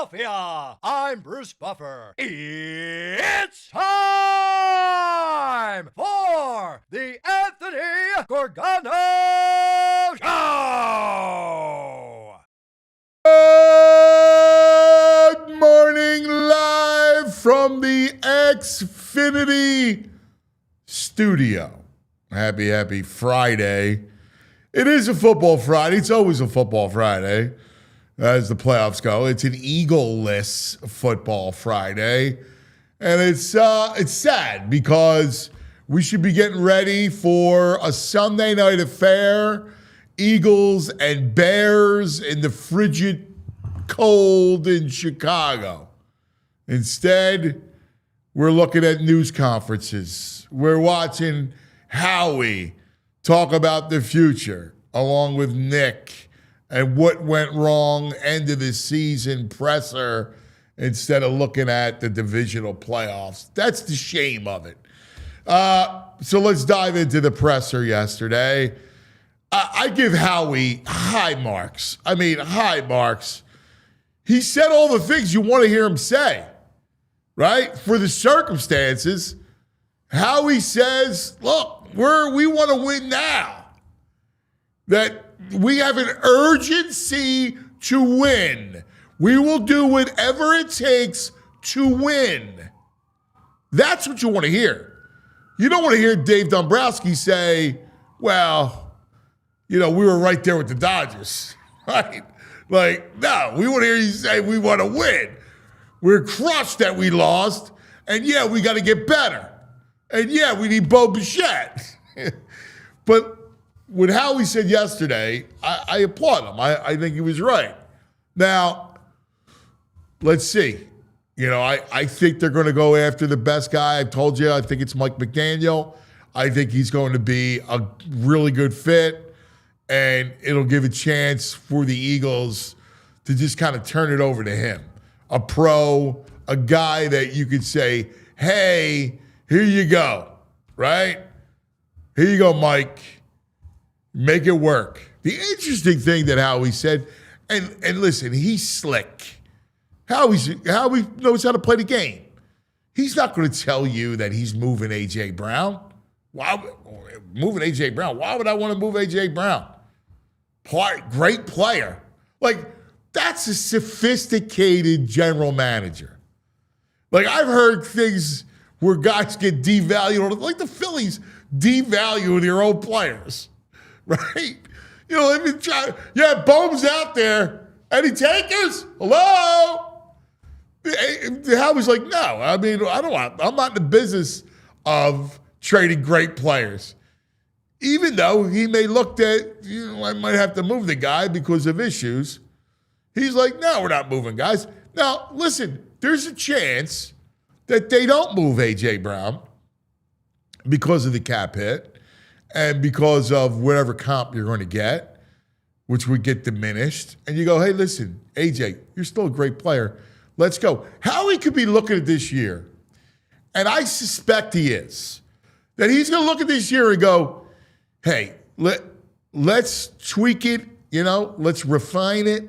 Philadelphia. I'm Bruce Buffer. It's time for the Anthony Gorgano Show. Good morning, live from the Xfinity studio. Happy Friday. It is a football Friday. It's always a football Friday as the playoffs go. It's an Eagle-less football Friday. And it's sad because we should be getting ready for a Sunday night affair. Eagles and Bears in the frigid cold in Chicago. Instead, we're looking at news conferences. We're watching Howie talk about the future along with Nick and what went wrong, end of the season presser, instead of looking at the divisional playoffs. That's the shame of it. So let's dive into the presser yesterday. I give Howie high marks. High marks. He said all the things you want to hear him say, right? For the circumstances, Howie says, look, we want to win now. That we have an urgency to win. We will do whatever it takes to win. That's what you want to hear. You don't want to hear Dave Dombrowski say, well, we were right there with the Dodgers, right? Like, no, we want to hear you say we want to win. We're crushed that we lost, and yeah, we got to get better. And yeah, we need Bo Bichette. But with how he said yesterday, I applaud him. I think he was right. Now, let's see. I think they're going to go after the best guy. I told you, I think it's Mike McDaniel. I think he's going to be a really good fit, and it'll give a chance for the Eagles to just kind of turn it over to him. A pro, a guy that you could say, hey, here you go, right? Here you go, Mike. Make it work. The interesting thing that Howie said, and listen, he's slick. Howie knows how to play the game. He's not going to tell you that he's moving A.J. Brown. Why moving A.J. Brown? Why would I want to move A.J. Brown? Great player. That's a sophisticated general manager. I've heard things where guys get devalued, like the Phillies devalue their own players, right? Bohm's out there. Any takers? Hello? Howie's like, no. I'm not in the business of trading great players. Even though he may look at, I might have to move the guy because of issues. He's like, no, we're not moving guys. Now, listen, there's a chance that they don't move A.J. Brown because of the cap hit and because of whatever comp you're going to get, which would get diminished. And you go, hey, listen, A.J., you're still a great player. Let's go. Howie could be looking at this year, and I suspect he is, that he's going to look at this year and go, hey, let's tweak it, let's refine it.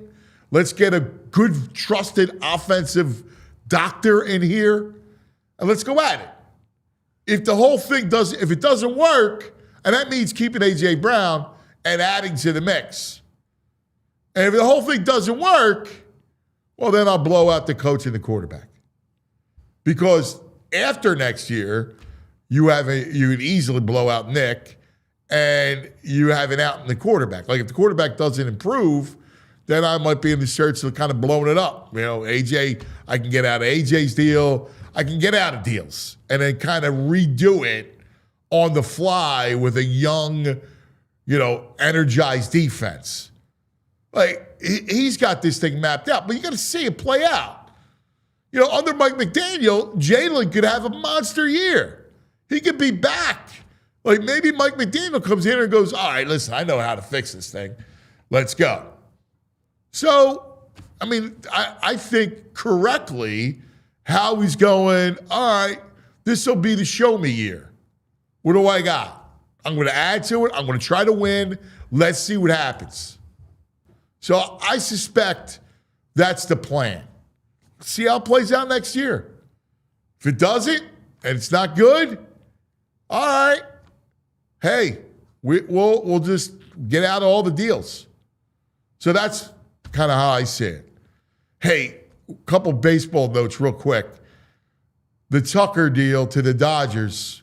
Let's get a good, trusted offensive doctor in here, and let's go at it. If the whole thing if it doesn't work, and that means keeping A.J. Brown and adding to the mix. And if the whole thing doesn't work, well, then I'll blow out the coach and the quarterback. Because after next year, you would easily blow out Nick, and you have an out in the quarterback. If the quarterback doesn't improve, then I might be in the search of kind of blowing it up. AJ, I can get out of AJ's deal. I can get out of deals and then kind of redo it on the fly with a young, energized defense. He's got this thing mapped out, but you got to see it play out. Under Mike McDaniel, Jalen could have a monster year. He could be back. Maybe Mike McDaniel comes in and goes, all right, listen, I know how to fix this thing. Let's go. So, I think correctly how he's going, all right, this will be the show me year. What do I got? I'm going to add to it. I'm going to try to win. Let's see what happens. So I suspect that's the plan. See how it plays out next year. If it doesn't and it's not good, all right. Hey, we'll just get out of all the deals. So that's kind of how I see it. Hey, a couple baseball notes real quick. The Tucker deal to the Dodgers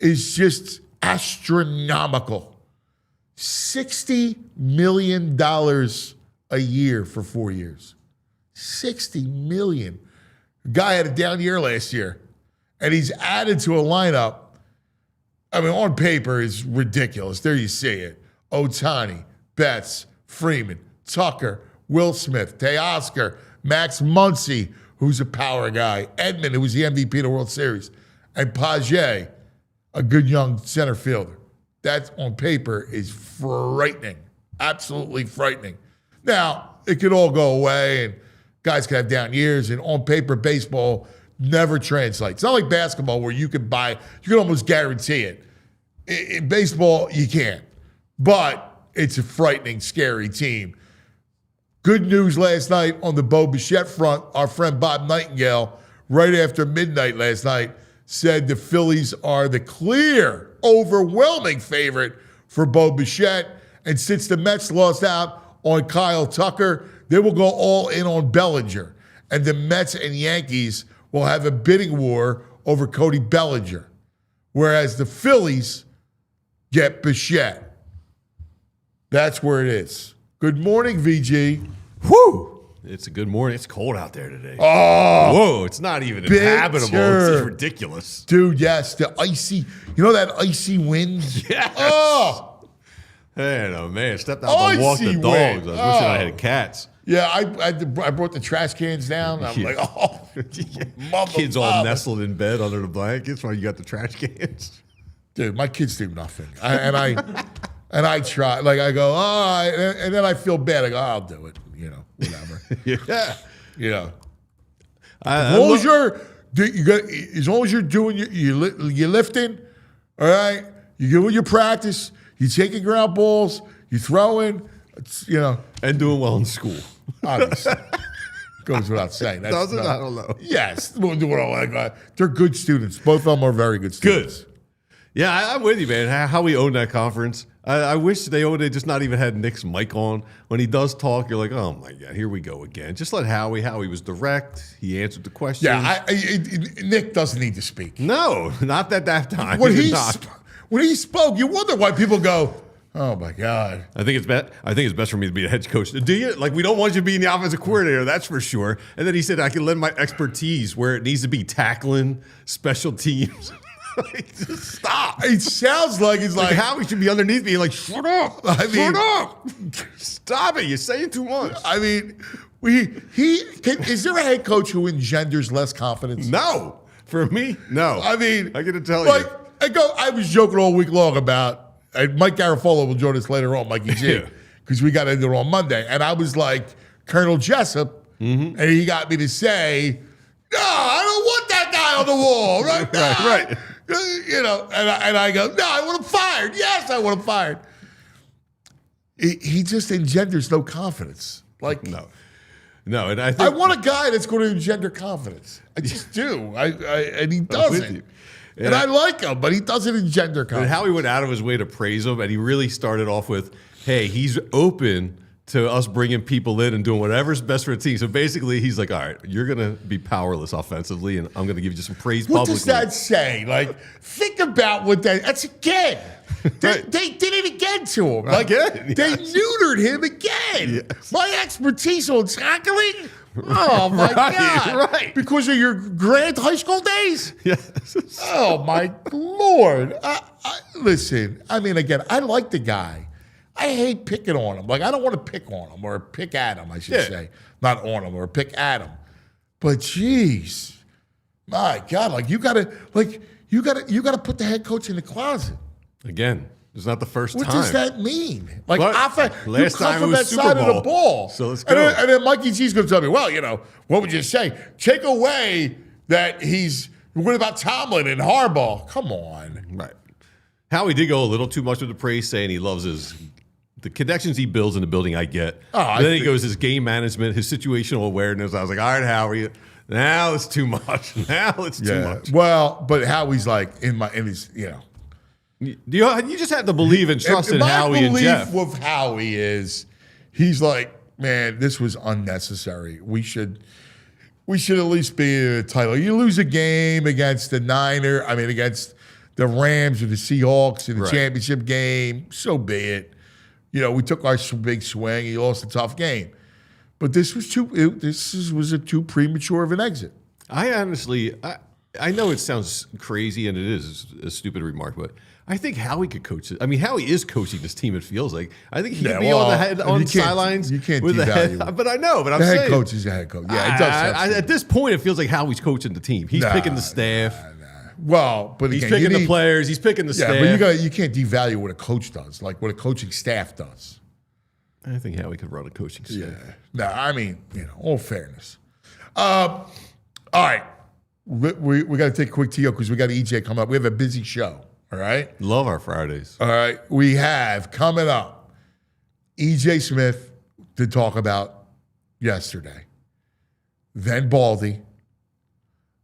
is just astronomical. $60 million a year for 4 years. $60 million. Guy had a down year last year, and he's added to a lineup. I mean, on paper is ridiculous. There you see it. Ohtani, Betts, Freeman, Tucker, Will Smith, Teoscar, Max Muncy, who's a power guy, Edmund, who was the MVP of the World Series, and Page, a good young center fielder. That, on paper, is frightening. Absolutely frightening. Now, it could all go away, and guys can have down years, and on paper, baseball never translates. It's not like basketball where you can almost guarantee it. In baseball, you can't. But it's a frightening, scary team. Good news last night on the Bo Bichette front. Our friend Bob Nightingale, right after midnight last night, said the Phillies are the clear, overwhelming favorite for Bo Bichette. And since the Mets lost out on Kyle Tucker, they will go all in on Bellinger. And the Mets and Yankees will have a bidding war over Cody Bellinger. Whereas the Phillies get Bichette. That's where it is. Good morning, VG. Whew! It's a good morning. It's cold out there today. Oh, whoa! It's not even inhabitable. It's just ridiculous, dude. Yes, the icy. You know that icy wind? Yes. Oh, man, oh man! Stepped out to walk the dogs. I was wishing I had cats. Yeah, I brought the trash cans down. I'm like, oh, kids all nestled in bed under the blankets while you got the trash cans. Dude, my kids do nothing, and I try. Like I go, and then I feel bad. I go, I'll do it. You know, whatever. Yeah. You know, as long as you're doing you're lifting, all right. You're doing your practice. You're taking ground balls. You're throwing. You know, and doing well in school. Obviously, goes without saying. Does it? I don't know. Yes, they're good students. Both of them are very good students. Good. Yeah, I'm with you, man. How we own that conference. I wish they just not even had Nick's mic on. When he does talk, you're like, oh, my God, here we go again. Just let Howie. Howie was direct. He answered the questions. Yeah, Nick doesn't need to speak. No, not at that time. When he spoke, you wonder why people go, oh, my God. I think it's best for me to be a head coach. Do you? Like, we don't want you to be the offensive coordinator, that's for sure. And then he said, I can lend my expertise where it needs to be tackling, special teams. Like, just stop. It sounds like it's like Howie should be underneath me, like, shut up. Shut up. Stop it. You're saying too much. I mean, is there a head coach who engenders less confidence? No. For me, no. I mean, I got to tell you. I was joking all week long about, Mike Garofalo will join us later on, Mikey G, because we got into it on Monday. And I was like, Colonel Jessup, and he got me to say, no, I don't want that guy on the wall. Right? Right. You know, and I go, no, I want him fired. Yes, I want him fired. He just engenders no confidence. Like no, and I think I want a guy that's going to engender confidence. I just do. And he doesn't. And I like him, but he doesn't engender confidence. And Howie went out of his way to praise him, and he really started off with, hey, he's open to us bringing people in and doing whatever's best for the team. So basically, he's like, all right, you're going to be powerless offensively, and I'm going to give you some praise publicly. What does that say? Like, think about what that's again. They did it again to him. Like, again, they neutered him again. Yes. My expertise on tackling? Oh, my God. Right. Because of your grand high school days? Yes. Oh, my Lord. Listen, I mean, again, I like the guy. I hate picking on him. Like, I don't want to pick on him or pick at him, I should say. Not on him or pick at him. But geez, my God, like you gotta put the head coach in the closet. Again, it's not the first time. What does that mean? Like, last time from it was that Super side Bowl. of the ball. So let's go. And then Mikey G's going to tell me, well, you know, what would you say? Take away that what about Tomlin and Harbaugh? Come on. Right. Howie did go a little too much with the praise, saying he loves his The connections he builds in the building, I get. Then he goes his game management, his situational awareness. I was like, all right, Howie, now it's too much. Now it's too much. Well, but Howie's like in his, You just have to believe and trust in Howie and Jeff. My belief with Howie is he's like, man, this was unnecessary. We should at least be in a title. You lose a game against against the Rams or the Seahawks in the championship game, so be it. We took our big swing. He lost a tough game. But this was a too premature of an exit. I honestly, I know it sounds crazy and it is a stupid remark, but I think Howie could coach it. I mean, Howie is coaching this team, it feels like. I think he could be on the sidelines. You can't with devalue. But I know, but I'm the saying. The head coach is the head coach. Yeah, it does. At this point, it feels like Howie's coaching the team. He's picking the staff. Well, but he's again, picking the players. He's picking the staff. But you can't devalue what a coach does, like what a coaching staff does. I think Howie could run a coaching staff. Yeah. No, I mean, all fairness. All right. We got to take a quick TO because we got EJ come up. We have a busy show. All right. Love our Fridays. All right. We have coming up EJ Smith to talk about yesterday. Then Baldy.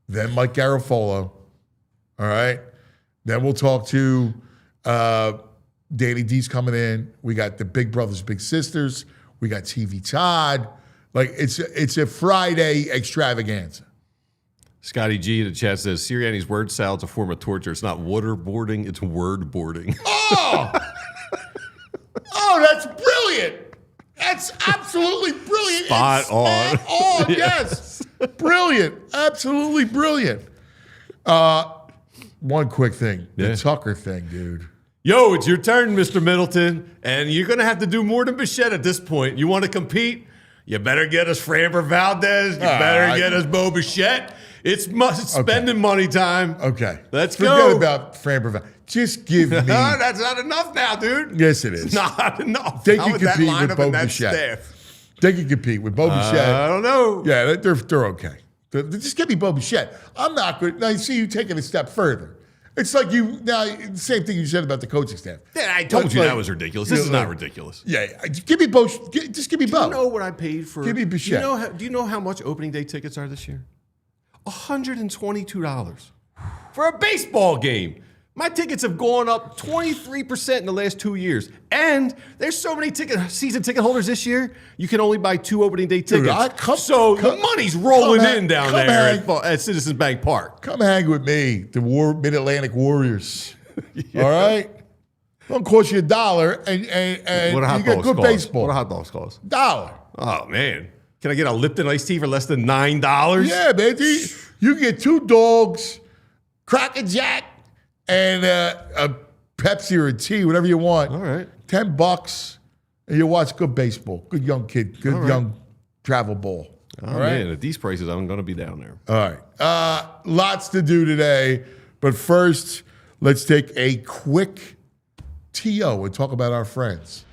Then Mike Garofolo. All right. Then we'll talk to Danny D's coming in. We got the Big Brothers, Big Sisters. We got TV Todd. Like it's a Friday extravaganza. Scotty G in the chat says Sirianni's word salad's a form of torture. It's not waterboarding, it's word boarding. Oh, that's brilliant. That's absolutely brilliant. Spot on. Oh, yes. Brilliant. Absolutely brilliant. One quick thing. The Tucker thing, dude. Yo, it's your turn, Mr. Middleton. And you're going to have to do more than Bichette at this point. You want to compete? You better get us Framber Valdez. You better get us Bo Bichette. It's spending money time. Okay. Let's Forget go. about Framber Valdez. Just give me. That's not enough now, dude. Yes, it is. It's not enough. They can compete with Bo Bichette. They can compete with Bo Bichette. I don't know. Yeah, they're okay. Just give me Bo Bichette. I'm not good. Now, you see you taking a step further. It's like the same thing you said about the coaching staff. Yeah, I told you that was ridiculous. This is not ridiculous. Yeah, give me Bo. Just give me Bo. Do you know what I paid for? Give me Bichette. Do you know how much opening day tickets are this year? $122 for a baseball game. My tickets have gone up 23% in the last 2 years. And there's so many season ticket holders this year, you can only buy 2 opening day tickets. The money's rolling in down there at Citizens Bank Park. Come hang with me, the Mid-Atlantic Warriors. All right? Don't cost you $1 and you get good baseball. What do hot dogs cost? $1. Oh, man. Can I get a Lipton iced tea for less than $9? Yeah, man. You get 2 dogs, Cracker Jack, and a Pepsi or a tea, whatever you want. All right. $10, and you watch good baseball. Good young kid. Good young travel ball. All right. Man, at these prices, I'm going to be down there. All right. Lots to do today. But first, let's take a quick TO and talk about our friends.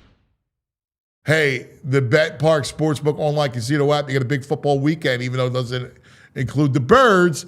Hey, the Bet Park Sportsbook online casino app, you get a big football weekend, even though it doesn't include the birds.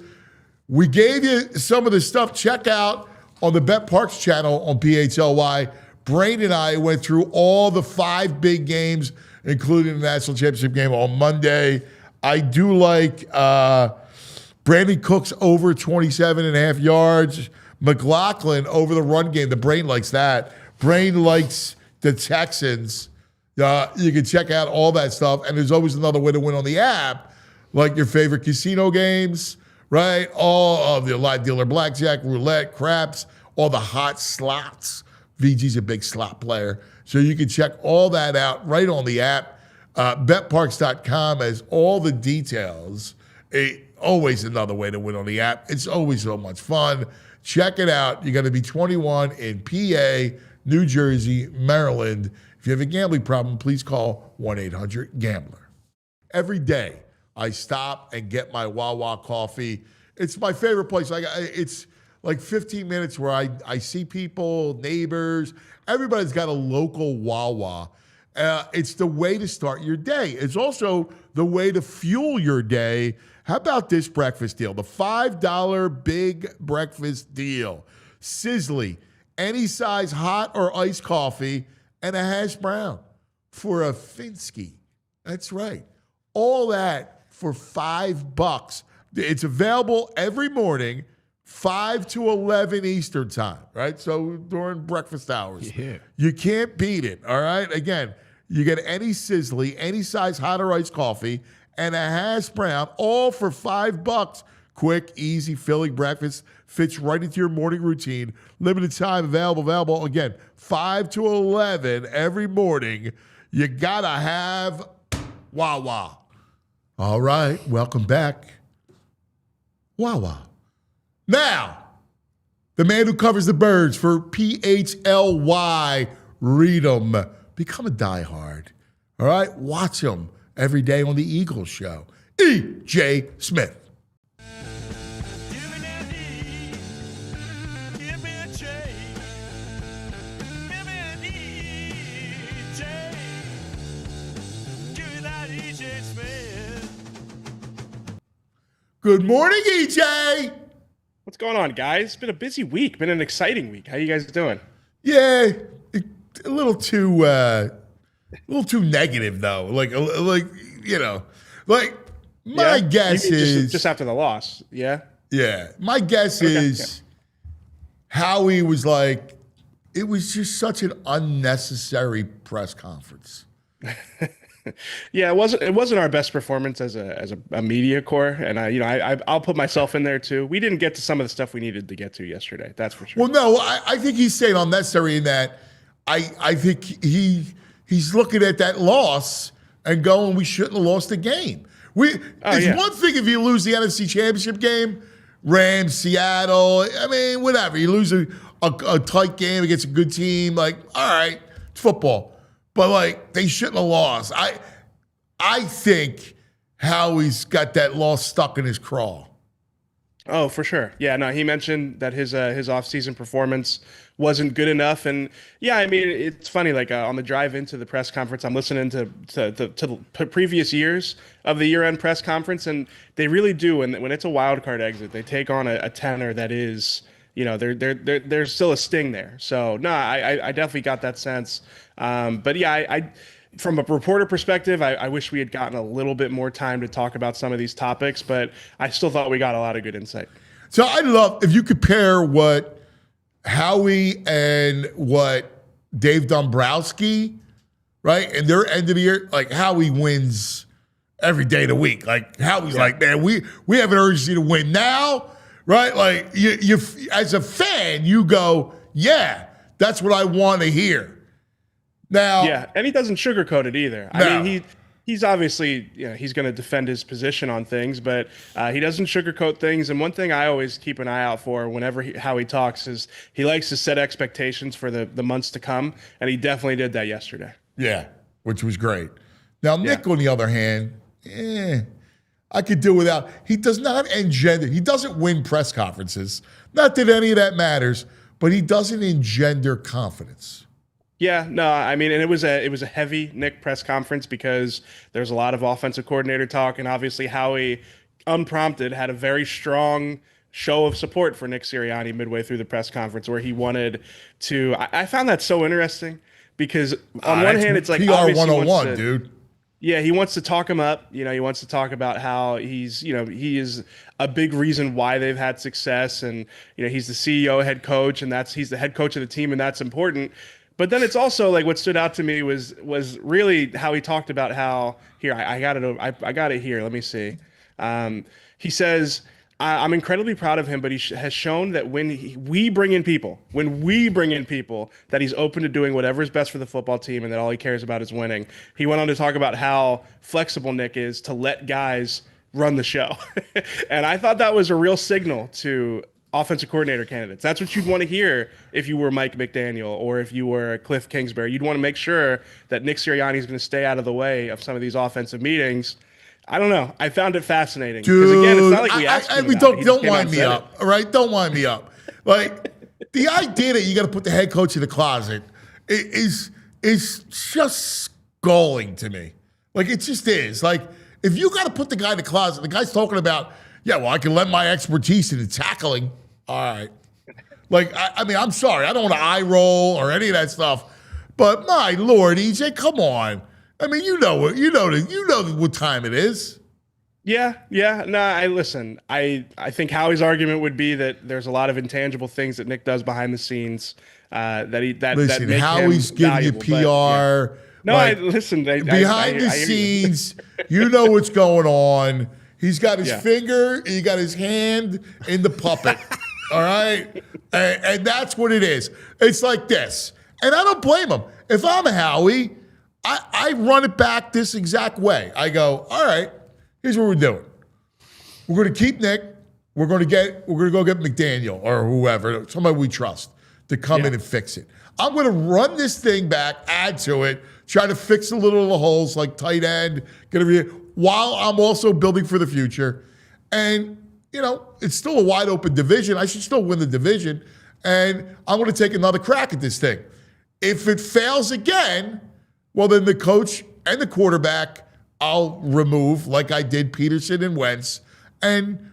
We gave you some of the stuff. Check out on the Bet Parks channel on PHLY. Brain and I went through all the 5 big games, including the national championship game on Monday. I do like Brandon Cooks over 27.5 yards. McLaughlin over the run game. The Brain likes that. Brain likes the Texans. You can check out all that stuff. And there's always another way to win on the app, like your favorite casino games, right? All of the live dealer blackjack, roulette, craps, all the hot slots. VG's a big slot player. So you can check all that out right on the app. BetParks.com has all the details. Always another way to win on the app. It's always so much fun. Check it out. You got to be 21 in PA, New Jersey, Maryland. If you have a gambling problem, please call 1-800-GAMBLER. Every day, I stop and get my Wawa coffee. It's my favorite place. It's like 15 minutes where I see people, neighbors. Everybody's got a local Wawa. It's the way to start your day. It's also the way to fuel your day. How about this breakfast deal? The $5 big breakfast deal. Sizzly, any size hot or iced coffee, and a hash brown for a Finsky. That's right. All that for $5. It's available every morning, 5 to 11 Eastern time, right? So during breakfast hours. Yeah. You can't beat it, all right? Again, you get any Sizzly, any size hot or iced coffee, and a hash brown, all for $5. Quick, easy, filling breakfast. Fits right into your morning routine. Limited time available. Again, 5 to 11 every morning. You gotta have Wawa. All right, welcome back. Wawa. Now, the man who covers the birds for PHLY, read 'em. Become a diehard. All right, watch him every day on the Eagles show. E.J. Smith. Good morning, EJ. What's going on, guys? It's been a busy week. Been an exciting week. How you guys doing? Yeah, a little too negative though. Like my guess is just after the loss. Yeah. Yeah, my guess is Howie was like, it was just such an unnecessary press conference. Yeah, it wasn't our best performance as a media corps, and I'll put myself in there too. We didn't get to some of the stuff we needed to get to yesterday. That's for sure. Well, no, I think he's saying unnecessary in that I think he's looking at that loss and going, we shouldn't have lost the game. It's one thing if you lose the NFC Championship game, Rams, Seattle. I mean, whatever. You lose a tight game against a good team, like, all right, it's football. But, like, they shouldn't have lost. I think Howie's got that loss stuck in his craw. Oh, for sure. Yeah, no, he mentioned that his offseason performance wasn't good enough. And, yeah, I mean, it's funny, like, on the drive into the press conference, I'm listening to the previous years of the year-end press conference, and they really do, when it's a wild card exit, they take on a tenor that is – there's still a sting there. So no, I definitely got that sense. But yeah, I from a reporter perspective, I wish we had gotten a little bit more time to talk about some of these topics, but I still thought we got a lot of good insight. So I'd love if you compare what Howie and what Dave Dombrowski, right, and their end of the year, like Howie wins every day of the week. Like Howie's like, man, we have an urgency to win now. Right? Like, you as a fan, you go, yeah, that's what I want to hear. Now, yeah, and he doesn't sugarcoat it either. No. I mean, he's obviously, he's going to defend his position on things, but he doesn't sugarcoat things. And one thing I always keep an eye out for whenever how he talks is he likes to set expectations for the months to come, and he definitely did that yesterday. Yeah, which was great. Now, Nick, on the other hand, I could do without. He does not engender. He doesn't win press conferences. Not that any of that matters, but he doesn't engender confidence. Yeah, no, I mean, and it was a heavy Nick press conference because there's a lot of offensive coordinator talk, and obviously Howie, unprompted, had a very strong show of support for Nick Sirianni midway through the press conference, where he wanted to. I found that so interesting because on one hand, it's like PR 101, dude. Yeah, he wants to talk him up. He wants to talk about how he is a big reason why they've had success, and he's the CEO, head coach, and he's the head coach of the team, and that's important. But then it's also like what stood out to me was really how he talked about how I got it here. Let me see. He says, I'm incredibly proud of him, but he has shown that when we bring in people, that he's open to doing whatever is best for the football team and that all he cares about is winning. He went on to talk about how flexible Nick is to let guys run the show. And I thought that was a real signal to offensive coordinator candidates. That's what you'd want to hear if you were Mike McDaniel or if you were Cliff Kingsbury. You'd want to make sure that Nick Sirianni is going to stay out of the way of some of these offensive meetings. I don't know. I found it fascinating. Because again, it's not like we asked him about it. Don't wind me up, all right? Don't wind me up. Like, the idea that you got to put the head coach in the closet is just galling to me. Like, it just is. Like, if you got to put the guy in the closet, the guy's talking about, yeah, well, I can lend my expertise in the tackling. All right. Like, I mean, I'm sorry. I don't want to eye roll or any of that stuff. But my Lord, EJ, come on. I mean, you know what time it is. Yeah. No, I think Howie's argument would be that there's a lot of intangible things that Nick does behind the scenes that Listen, make Howie's him giving you valuable, PR. But, no, like, behind the scenes, you know what's going on. He's got his finger, he got his hand in the puppet. All right? And that's what it is. It's like this. And I don't blame him. If I'm Howie, I run it back this exact way. I go, all right, here's what we're doing. We're going to keep Nick. We're going to go get McDaniel or whoever, somebody we trust, to come in and fix it. I'm going to run this thing back, add to it, try to fix a little of the holes like tight end, while I'm also building for the future. And, it's still a wide open division. I should still win the division. And I'm going to take another crack at this thing. If it fails again, well, then the coach and the quarterback I'll remove, like I did Peterson and Wentz, and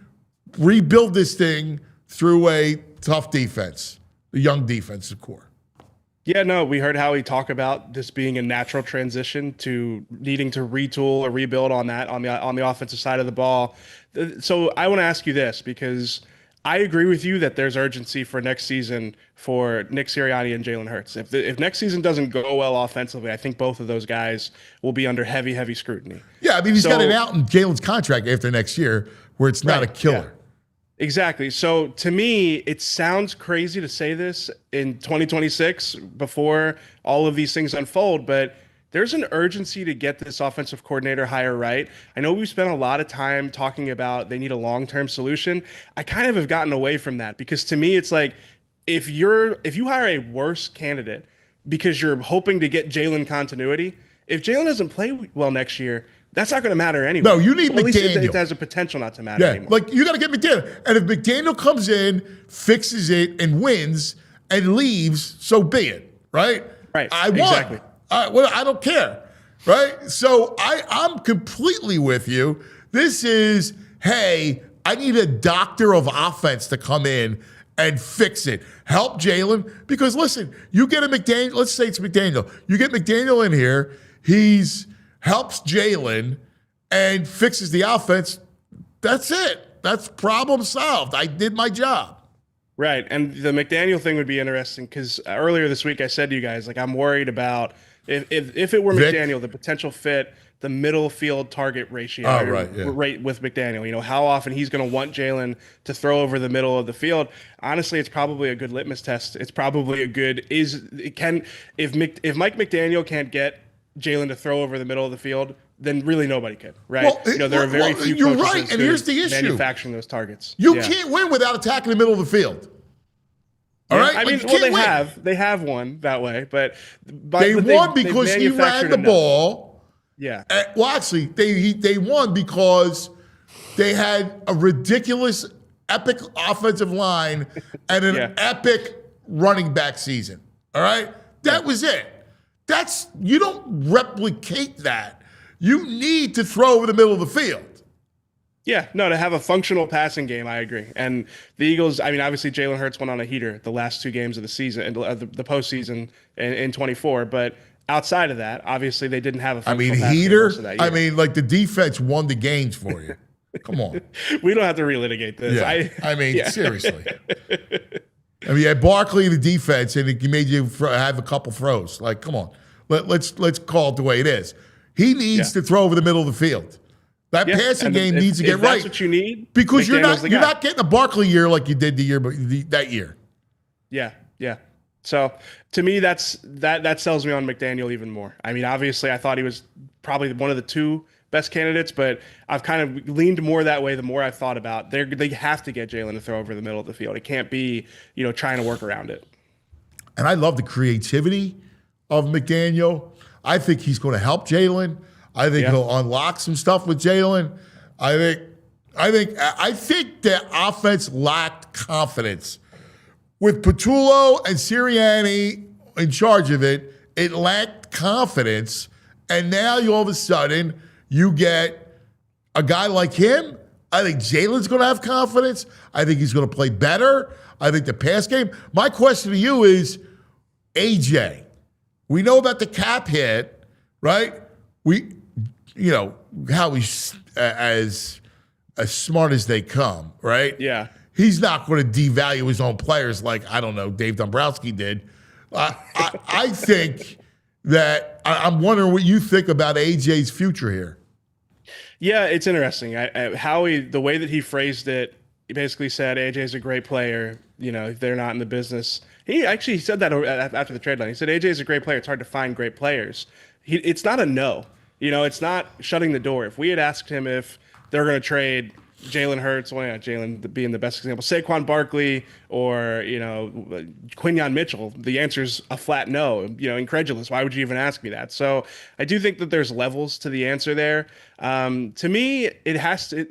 rebuild this thing through a tough defense, the young defensive core. Yeah, no, we heard Howie talk about this being a natural transition to needing to retool or rebuild on that on the offensive side of the ball. So I want to ask you this, because I agree with you that there's urgency for next season for Nick Sirianni and Jalen Hurts. If next season doesn't go well offensively, I think both of those guys will be under heavy scrutiny. Yeah, I mean, he's got an out in Jalen's contract after next year where it's not a killer. Yeah. Exactly. So to me, it sounds crazy to say this in 2026 before all of these things unfold, but there's an urgency to get this offensive coordinator hire right. I know we've spent a lot of time talking about they need a long-term solution. I kind of have gotten away from that, because to me, it's like if you hire a worse candidate because you're hoping to get Jalen continuity, if Jalen doesn't play well next year, that's not going to matter anyway. No, you need McDaniel. At least it has a potential not to matter anymore. Like, you got to get McDaniel. And if McDaniel comes in, fixes it, and wins, and leaves, so be it, right? Right, I won. exactly. I don't care, right? So I'm completely with you. This is, hey, I need a doctor of offense to come in and fix it. Help Jalen. Because, listen, you get a McDaniel. Let's say it's McDaniel. You get McDaniel in here. He's helps Jalen and fixes the offense. That's it. That's problem solved. I did my job. Right. And the McDaniel thing would be interesting, because earlier this week I said to you guys, like, I'm worried about if it were McDaniel, the potential fit, the middle field target ratio rate with McDaniel. How often he's going to want Jalen to throw over the middle of the field. Honestly, it's probably a good litmus test. It's probably a good if Mike McDaniel can't get Jalen to throw over the middle of the field, then really nobody can, right? Well, there are very few you're coaches right, and here's the issue: manufacturing those targets. You can't win without attacking the middle of the field. All right, I mean, they have won that way, but they won because he ran the ball. Yeah. Well, actually, they won because they had a ridiculous, epic offensive line and an epic running back season. All right, that was it. You don't replicate that. You need to throw over the middle of the field. Yeah, no, to have a functional passing game, I agree. And the Eagles, I mean, obviously Jalen Hurts went on a heater the last two games of the season, and the postseason in 24. But outside of that, obviously they didn't have a functional passing game most of that year. I mean, like, the defense won the games for you. Come on. We don't have to relitigate this. Yeah. Seriously. I mean, you had Barkley in the defense, and he made you have a couple throws. Like, come on. Let's call it the way it is. He needs to throw over the middle of the field. That passing game needs to get right. That's what you need. Because you're not getting a Barkley year like you did that year. Yeah. So to me, that sells me on McDaniel even more. I mean, obviously, I thought he was probably one of the two best candidates, but I've kind of leaned more that way the more I've thought about. They have to get Jalen to throw over the middle of the field. It can't be, trying to work around it. And I love the creativity of McDaniel. I think he's going to help Jalen. I think he'll unlock some stuff with Jalen. I think the offense lacked confidence. With Patullo and Sirianni in charge of it, it lacked confidence. And now all of a sudden, you get a guy like him. I think Jalen's going to have confidence. I think he's going to play better. I think the pass game. My question to you is, AJ, We know about the cap hit, right? How he's as smart as they come, right? Yeah. He's not going to devalue his own players like, I don't know, Dave Dombrowski did. I think that I'm wondering what you think about AJ's future here. Yeah, it's interesting. The way that he phrased it, he basically said AJ's a great player. They're not in the business. He actually said that after the trade line. He said AJ's a great player. It's hard to find great players. It's not a no. It's not shutting the door. If we had asked him if they're going to trade Jalen Hurts, Jalen being the best example, Saquon Barkley, or Quinyon Mitchell, the answer's a flat no. Incredulous. Why would you even ask me that? So I do think that there's levels to the answer there. To me,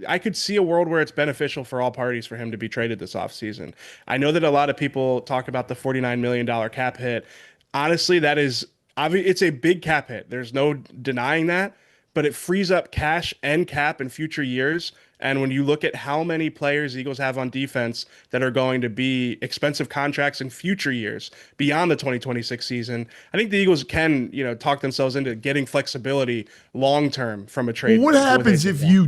I could see a world where it's beneficial for all parties for him to be traded this offseason. I know that a lot of people talk about the $49 million cap hit. Honestly, that is it's a big cap hit. There's no denying that, but it frees up cash and cap in future years. And when you look at how many players the Eagles have on defense that are going to be expensive contracts in future years beyond the 2026 season, I think the Eagles can, talk themselves into getting flexibility long term from a trade. What happens if you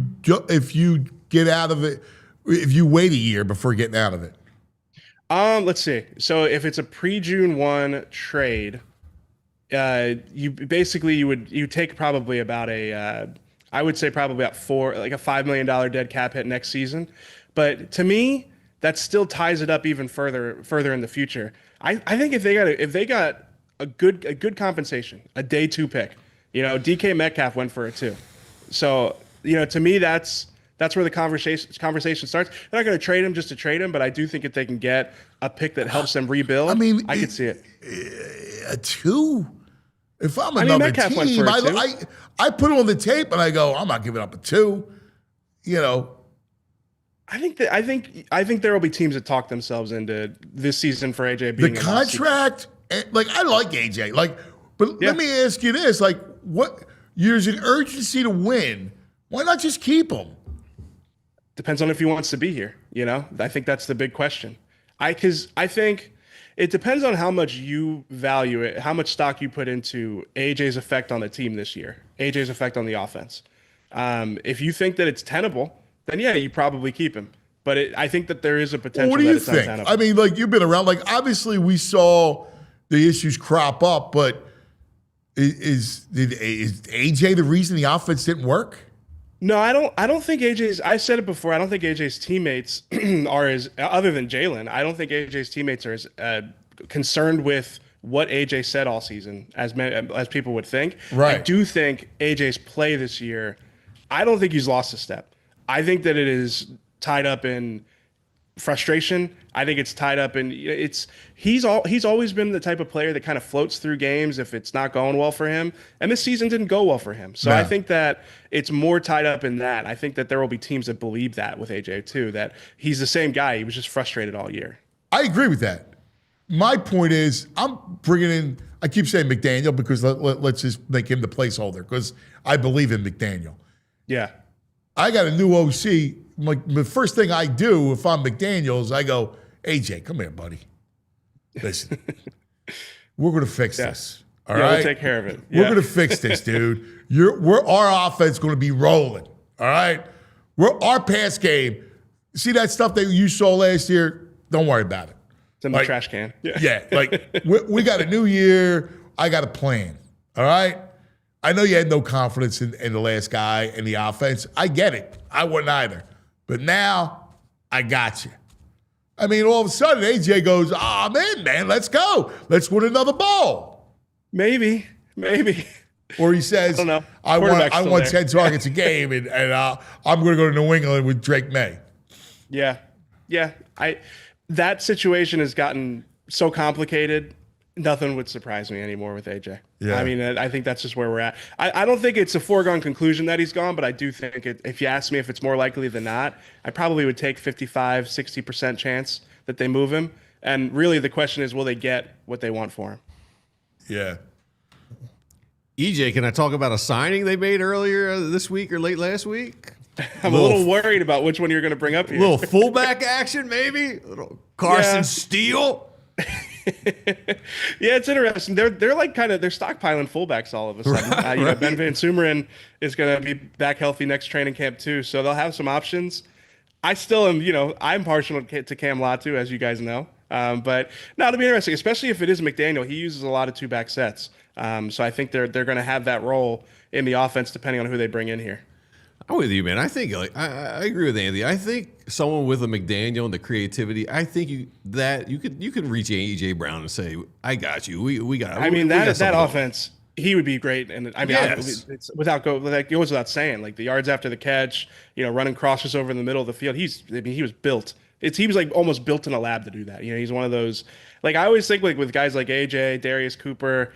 get out of it? If you wait a year before getting out of it? Let's see. So if it's a pre-June 1 trade, you take probably about I would say probably about a $5 million dead cap hit next season. But to me, that still ties it up even further in the future. I think if they got a good compensation, a day 2 pick, DK Metcalf went for it too. So, to me, that's where the conversation starts. They're not going to trade him just to trade him, but I do think if they can get a pick that helps them rebuild, I could see it. A 2? If I'm another team, I put it on the tape and I go, I'm not giving up a 2. I think there will be teams that talk themselves into this season for AJ being the contract. I like AJ. Let me ask you this: what? There's an urgency to win. Why not just keep him? Depends on if he wants to be here. I think that's the big question. Because I think it depends on how much you value it, how much stock you put into AJ's effect on the team this year, AJ's effect on the offense. If you think that it's tenable, then yeah, you probably keep him. But I think that there is a potential. What do you think? Untenable. I mean, you've been around. Obviously, we saw the issues crop up, but is AJ the reason the offense didn't work? No, I don't think AJ's. I said it before. I don't think AJ's teammates are other than Jalen. I don't think AJ's teammates are as concerned with what AJ said all season as people would think. Right. I do think AJ's play this year. I don't think he's lost a step. I think that it is tied up in frustration. I think it's tied up in he's always been the type of player that kind of floats through games if it's not going well for him. And this season didn't go well for him. So No. I think that it's more tied up in that. I think that there will be teams that believe that with AJ too, that he's the same guy. He was just frustrated all year. I agree with that. My point is, I'm bringing in, I keep saying McDaniel because let's just make him the placeholder because I believe in McDaniel. Yeah. I got a new OC. The first thing I do if I'm McDaniels, I go, AJ, come here, buddy. Listen, we're going to fix this. All right? We'll take care of it. We're Yeah. going to fix this, dude. Our offense going to be rolling. All right? Our pass game. See that stuff that you saw last year? Don't worry about it. It's in the trash can. Yeah, we got a new year. I got a plan. All right? I know you had no confidence in the last guy in the offense. I get it. I wouldn't either. But now, I got you. I mean, all of a sudden, AJ goes, I'm in, man. Let's go. Let's win another ball. Maybe. Or he says, I don't know. I want there. 10 targets a game, and I'm going to go to New England with Drake May. Yeah. That situation has gotten so complicated. Nothing would surprise me anymore with AJ. Yeah. I mean, I think that's just where we're at. I don't think it's a foregone conclusion that he's gone, but I do think if you ask me if it's more likely than not, I probably would take 55, 60% chance that they move him. And really the question is, will they get what they want for him? Yeah. EJ, can I talk about a signing they made earlier this week or late last week? I'm a little worried about which one you're going to bring up here. A little fullback action, maybe? A little Carson Steele? Yeah, it's interesting. They're like they're stockpiling fullbacks all of a sudden. You know, Ben Van Sumeren is going to be back healthy next training camp too, so they'll have some options. I still am, I'm partial to Cam Latu, as you guys know. But no, it'll be interesting, especially if it is McDaniel. He uses a lot of two-back sets, so I think they're going to have that role in the offense depending on who they bring in here. I'm with you, man. I think I agree with Andy. I think someone with a McDaniel and the creativity, I think you could reach AJ Brown and say, "I got you. We got." I mean, we got that offense, he would be great. And I mean, yes. It's it goes without saying. Like the yards after the catch, running crosses over in the middle of the field. He was built. He was like almost built in a lab to do that. He's one of those. Like I always think like with guys like AJ, Darius Cooper,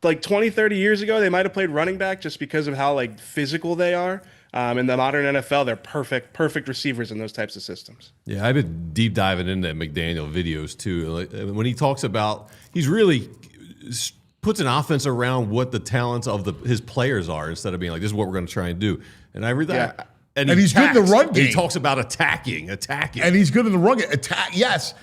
like 20, 30 years ago, they might have played running back just because of how like physical they are. In the modern NFL, they're perfect receivers in those types of systems. Yeah, I've been deep diving into McDaniel videos too. Like, when he talks about, he's really puts an offense around what the talents of his players are instead of being like, this is what we're going to try and do. And I read that. Yeah. And he's good in the run game. He talks about attacking. And he's good in the run game. Attack, yes.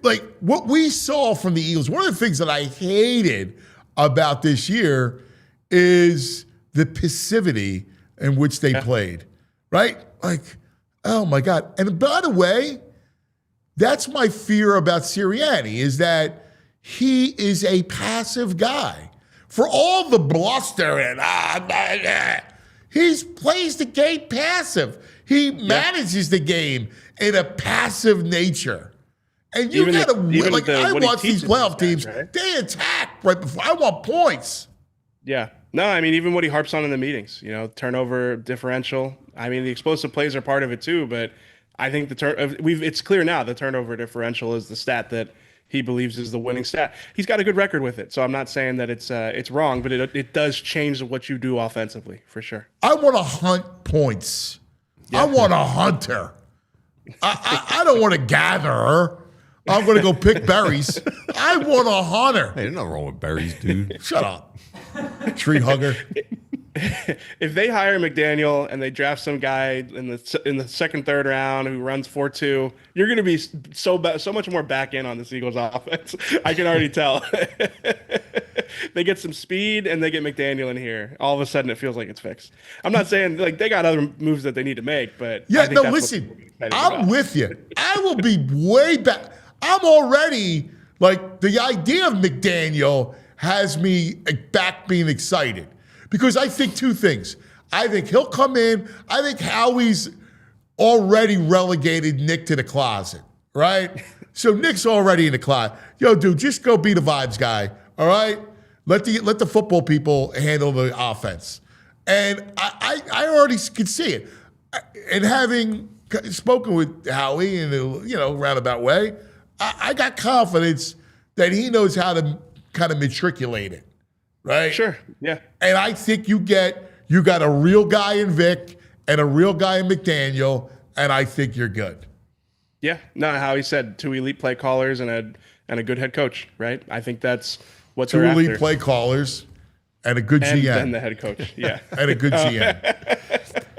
Like what we saw from the Eagles, one of the things that I hated about this year is the passivity in which they played, right? Like, oh my God. And by the way, that's my fear about Sirianni is that he is a passive guy. For all the bluster and he plays the game passive. He manages the game in a passive nature. And you got to win. Like, I watch these playoff teams, right? They attack right before. I want points. Yeah. No, I mean, even what he harps on in the meetings, turnover differential. I mean, the explosive plays are part of it too, but I think it's clear now the turnover differential is the stat that he believes is the winning stat. He's got a good record with it, so I'm not saying that it's wrong, but it does change what you do offensively for sure. I want to hunt points. Yeah. I want a hunter. I don't want to gather. I'm going to go pick berries. I want a hunter. Hey, there's nothing wrong with berries, dude. Shut up. Tree hugger. If they hire McDaniel and they draft some guy in the second, third round who runs 4.2, you're going to be so much more back in on this Eagles offense. I can already tell. They get some speed and they get McDaniel in here. All of a sudden, it feels like it's fixed. I'm not saying like they got other moves that they need to make, but yeah, no, listen, I'm with you. I will be way back. I'm already like the idea of McDaniel has me back being excited because I think two things. I think he'll come in. I think Howie's already relegated Nick to the closet, right? So Nick's already in the closet. Yo, dude, just go be the vibes guy, all right? Let the football people handle the offense. And I already can see it. And having spoken with Howie in a roundabout way, I got confidence that he knows how to kind of matriculate it, right? Sure, yeah. And I think you got a real guy in Vic and a real guy in McDaniel, and I think you're good. Yeah, no, Howie said 2 elite play callers and a good head coach, right? I think that's what they're after. 2 elite play callers and a good GM. And the head coach, yeah. And a good GM.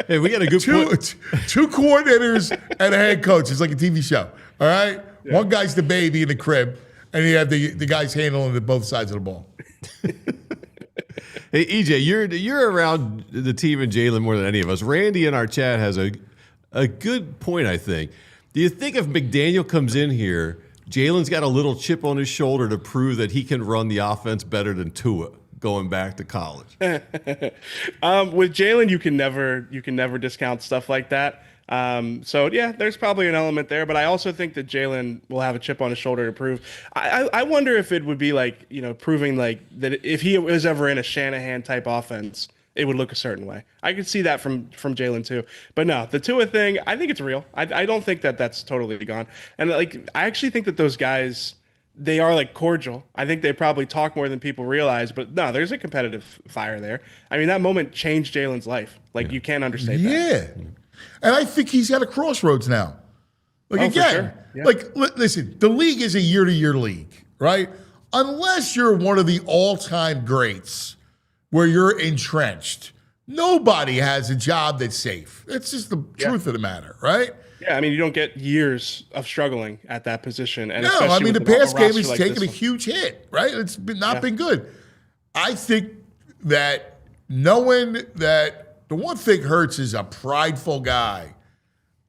Hey, we got a good two coordinators and a head coach. It's like a TV show, all right? Yeah. One guy's the baby in the crib, and you have the guys handling the both sides of the ball. Hey, EJ, you're around the team and Jalen more than any of us. Randy in our chat has a good point, I think. Do you think if McDaniel comes in here, Jalen's got a little chip on his shoulder to prove that he can run the offense better than Tua going back to college? With Jalen, you can never discount stuff like that. So yeah, there's probably an element there, but I also think that Jalen will have a chip on his shoulder to prove. I wonder if it would be like, proving like that if he was ever in a Shanahan type offense, it would look a certain way. I could see that from Jalen too. But no, the Tua thing, I think it's real. I don't think that that's totally gone. And like, I actually think that those guys, they are like cordial. I think they probably talk more than people realize, but no, there's a competitive fire there. I mean, that moment changed Jalen's life. Like you can't understate that. Yeah. And I think he's at a crossroads now. Like again, sure. Yeah. Like listen, the league is a year-to-year league, right? Unless you're one of the all-time greats where you're entrenched, nobody has a job that's safe. It's just the truth of the matter, right? Yeah, I mean, you don't get years of struggling at that position. And No, I especially mean, the with pass a game roster has like taken this a one. huge hit, right? It's not been good. I think that knowing that the one thing Hurts is a prideful guy,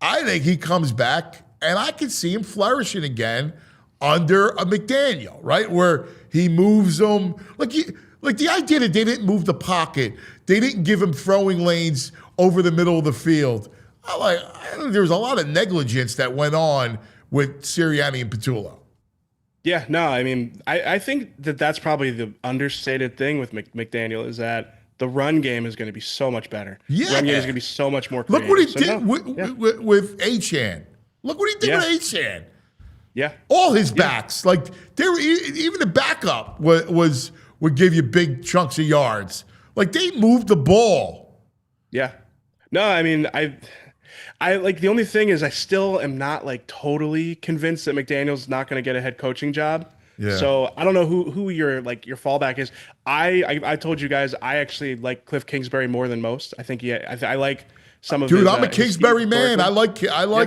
I think he comes back and I can see him flourishing again under a McDaniel, right? Where he moves them. Like the idea that they didn't move the pocket, they didn't give him throwing lanes over the middle of the field. I think there was a lot of negligence that went on with Sirianni and Petullo. Yeah, no, I mean, I think that that's probably the understated thing with McDaniel is that the run game is going to be so much better. Yeah. Run game is going to be so much more Look creative. what he did with Achan. Look what he did with Achan. Yeah. All his backs, like even the backup would give you big chunks of yards. Like they moved the ball. Yeah. No, I mean, I like the only thing is I still am not like totally convinced that McDaniel's not going to get a head coaching job. Yeah. So I don't know who your fallback is. I told you guys I actually like Cliff Kingsbury more than most. I think I like some of his. Dude, I'm a Kingsbury man. I like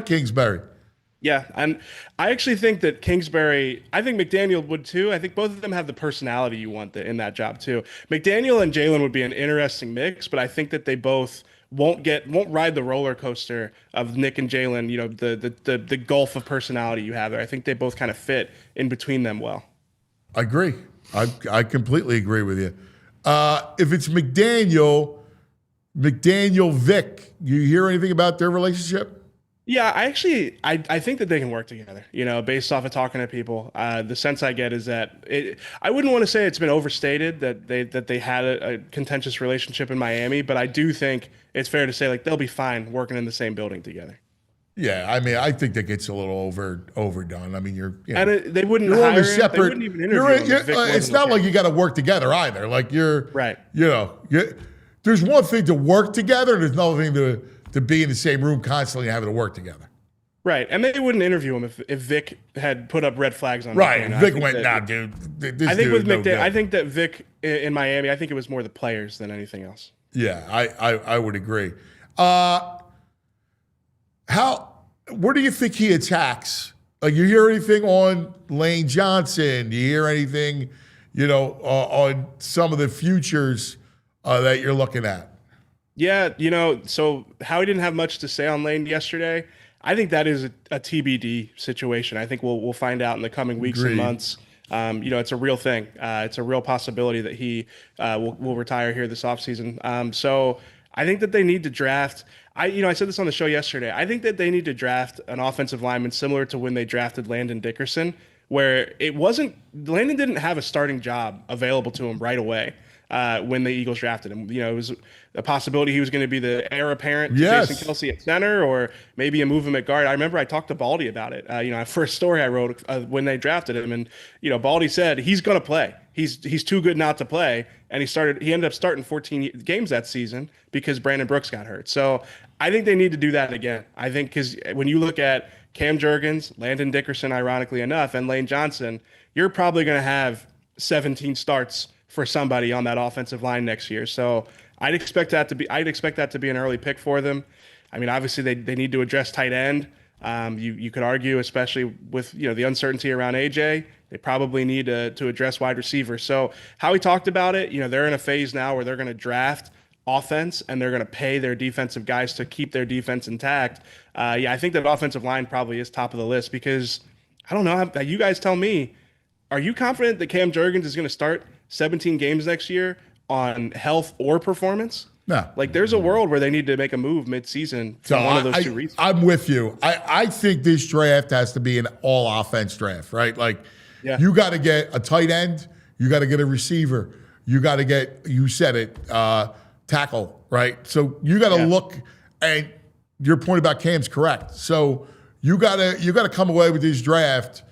Kingsbury. Yeah, and I actually think that Kingsbury, I think McDaniel would too. I think both of them have the personality you want in that job too. McDaniel and Jalen would be an interesting mix, but I think that they both won't ride the roller coaster of Nick and Jalen, you know, the gulf of personality you have there. I think they both kind of fit in between them well. I agree. I completely agree with you. If it's McDaniel, Vic, you hear anything about their relationship? Yeah, I think that they can work together, you know, based off of talking to people. The sense I get is that I wouldn't want to say it's been overstated that they had a contentious relationship in Miami, but I do think it's fair to say like they'll be fine working in the same building together. Yeah, I mean, I think that gets a little overdone. I mean, they wouldn't you're on hire a separate. him. They wouldn't even interview him if Vic It's wasn't not okay. like you got to work together either. Like you're Right. You know, there's one thing to work together, and there's another thing to be in the same room constantly and having to work together. Right, and they wouldn't interview him if Vic had put up red flags on. Right, McDaniel. Vic went, nah, dude. I think with McDaniel, I think that Vic in Miami, I think it was more the players than anything else. Yeah, I would agree. Where do you think he attacks? Like, you hear anything on Lane Johnson? Do you hear anything, on some of the futures that you're looking at? Yeah, so Howie didn't have much to say on Lane yesterday. I think that is a TBD situation. I think we'll find out in the coming weeks Agreed. and months. It's a real thing. It's a real possibility that he will retire here this offseason. So I think that they need to draft. I said this on the show yesterday. I think that they need to draft an offensive lineman similar to when they drafted Landon Dickerson, where Landon didn't have a starting job available to him right away. When the Eagles drafted him, it was a possibility he was going to be the heir apparent to Jason Kelce at center, or maybe a move him at guard. I remember I talked to Baldy about it. First story I wrote when they drafted him, and Baldy said he's going to play. He's too good not to play, and he ended up starting 14 games that season because Brandon Brooks got hurt. So I think they need to do that again. I think because when you look at Cam Jurgens, Landon Dickerson, ironically enough, and Lane Johnson, you're probably going to have 17 starts for somebody on that offensive line next year. So I'd expect that to be an early pick for them. I mean, obviously they need to address tight end. You could argue, especially with the uncertainty around AJ, they probably need to address wide receiver. So Howie talked about it. They're in a phase now where they're going to draft offense and they're going to pay their defensive guys to keep their defense intact. I think that offensive line probably is top of the list because I don't know. You guys tell me. Are you confident that Cam Jurgens is going to start 17 games next year on health or performance? No. Like, there's a world where they need to make a move mid-season for one of those two reasons. I'm with you. I think this draft has to be an all-offense draft, right? Like, you got to get a tight end. You got to get a receiver. You got to get, you said it, tackle, right? So you got to look, and your point about Cam's correct. So you got to come away with this draft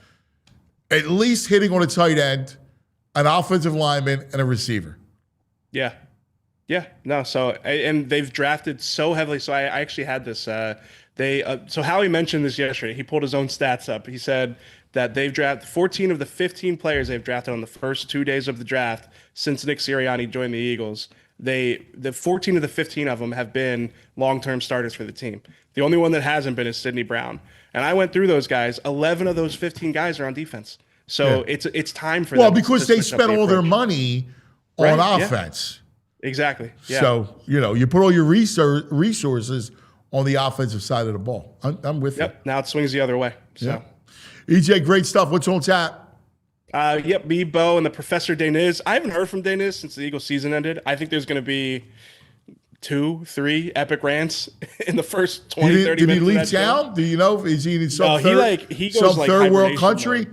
at least hitting on a tight end, an offensive lineman, and a receiver. Yeah. No. So, and they've drafted so heavily. So I actually had this. So Howie mentioned this yesterday. He pulled his own stats up. He said that they've drafted 14 of the 15 players they've drafted on the first 2 days of the draft since Nick Sirianni joined the Eagles. the 14 of the 15 of them have been long-term starters for the team. The only one that hasn't been is Sidney Brown. And I went through those guys. 11 of those 15 guys are on defense. So it's time for them. Well, because they spent all their money on offense. Yeah. Exactly. Yeah. So, you put all your resources on the offensive side of the ball. I'm with you. Now it swings the other way. So. EJ, great stuff. What's on tap? Me, Bo, and the Professor Deniz. I haven't heard from Deniz since the Eagles season ended. I think there's going to be 2-3 epic rants in the first 20, 30 minutes. Did he leave town? Do you know? Is he in some third world country?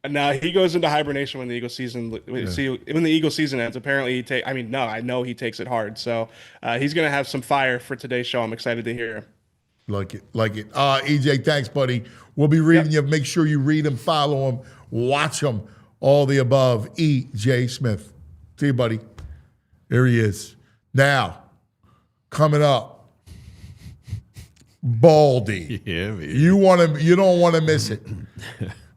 No, he goes into hibernation when the Eagles season when the Eagles season ends. Apparently, I know he takes it hard. So he's going to have some fire for today's show. I'm excited to hear him. Like it. EJ, thanks, buddy. We'll be reading you. Make sure you read him, follow him, watch him, all the above. EJ Smith. See you, buddy. There he is. Now, coming up, Baldy. Yeah, man. You don't want to miss it.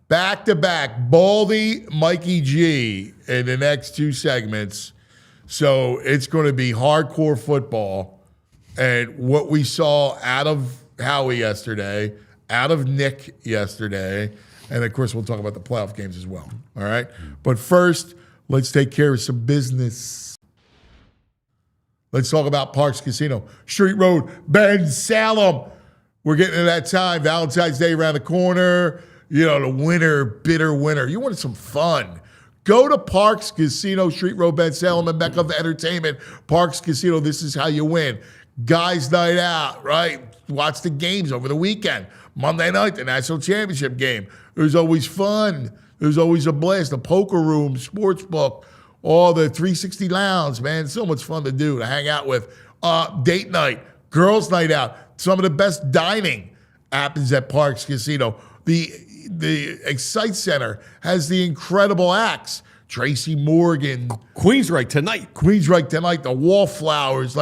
Back to back, Baldy, Mikey G in the next 2 segments. So it's going to be hardcore football. And what we saw out of Howie yesterday, out of Nick yesterday, and of course we'll talk about the playoff games as well. All right? But first, let's take care of some business. Let's talk about Parks Casino, Street Road, Ben Salem. We're getting to that time. Valentine's Day around the corner. The winter, bitter winter. You want some fun. Go to Parks Casino, Street Road, Ben Salem, and Mecca of Entertainment. Parks Casino, this is how you win. Guys' night out, right? Watch the games over the weekend. Monday night, the national championship game. There's always fun. There's always a blast. The poker room, sports book, all the 360 lounge, man. So much fun to do, to hang out with. Date night, girls' night out. Some of the best dining happens at Parks Casino. The Excite Center has the incredible acts. Tracy Morgan. Queensryche tonight. The Wallflowers.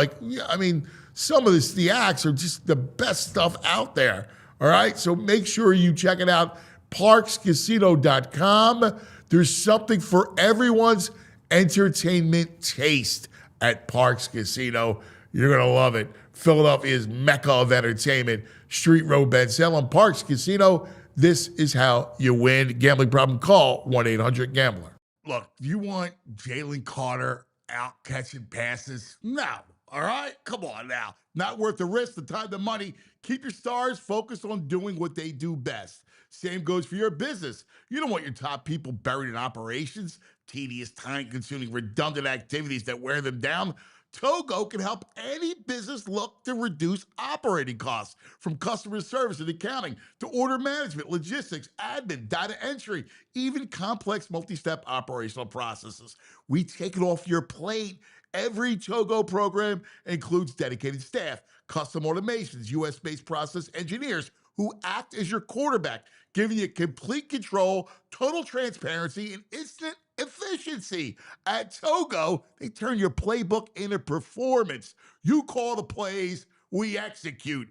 Some of the acts are just the best stuff out there. All right? So make sure you check it out. ParksCasino.com. There's something for everyone's entertainment taste at Parks Casino. You're going to love it. Philadelphia's Mecca of Entertainment. Street Road, Ben Salem, Parks Casino. This is how you win. Gambling problem? Call 1-800-GAMBLER. Look, you want Jalen Carter out catching passes? No. All right? Come on now. Not worth the risk, the time, the money. Keep your stars focused on doing what they do best. Same goes for your business. You don't want your top people buried in operations, tedious, time-consuming, redundant activities that wear them down. Togo can help any business look to reduce operating costs, from customer service and accounting to order management, logistics, admin, data entry, even complex multi-step operational processes. We take it off your plate. Every Togo program includes dedicated staff, custom automations, US-based process engineers who act as your quarterback, giving you complete control, total transparency, and instant efficiency. At Togo, they turn your playbook into performance. You call the plays, we execute.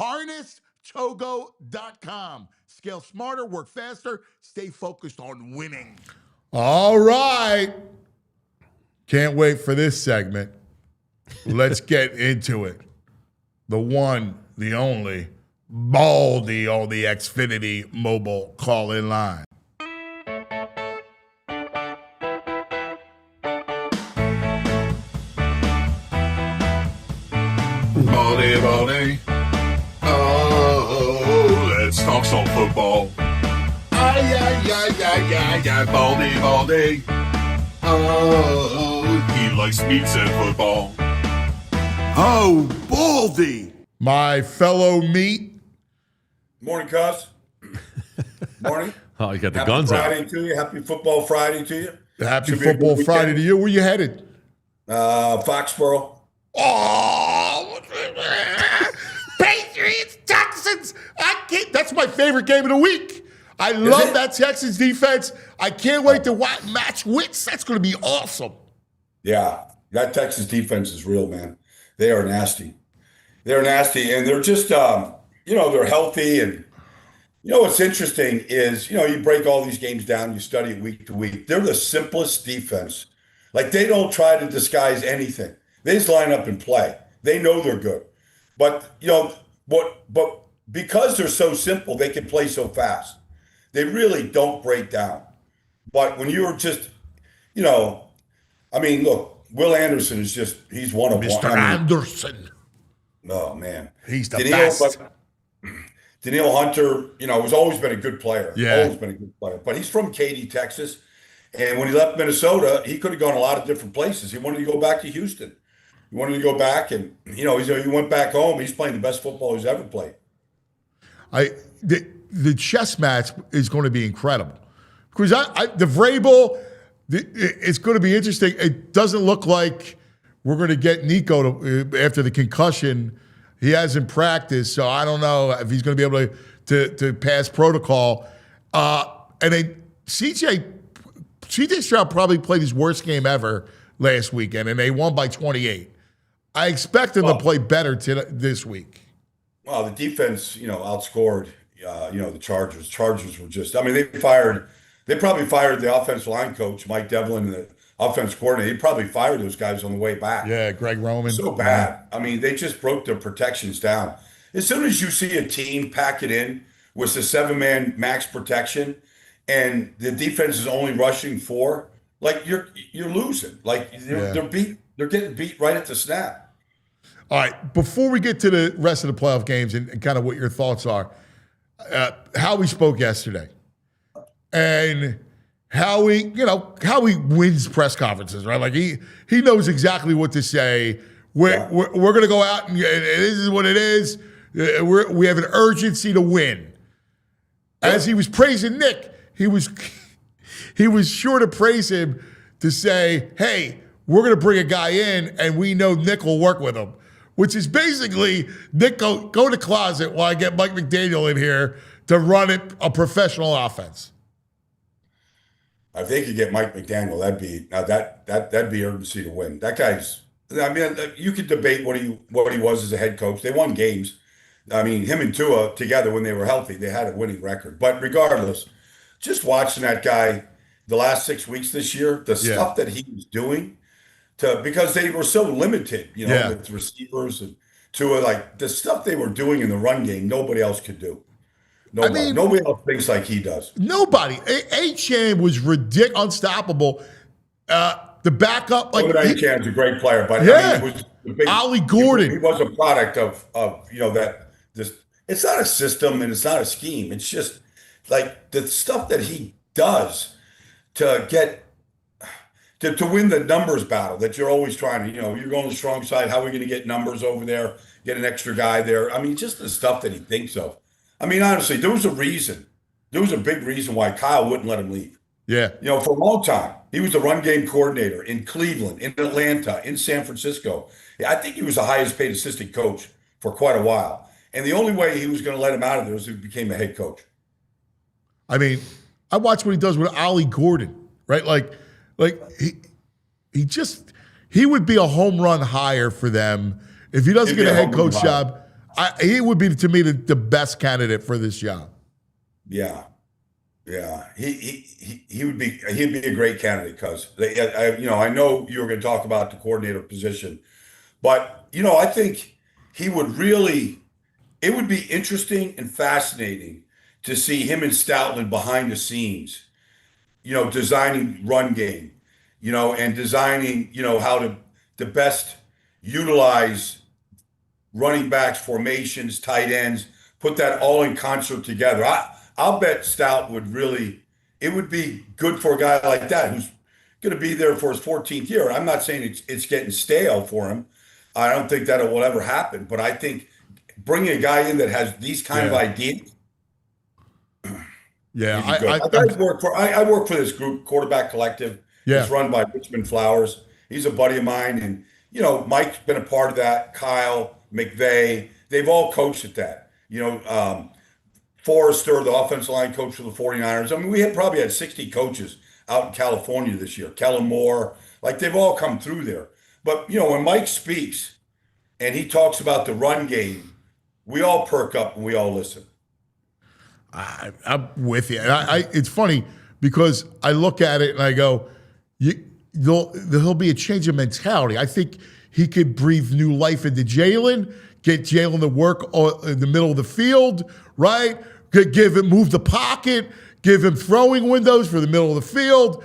HarnessTogo.com. Scale smarter, work faster, stay focused on winning. All right. Can't wait for this segment. Let's get into it. The one, the only, Baldy on the Xfinity mobile call-in line. Baldy. Oh, let's talk some football. Baldy. Oh, he likes meats and football. Oh, Baldy. My fellow meat. Morning, Cuz. Morning. Oh, you got the Happy guns Friday out. to you. Happy Football Friday to you. Happy Should be a Football good Friday to weekend. you. Where you headed? Foxborough. Oh, Patriots, Texans. That's my favorite game of the week. I love it? that Texans defense. I can't wait to match wits. That's going to be awesome. Yeah, that Texas defense is real, man. They are nasty. They're nasty, and they're just, they're healthy. And, what's interesting is, you break all these games down, you study it week to week. They're the simplest defense. Like, they don't try to disguise anything. They just line up and play. They know they're good. But, but because they're so simple, they can play so fast. They really don't break down. But when you're just, look, Will Anderson is he's one of Mr. one. Anderson. Oh, man. He's the best. Daniil Hunter, has always been a good player. Yeah. Always been a good player. But he's from Katy, Texas. And when he left Minnesota, he could have gone a lot of different places. He wanted to go back to Houston. He wanted to go back, and, he went back home. He's playing the best football he's ever played. The chess match is going to be incredible. Because the Vrabel, it's going to be interesting. It doesn't look like we're going to get Nico after the concussion. He hasn't practiced, so I don't know if he's going to be able to pass protocol. And then CJ Stroud probably played his worst game ever last weekend, and they won by 28. I expect him to play better this week. Well, the defense, outscored, the Chargers. Chargers were they probably fired the offensive line coach, Mike Devlin, and the offense coordinator. He probably fired those guys on the way back. Yeah, Greg Roman. So bad. They just broke their protections down. As soon as you see a team pack it in with the 7-man max protection and the defense is only rushing 4, like you're losing. Like they're getting beat right at the snap. All right, before we get to the rest of the playoff games and kind of what your thoughts are, Howie spoke yesterday, and Howie wins press conferences, right? Like he knows exactly what to say. We're going to go out and this is what it is. We have an urgency to win. As he was praising Nick, he was sure to praise him to say, "Hey, we're going to bring a guy in, and we know Nick will work with him." Which is basically, Nick, go to the closet while I get Mike McDaniel in here to run a professional offense. If they could get Mike McDaniel, that'd be urgency to win. That guy's. You could debate what he was as a head coach. They won games. Him and Tua together when they were healthy, they had a winning record. But regardless, just watching that guy the last 6 weeks this year, the stuff that he was doing. Because they were so limited, with receivers and Tua, like the stuff they were doing in the run game, nobody else could do. Nobody else thinks like he does. Nobody. A-Chan was ridiculous, unstoppable. The backup, like A-Chan's a great player, but it was the big, Ollie Gordon. He was a product of that. This it's not a system and it's not a scheme. It's just like the stuff that he does to get. To win the numbers battle that you're always trying to, you're going to the strong side. How are we going to get numbers over there, get an extra guy there? Just the stuff that he thinks of. Honestly, there was a reason. There was a big reason why Kyle wouldn't let him leave. Yeah. For a long time, he was the run game coordinator in Cleveland, in Atlanta, in San Francisco. I think he was the highest paid assistant coach for quite a while. And the only way he was going to let him out of there was if he became a head coach. I watched what he does with Ollie Gordon, right? Like he would be a home run hire for them if he doesn't get a head coach job. He would be, to me, the best candidate for this job. Yeah, he'd be a great candidate because I know you were going to talk about the coordinator position, but I think he would really. It would be interesting and fascinating to see him and Stoutland behind the scenes. Designing run game, and designing, how to best utilize running backs, formations, tight ends, put that all in concert together. I'll bet Stout it would be good for a guy like that who's going to be there for his 14th year. I'm not saying it's getting stale for him. I don't think that will ever happen, but I think bringing a guy in that has these kind of ideas. Yeah, I work for this group, Quarterback Collective. Yeah. It's run by Richmond Flowers. He's a buddy of mine, and Mike's been a part of that. Kyle, McVay, they've all coached at that. Forrester, the offensive line coach for the 49ers. We probably had 60 coaches out in California this year. Kellen Moore, like they've all come through there. But when Mike speaks and he talks about the run game, we all perk up and we all listen. I'm with you. And it's funny because I look at it and I go, there'll be a change of mentality. I think he could breathe new life into Jalen, get Jalen to work in the middle of the field, right? Move the pocket, give him throwing windows for the middle of the field.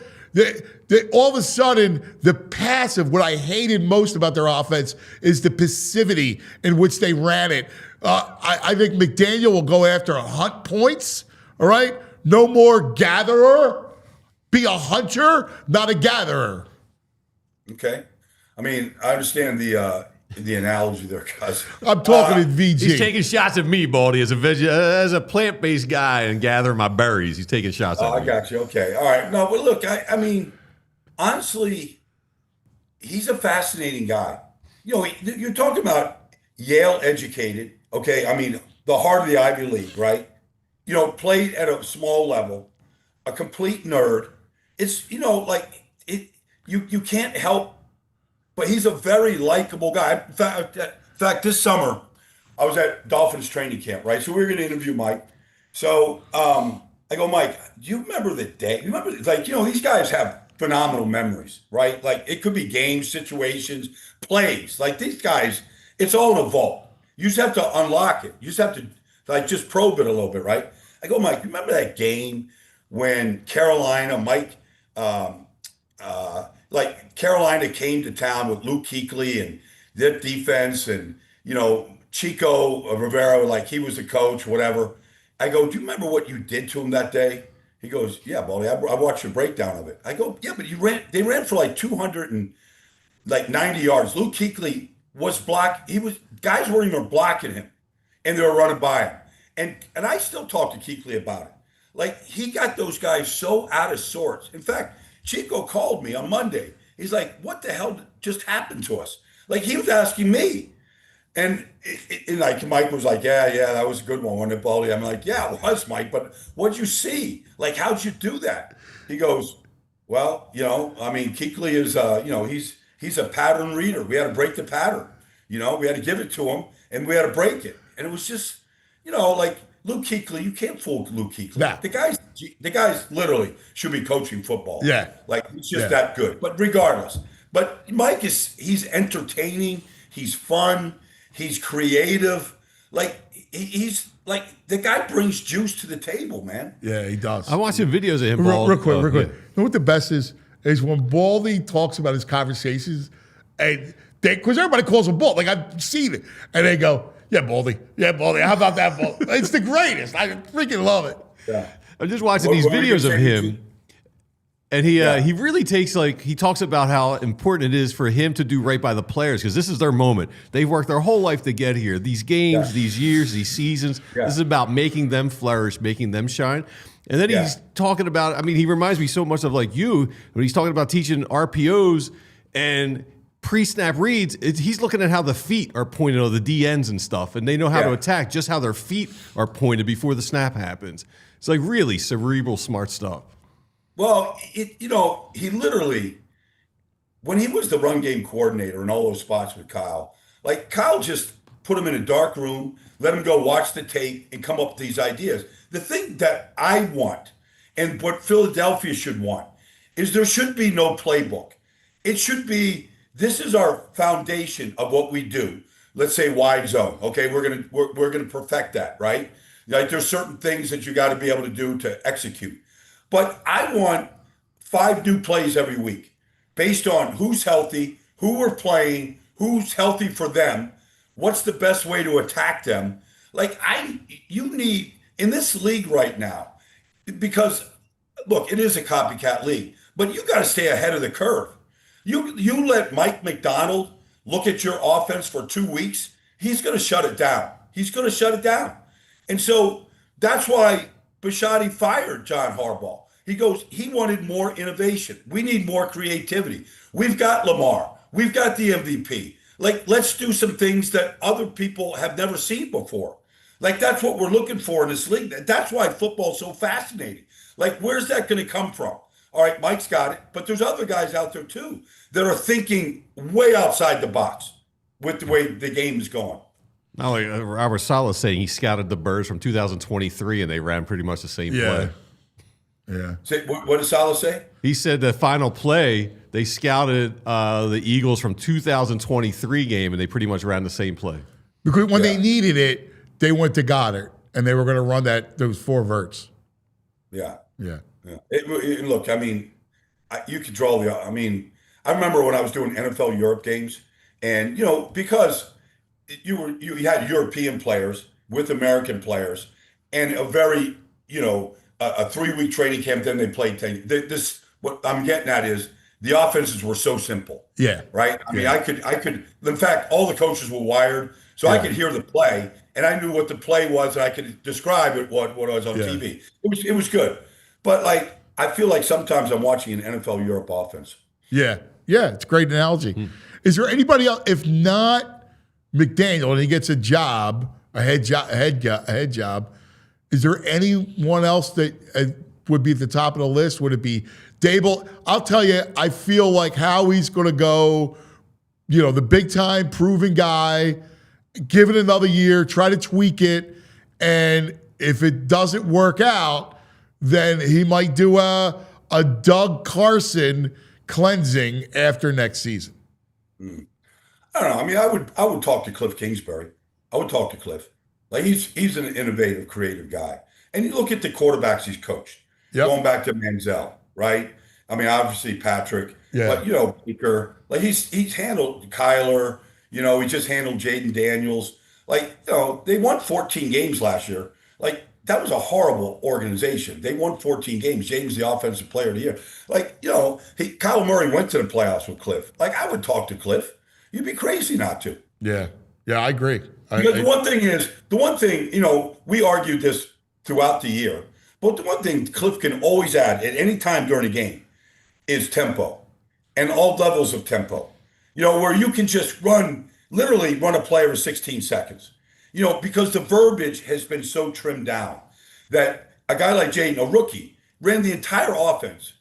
All of a sudden, the passive, what I hated most about their offense is the passivity in which they ran it. I think McDaniel will go after hunt points, all right? No more gatherer. Be a hunter, not a gatherer. Okay. I mean, I understand the analogy there, guys. I'm talking to VG. He's taking shots at me, Baldy, as a plant-based guy and gathering my berries. He's taking shots at me. I got you. Okay. All right. No, but look, I mean, honestly, he's a fascinating guy. You know, you're talking about Yale educated, okay? I mean, the heart of the Ivy League, right? You know, played at a small level, a complete nerd. It's, you know, like you can't help, but he's a very likable guy. In fact, this summer, I was at Dolphins training camp, right? So we were going to interview Mike. So I go, Mike, do you remember the day? You remember, like, you know, these guys have phenomenal memories, right? Like, it could be games, situations, plays. Like, these guys, it's all in a vault. You just have to unlock it. You just have to, like, just probe it a little bit, right? I go, Mike, you remember that game when Carolina, Carolina came to town with Luke Kuechly and their defense and, you know, Chico Rivera, like he was the coach, whatever. I go, do you remember what you did to him that day? He goes, yeah, Baldy, I watched your breakdown of it. I go, yeah, but they ran for like 290 yards. Luke Kuechly was blocked. Guys weren't even blocking him and they were running by him. And I still talk to Kuechly about it. Like, he got those guys so out of sorts. In fact, Chico called me on Monday. He's like, what the hell just happened to us? Like, he was asking me. And like Mike was like, yeah, that was a good one, wasn't it, Baldy? I'm like, yeah, it was, Mike, but what'd you see? Like, how'd you do that? He goes, well, you know, I mean, Kuechly is, you know, he's a pattern reader. We had to break the pattern. You know, we had to give it to him, and we had to break it. And it was just, you know, like, Luke Kuechly, you can't fool Luke Kuechly. Nah. The guys literally should be coaching football. Yeah. Like, he's just that good. But regardless, but Mike he's entertaining. He's fun. He's creative. Like, he's like, the guy brings juice to the table, man. Yeah, he does. I'm watching videos of him. Real quick. Yeah. You know what the best is when Baldy talks about his conversations, and because everybody calls him Baldy. Like, I've seen it. And they go, yeah, Baldy. How about that, Baldy? It's the greatest. I freaking love it. Yeah. I'm just watching these videos of him. And he really takes, like, he talks about how important it is for him to do right by the players because this is their moment. They've worked their whole life to get here. These games, these years, these seasons. This is about making them flourish, making them shine. And then he's talking about, I mean, he reminds me so much of like you when he's talking about teaching RPOs and pre-snap reads. He's looking at how the feet are pointed on the DNs and stuff, and they know how to attack, just how their feet are pointed before the snap happens. It's like really cerebral, smart stuff. Well, you know, he literally, when he was the run game coordinator in all those spots with Kyle, like Kyle just put him in a dark room, let him go watch the tape and come up with these ideas. The thing that I want and what Philadelphia should want is there should be no playbook. It should be, this is our foundation of what we do. Let's say wide zone. Okay, we're gonna perfect that, right? Like, there's certain things that you got to be able to do to execute. But I want 5 new plays every week based on who's healthy, who we're playing, who's healthy for them, what's the best way to attack them. Like, you need, in this league right now, because, look, it is a copycat league, but you got to stay ahead of the curve. You let Mike McDaniel look at your offense for 2 weeks, he's going to shut it down. And so that's why Bichette fired John Harbaugh. He goes, he wanted more innovation. We need more creativity. We've got Lamar. We've got the MVP. Like, let's do some things that other people have never seen before. Like, that's what we're looking for in this league. That's why football's so fascinating. Like, where's that going to come from? All right, Mike's got it, but there's other guys out there too that are thinking way outside the box with the way the game is going. Not like Robert Saleh saying he scouted the Birds from 2023 and they ran pretty much the same play. Yeah. What did Saleh say? He said the final play they scouted the Eagles from 2023 game, and they pretty much ran the same play. Because when they needed it, they went to Goddard, and they were going to run those 4 verts. Yeah. Yeah. Look, I mean, you could draw I I remember when I was doing NFL Europe games, and because you had European players with American players, and a very a 3-week training camp. Then they played. What I'm getting at is the offenses were so simple. Yeah. Right. I mean, I could. In fact, all the coaches were wired, so I could hear the play, and I knew what the play was, and I could describe it what was on TV. It was good, but like I feel like sometimes I'm watching an NFL Europe offense. Yeah. Yeah. It's a great analogy. Is there anybody else, if not McDaniel, and he gets a job, a head job? Is there anyone else that would be at the top of the list? Would it be Dable? I'll tell you, I feel like Howie's going to go, the big time proven guy, give it another year, try to tweak it. And if it doesn't work out, then he might do a Doug Carson cleansing after next season. I don't know. I mean, I would talk to Cliff Kingsbury. I would talk to Cliff. Like he's an innovative, creative guy. And you look at the quarterbacks he's coached. Going back to Manziel, right? I mean, obviously Patrick, but Baker. Like he's handled Kyler. He just handled Jaden Daniels. Like they won 14 games last year. Like that was a horrible organization. They won 14 games. James, the offensive player of the year. Like Kyler Murray went to the playoffs with Cliff. Like I would talk to Cliff. You'd be crazy not to. Yeah, I agree. Because the one thing, we argued this throughout the year, but the one thing Cliff can always add at any time during a game is tempo and all levels of tempo, where you can just literally run a play every 16 seconds, because the verbiage has been so trimmed down that a guy like Jaden, a rookie, ran the entire offense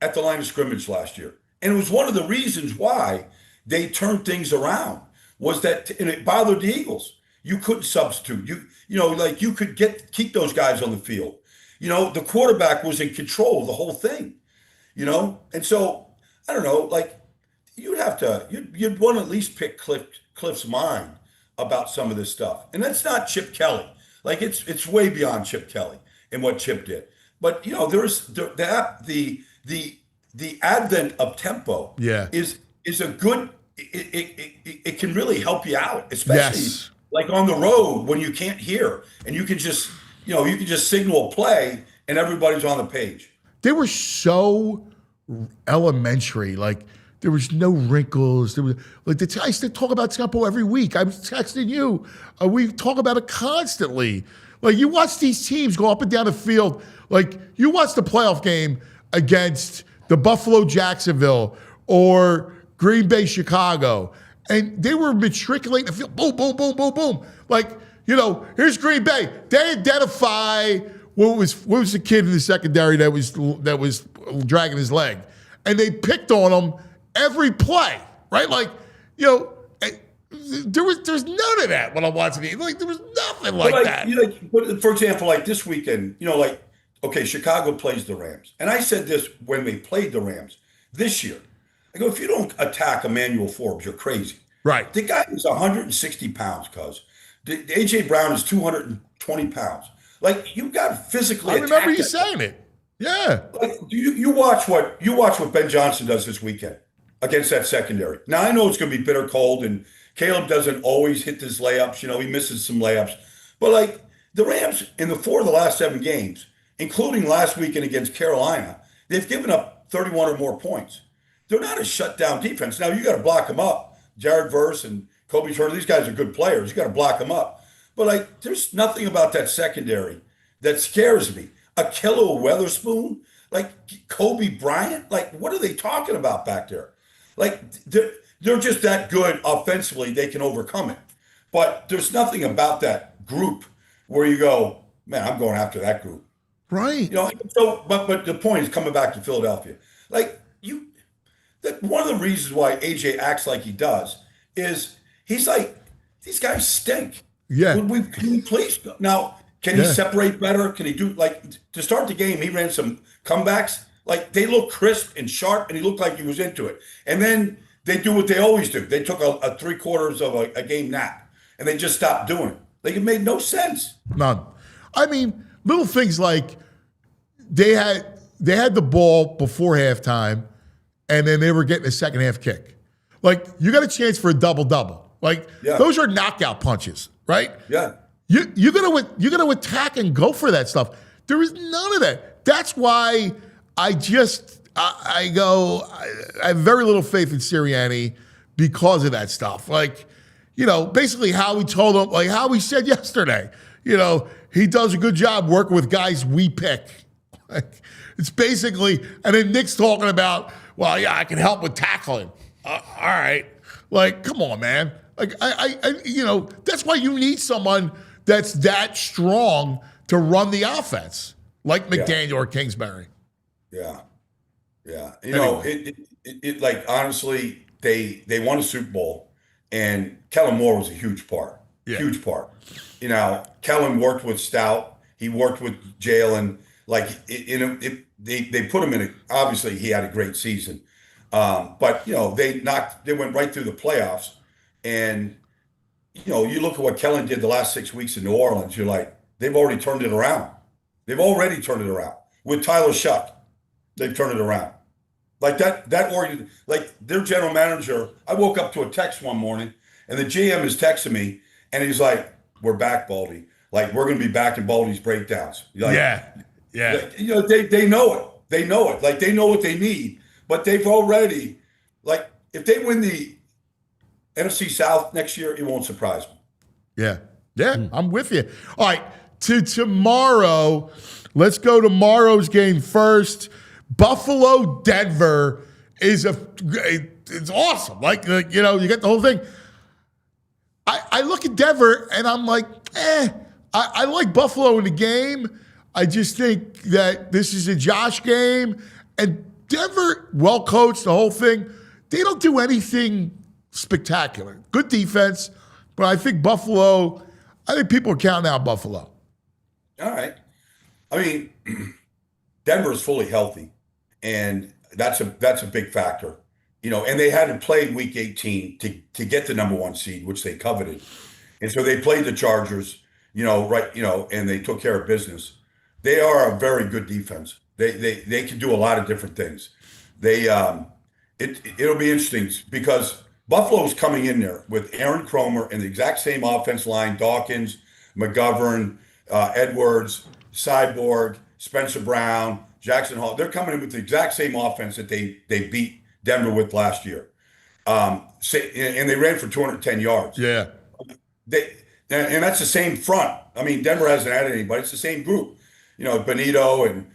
at the line of scrimmage last year. And it was one of the reasons why they turned things around. Was that, and it bothered the Eagles. You couldn't substitute. You could keep those guys on the field. The quarterback was in control of the whole thing. And so I don't know. Like you'd want to at least pick Cliff's mind about some of this stuff. And that's not Chip Kelly. Like it's way beyond Chip Kelly and what Chip did. But there's the advent of tempo. Is a good. It can really help you out, especially like on the road when you can't hear and you can just signal a play and everybody's on the page. They were so elementary. Like there was no wrinkles. There was I used to talk about tempo every week. I was texting you. We talk about it constantly. Like you watch these teams go up and down the field. Like you watch the playoff game against the Buffalo Jacksonville or Green Bay, Chicago, and they were matriculating the field. Boom, boom, boom, boom, boom. Like, here's Green Bay. They identify what was the kid in the secondary that was dragging his leg, and they picked on him every play, right? Like, there's none of that when I'm watching it. Like, there was nothing like that. For example, like this weekend, okay, Chicago plays the Rams, and I said this when they played the Rams this year. I go, if you don't attack Emmanuel Forbes, you're crazy. Right. The guy is 160 pounds, cuz. A.J. Brown is 220 pounds. Like, you got to physically attack. I remember you saying it. Yeah. Like, you watch what Ben Johnson does this weekend against that secondary. Now, I know it's going to be bitter cold, and Caleb doesn't always hit his layups. He misses some layups. But, like, the Rams, in the 4 of the last 7 games, including last weekend against Carolina, they've given up 31 or more points. They're not a shutdown defense. Now, you got to block them up. Jared Verse and Kobe Turner, these guys are good players. You got to block them up. But, like, there's nothing about that secondary that scares me. Akello Weatherspoon, like Kobe Bryant, like, what are they talking about back there? Like, they're just that good offensively, they can overcome it. But there's nothing about that group where you go, man, I'm going after that group. Right. So, but the point is coming back to Philadelphia. Like, one of the reasons why AJ acts like he does is he's like, these guys stink. Yeah. Can we please now? Can he separate better? Can he do to start the game? He ran some comebacks. Like they look crisp and sharp, and he looked like he was into it. And then they do what they always do. They took a 3/4 of a game nap, and they just stopped doing it. Like it made no sense. None. I mean, little things like they had the ball before halftime, and then they were getting a second half kick. Like you got a chance for a double-double. Like those are knockout punches, right? Yeah. You're gonna attack and go for that stuff. There is none of that. That's why I have very little faith in Sirianni because of that stuff. Like, basically how he told him, like how he said yesterday, he does a good job working with guys we pick. Like, it's basically, and then Nick's talking about, well, yeah, I can help with tackling. All right. Like, come on, man. Like, that's why you need someone that's that strong to run the offense, like McDaniel or Kingsbury. Yeah. Yeah. It like, honestly, they won a Super Bowl, and Kellen Moore was a huge part. Huge part. Kellen worked with Stout. He worked with Jalen. Like, they put him in obviously he had a great season. But they went right through the playoffs, and you look at what Kellen did the last 6 weeks in New Orleans, you're like, they've already turned it around. They've already turned it around. With Tyler Shuck, they've turned it around. Like like their general manager, I woke up to a text one morning, and the GM is texting me, and he's like, "We're back, Baldy. Like, we're going to be back in Baldy's breakdowns." Like, yeah. They know it. They know it. Like, they know what they need. But they've already, like, if they win the NFC South next year, it won't surprise me. Yeah, I'm with you. All right, to tomorrow. Let's go tomorrow's game first. Buffalo, Denver it's awesome. Like, you get the whole thing. I look at Denver and I'm like, I like Buffalo in the game. I just think that this is a Josh game, and Denver, well coached, the whole thing. They don't do anything spectacular. Good defense, but I think Buffalo. I think people are counting out Buffalo. All right. I mean, Denver is fully healthy, and that's a big factor. And they hadn't played Week 18 to get the number 1 seed, which they coveted, and so they played the Chargers. And they took care of business. They are a very good defense. They can do a lot of different things. It'll be interesting because Buffalo's coming in there with Aaron Cromer and the exact same offense line: Dawkins, McGovern, Edwards, Cyborg, Spencer Brown, Jackson Hall. They're coming in with the exact same offense that they beat Denver with last year. And they ran for 210 yards. Yeah. And that's the same front. I mean, Denver hasn't added anybody. It's the same group. Benito and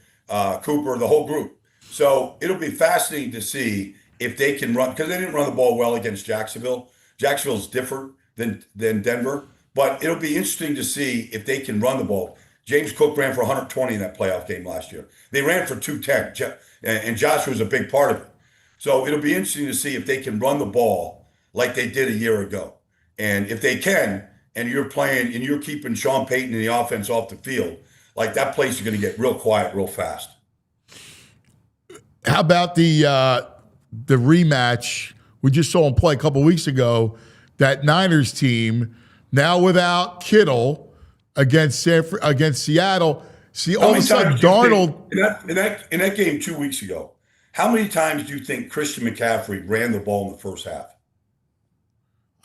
Cooper, the whole group. So it'll be fascinating to see if they can run, because they didn't run the ball well against Jacksonville. Jacksonville's different than Denver. But it'll be interesting to see if they can run the ball. James Cook ran for 120 in that playoff game last year. They ran for 210, and Josh was a big part of it. So it'll be interesting to see if they can run the ball like they did a year ago. And if they can, and you're playing and you're keeping Sean Payton and the offense off the field, like, that place is going to get real quiet real fast. How about the rematch we just saw him play a couple weeks ago? That Niners team now without Kittle against Seattle. See, all of a sudden, Darnold in that game 2 weeks ago. How many times do you think Christian McCaffrey ran the ball in the first half?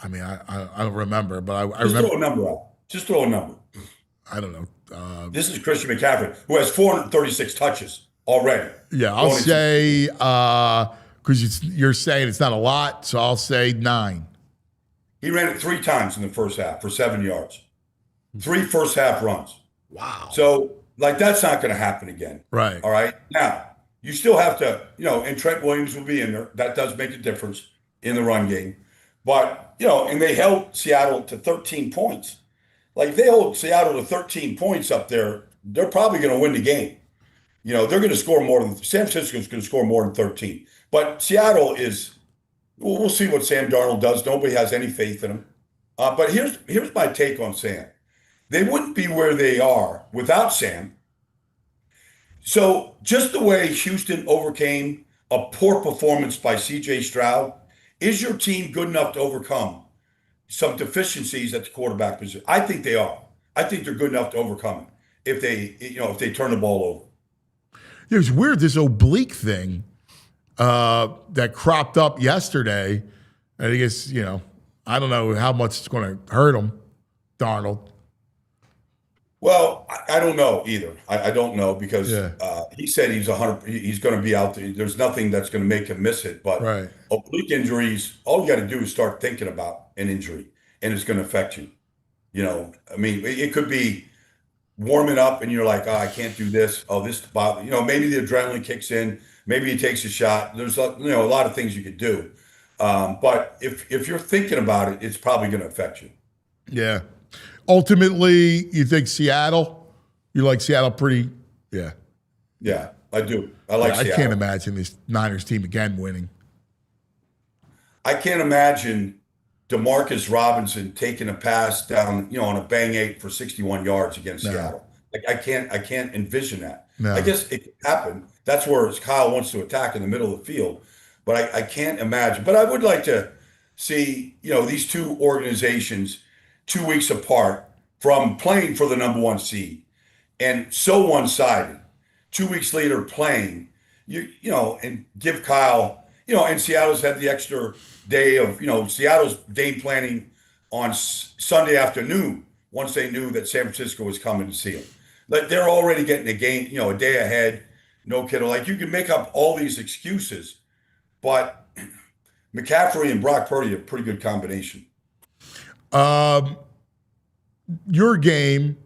I mean, I don't remember, but I Just remember. Throw a number out. Just throw a number. I don't know. This is Christian McCaffrey, who has 436 touches already. Yeah, I'll say, because you're saying it's not a lot, so I'll say 9. He ran it 3 times in the first half for 7 yards. 3 first half runs. Wow. So, like, that's not going to happen again. Right. All right. Now, you still have to, and Trent Williams will be in there. That does make a difference in the run game. But, and they held Seattle to 13 points. Like, if they hold Seattle to 13 points up there, they're probably going to win the game. They're going to score more than San Francisco's going to score more than 13. But Seattle is, we'll see what Sam Darnold does. Nobody has any faith in him. But here's my take on Sam. They wouldn't be where they are without Sam. So just the way Houston overcame a poor performance by C.J. Stroud, is your team good enough to overcome some deficiencies at the quarterback position? I think they are. I think they're good enough to overcome it if they turn the ball over. It was weird, this oblique thing that cropped up yesterday. And I guess, I don't know how much it's going to hurt him, Darnold. Well, I don't know either. I don't know because he said he's going to be out there. There's nothing that's going to make him miss it. But oblique injuries, all you got to do is start thinking about an injury, and it's going to affect you. I mean, it could be warming up, and you're like, oh, I can't do this. Oh, this bother. Maybe the adrenaline kicks in. Maybe he takes a shot. There's a lot of things you could do. But if you're thinking about it, it's probably going to affect you. Yeah. Ultimately, you think Seattle? You like Seattle pretty? Yeah. Yeah, I do. I like Seattle. I can't imagine this Niners team again winning. I can't imagine Demarcus Robinson taking a pass down, on a bang 8 for 61 yards against Seattle. Like I can't envision that. No. I guess it could happen. That's where Kyle wants to attack in the middle of the field. But I can't imagine. But I would like to see, these two organizations 2 weeks apart from playing for the number 1 seed and so one-sided. 2 weeks later playing, and give Kyle, and Seattle's had the extra day of, Seattle's game planning on Sunday afternoon once they knew that San Francisco was coming to see them. But they're already getting a game, a day ahead. No kidding. Like, you can make up all these excuses, but McCaffrey and Brock Purdy are a pretty good combination. Your game,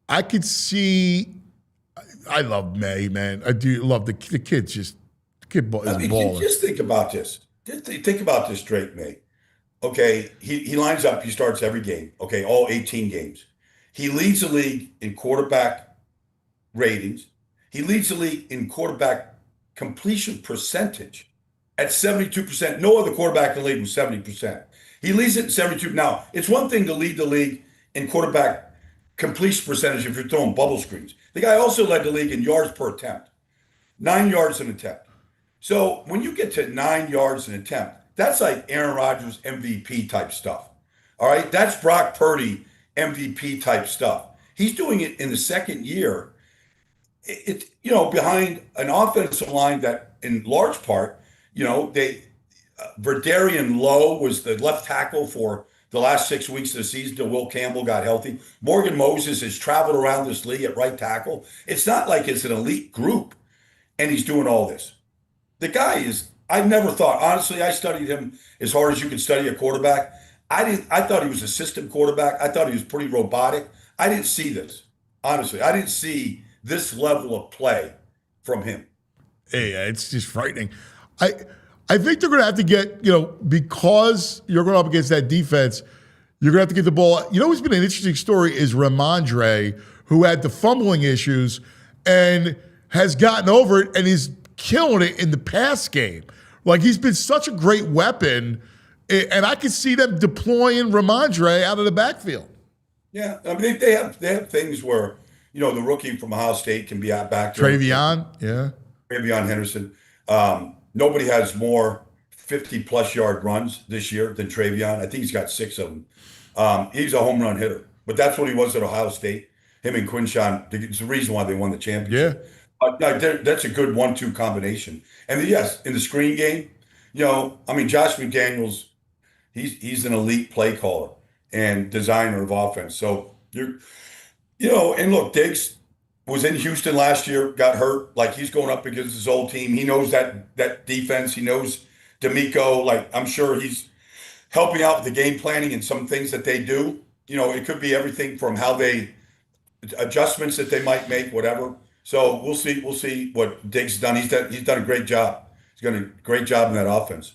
I could see. I love May, man. I do love the kid's just kid is balling. Just think about this. Think about this, Drake May. Okay, he lines up. He starts every game. Okay, all 18 games. He leads the league in quarterback ratings. He leads the league in quarterback completion percentage at 72%. No other quarterback in the league was 70%. He leads it in 72. Now, it's one thing to lead the league in quarterback completion percentage if you're throwing bubble screens. The guy also led the league in yards per attempt, 9 yards an attempt. So when you get to 9 yards an attempt, that's like Aaron Rodgers MVP type stuff. All right, that's Brock Purdy MVP type stuff. He's doing it in the second year. It's behind an offensive line that, in large part, Verdarian Lowe was the left tackle for the last 6 weeks of the season till Will Campbell got healthy. Morgan Moses has traveled around this league at right tackle. It's not like it's an elite group, and he's doing all this. The guy is, I never thought, honestly, I studied him as hard as you can study a quarterback. I thought he was a system quarterback. I thought he was pretty robotic. I didn't see this. Honestly, I didn't see this level of play from him. Yeah, it's just frightening. I think they're going to have to get, because you're going up against that defense, you're going to have to get the ball. What's been an interesting story is Ramondre, who had the fumbling issues and has gotten over it and is killing it in the pass game. Like, he's been such a great weapon, and I can see them deploying Ramondre out of the backfield. Yeah, I mean, they have things where, the rookie from Ohio State can be out back. Travion Henderson. Nobody has more 50-plus yard runs this year than Travion. I think he's got 6 of them. He's a home run hitter, but that's what he was at Ohio State. Him and Quinshawn, it's the reason why they won the championship. Yeah. That's a good 1-2 combination. And yes, in the screen game, Josh McDaniels, he's an elite play caller and designer of offense. So and look, Diggs was in Houston last year, got hurt. Like, he's going up against his old team. He knows that defense. He knows D'Amico. Like, I'm sure he's helping out with the game planning and some things that they do. It could be everything from how they adjustments that they might make, whatever. So we'll see. We'll see what Diggs done. He's done a great job. He's done a great job in that offense.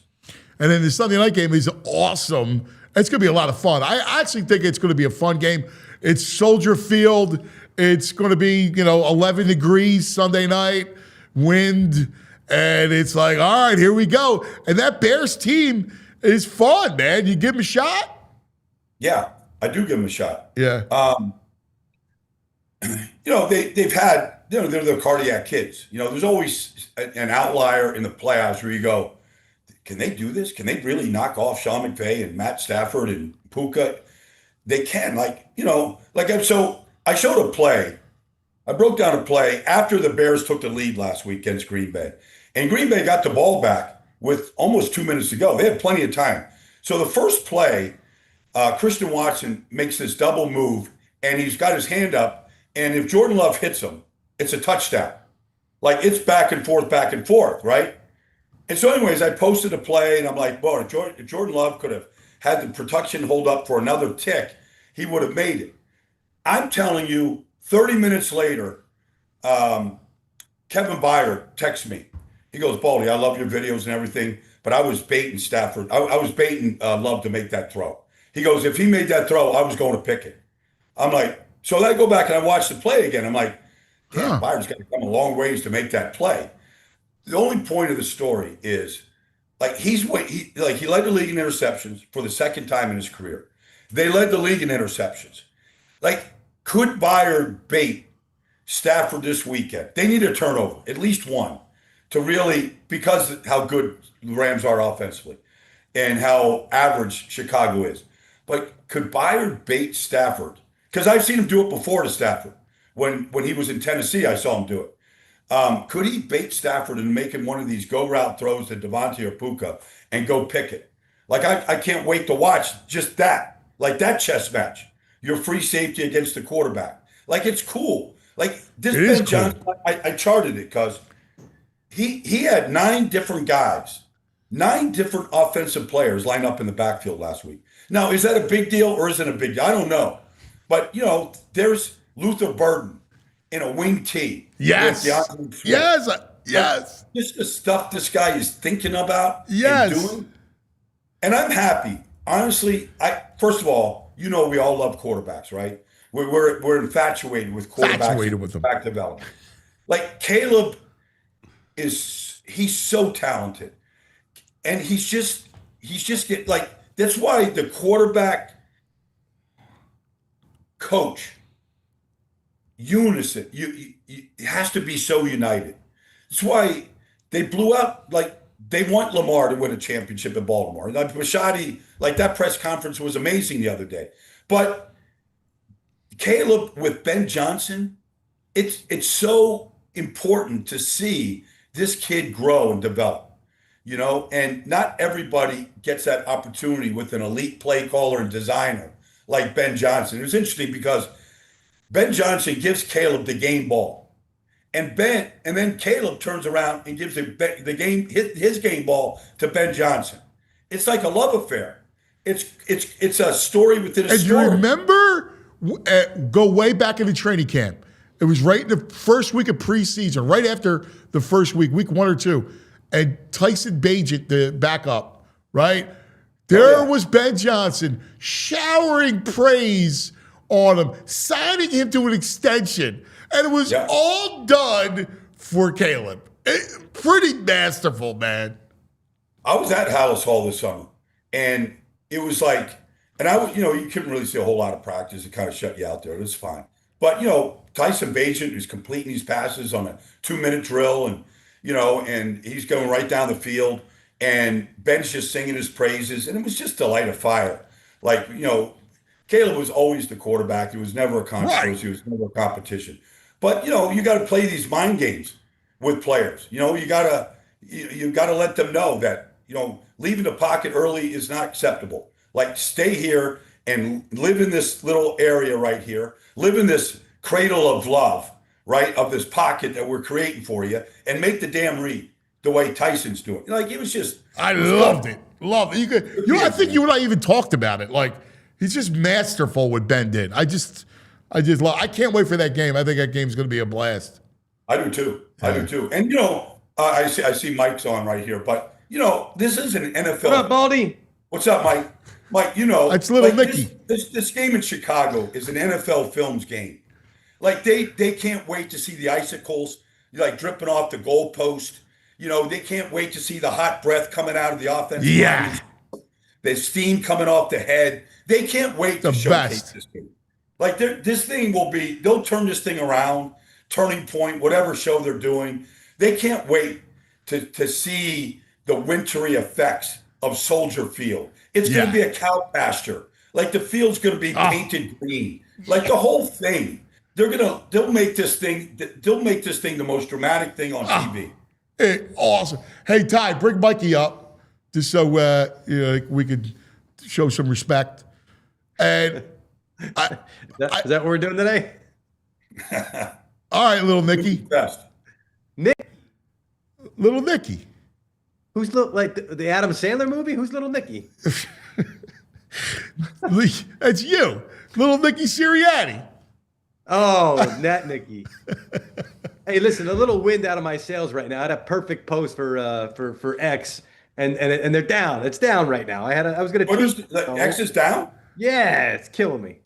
And then the Sunday night game is awesome. It's going to be a lot of fun. I actually think it's going to be a fun game. It's Soldier Field. It's going to be, 11 degrees Sunday night, wind, and it's like, all right, here we go. And that Bears team is fun, man. You give them a shot? Yeah, I do give them a shot. Yeah. They've had they're the cardiac kids. There's always an outlier in the playoffs where you go, can they do this? Can they really knock off Sean McVay and Matt Stafford and Puka? They can. So I showed a play. I broke down a play after the Bears took the lead last week against Green Bay. And Green Bay got the ball back with almost 2 minutes to go. They had plenty of time. So the first play, Christian Watson makes this double move, and he's got his hand up. And if Jordan Love hits him, it's a touchdown. It's back and forth, right? And so anyways, I posted a play, and I'm like, boy, if Jordan Love could have had the protection hold up for another tick, he would have made it. I'm telling you, 30 minutes later, Kevin Byard texts me. He goes, Baldy, I love your videos and everything, but I was baiting Stafford. I was baiting Love to make that throw. He goes, if he made that throw, I was going to pick it. I'm like, so then I go back and I watch the play again. I'm like, damn, Byard's got to come a long ways to make that play. The only point of the story is, he led the league in interceptions for the second time in his career. They led the league in interceptions. Could Byard bait Stafford this weekend? They need a turnover, at least one, to really, because of how good the Rams are offensively and how average Chicago is. But could Byard bait Stafford? Because I've seen him do it before to Stafford. When he was in Tennessee, I saw him do it. Could he bait Stafford and make him one of these go route throws to Devontae or Puka and go pick it? I can't wait to watch just that, that chess match. Your free safety against the quarterback. It's cool. This Ben Johnson, I charted it because he had 9 different guys, 9 different offensive players lined up in the backfield last week. Now, is that a big deal or isn't it a big deal? I don't know. But, there's Luther Burden in a wing tee. Yes. Yes. Just the stuff this guy is thinking about and doing. And I'm happy. Honestly, first of all, we all love quarterbacks, right? We're infatuated with quarterbacks. With them. Back development. Caleb he's so talented. And he's just getting that's why the quarterback coach unison, it has to be so united. That's why they blew out, they want Lamar to win a championship in Baltimore. Bichette, that press conference was amazing the other day. But Caleb with Ben Johnson, it's so important to see this kid grow and develop, and not everybody gets that opportunity with an elite play caller and designer like Ben Johnson. It was interesting because Ben Johnson gives Caleb the game ball, and then Caleb turns around and gives his game ball to Ben Johnson. It's like a love affair. It's a story within a story. And you remember, go way back in the training camp. It was right in the first week of preseason, right after the first week 1 or 2, and Tyson Bagent, the backup, right? There was Ben Johnson showering praise on him, signing him to an extension. And it was all done for Caleb. Pretty masterful, man. I was at Hallis Hall this summer, and it was and I was, you couldn't really see a whole lot of practice. It kind of shut you out there. It was fine. But, Tyson Bagent is completing these passes on a 2-minute drill, and, and he's going right down the field. And Ben's just singing his praises, and it was just a light of fire. Caleb was always the quarterback. It was never a controversy. It was never a competition. But, you got to play these mind games with players. You got to let them know that, leaving the pocket early is not acceptable. Stay here and live in this little area right here. Live in this cradle of love, right, of this pocket that we're creating for you, and make the damn read the way Tyson's doing. It was just. I loved it. Loved it. I think you and I even talked about it. He's just masterful what Ben did. I love. I can't wait for that game. I think that game's going to be a blast. I do too. And I see Mike's on right here, but this is an NFL. What up, Baldy? What's up, Mike? Mike, it's little Nicky. This game in Chicago is an NFL Films game. They can't wait to see the icicles dripping off the goalpost. They can't wait to see the hot breath coming out of the offense. Yeah. The steam coming off the head. They can't wait to showcase this game. This thing will be, they'll turn this thing around Turning Point, whatever show they're doing. They can't wait to see the wintry effects of Soldier Field. It's going to be a cow pasture. Like the field's going to be painted green. Like the whole thing. They'll make this thing the most dramatic thing on TV. Hey, awesome. Hey, Ty, bring Mikey up just so we could show some respect. And is that what we're doing today? All right, little Nicky. Best. Little Nicky. Who's like the Adam Sandler movie? Who's Little Nicky? It's you, little Nicky Sirianni. Oh, that Nicky. Hey, listen, a little wind out of my sails right now. I had a perfect post for X, and they're down. It's down right now. I was gonna. X is down? Yeah, it's killing me.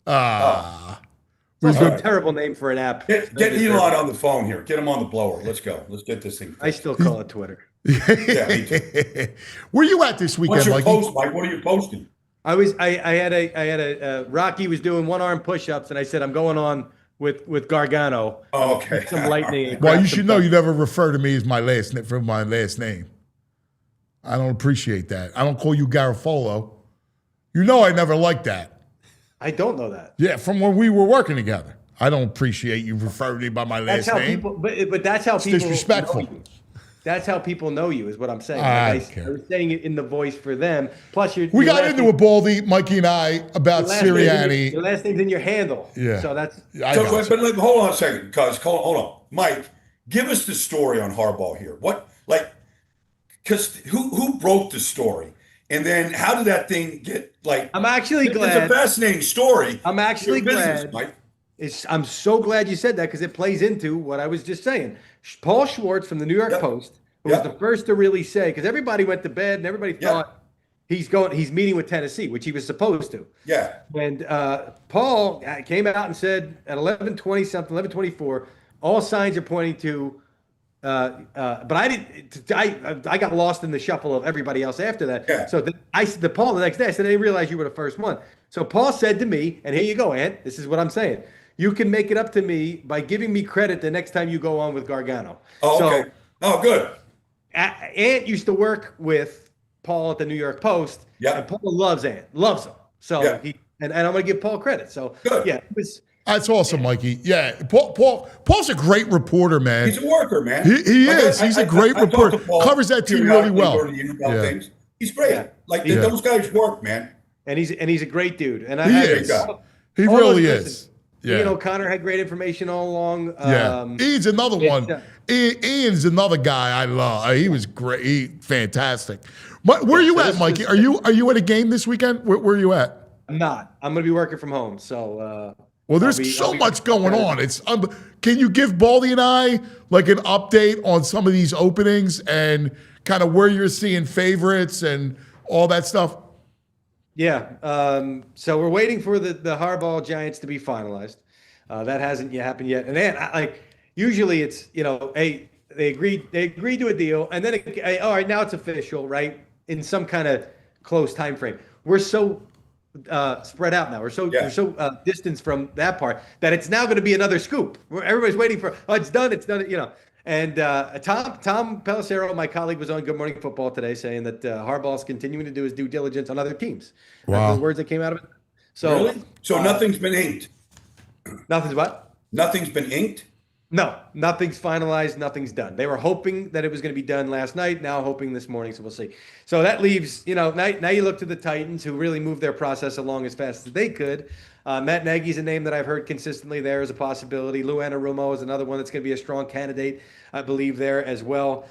We've It's a terrible name for an app. Get Elon on the phone here. Get him on the blower. Let's go. Let's get this thing. I still call it Twitter. Yeah, me too. Where you at this weekend, What's your Mikey? post, Mike? What are you posting? I had a Rocky was doing one arm push-ups, and I said I'm going on with Gargano. Oh, okay. Some lightning. Well, you should know you never refer to me as my last name. I don't appreciate that. I don't call you Garofolo. You know I never liked that. I don't know that. Yeah, from when we were working together. I don't appreciate you referring to me by my last name. People, but that's how It's people disrespectful. know you. That's how people know you, is what I'm saying. I Like don't care. I was saying it in the voice for them. Plus, We got into a baldy, Mikey and I, about Sirianni. Your last name's in your handle. Yeah. So that's I So, got but you. hold on a second, because hold on, Mike. Give us the story on Harbaugh here. Because who broke the story, and then how did that thing get like? I'm actually glad. It's a fascinating story. I'm actually Your business, glad. Mike. I'm so glad you said that because it plays into what I was just saying. Paul Schwartz from the New York Yep. Post, who Yep. was the first to really say, because everybody went to bed and everybody Yep. thought he's meeting with Tennessee, which he was supposed to. Yeah. And Paul came out and said at 11:20 something, 11:24, all signs are pointing to. But I didn't. I got lost in the shuffle of everybody else after that. Yeah. So I said to Paul the next day, I said, I didn't realize you were the first one. So Paul said to me, and here you go, Ant. This is what I'm saying. You can make it up to me by giving me credit the next time you go on with Gargano. Oh, okay. Oh, good. Ant used to work with Paul at the New York Post. Yeah. And Paul loves Ant, loves him. So Yeah. and I'm going to give Paul credit. So Good. yeah, it was. That's awesome, Mikey. Yeah, Paul's a great reporter, man. He's a worker, man. He is. He's a great I talk reporter. to Paul Covers that team really periodically well. during the interview about Yeah. things. He's great. Yeah. Like Yeah. those guys work, man. And he's a great dude. And He is. He really is. Yeah. Ian O'Connor had great information all along. Yeah. Ian's another one. it's, Ian's another guy I love. He was great. Fantastic. Where are you so at, this Mikey? is- Are you at a game this weekend? Where are you at? I'm not. I'm going to be working from home. So, Well, there's I'll so be- much going on. Can you give Baldy and I like an update on some of these openings and kind of where you're seeing favorites and all that stuff? yeah. So we're waiting for the Harbaugh Giants to be finalized. That hasn't yet happened yet. And then, usually it's, hey, they agreed to a deal, and then all right, now it's official, right? In some kind of close time frame. We're so spread out now. We're so distanced from that part that it's now going to be another scoop. Everybody's waiting for. Oh, it's done. And Tom Pelissero, my colleague, was on Good Morning Football today saying that Harbaugh's continuing to do his due diligence on other teams. Wow. That's the words that came out of it. So Really? So nothing's been inked. nothing's what? Nothing's been inked. No, nothing's finalized. Nothing's done. They were hoping that it was going to be done last night. Now hoping this morning. So we'll see. So that leaves, now you look to the Titans, who really moved their process along as fast as they could. Matt Nagy's a name that I've heard consistently there as a possibility. Lou Anarumo is another one that's going to be a strong candidate, I believe, there as well.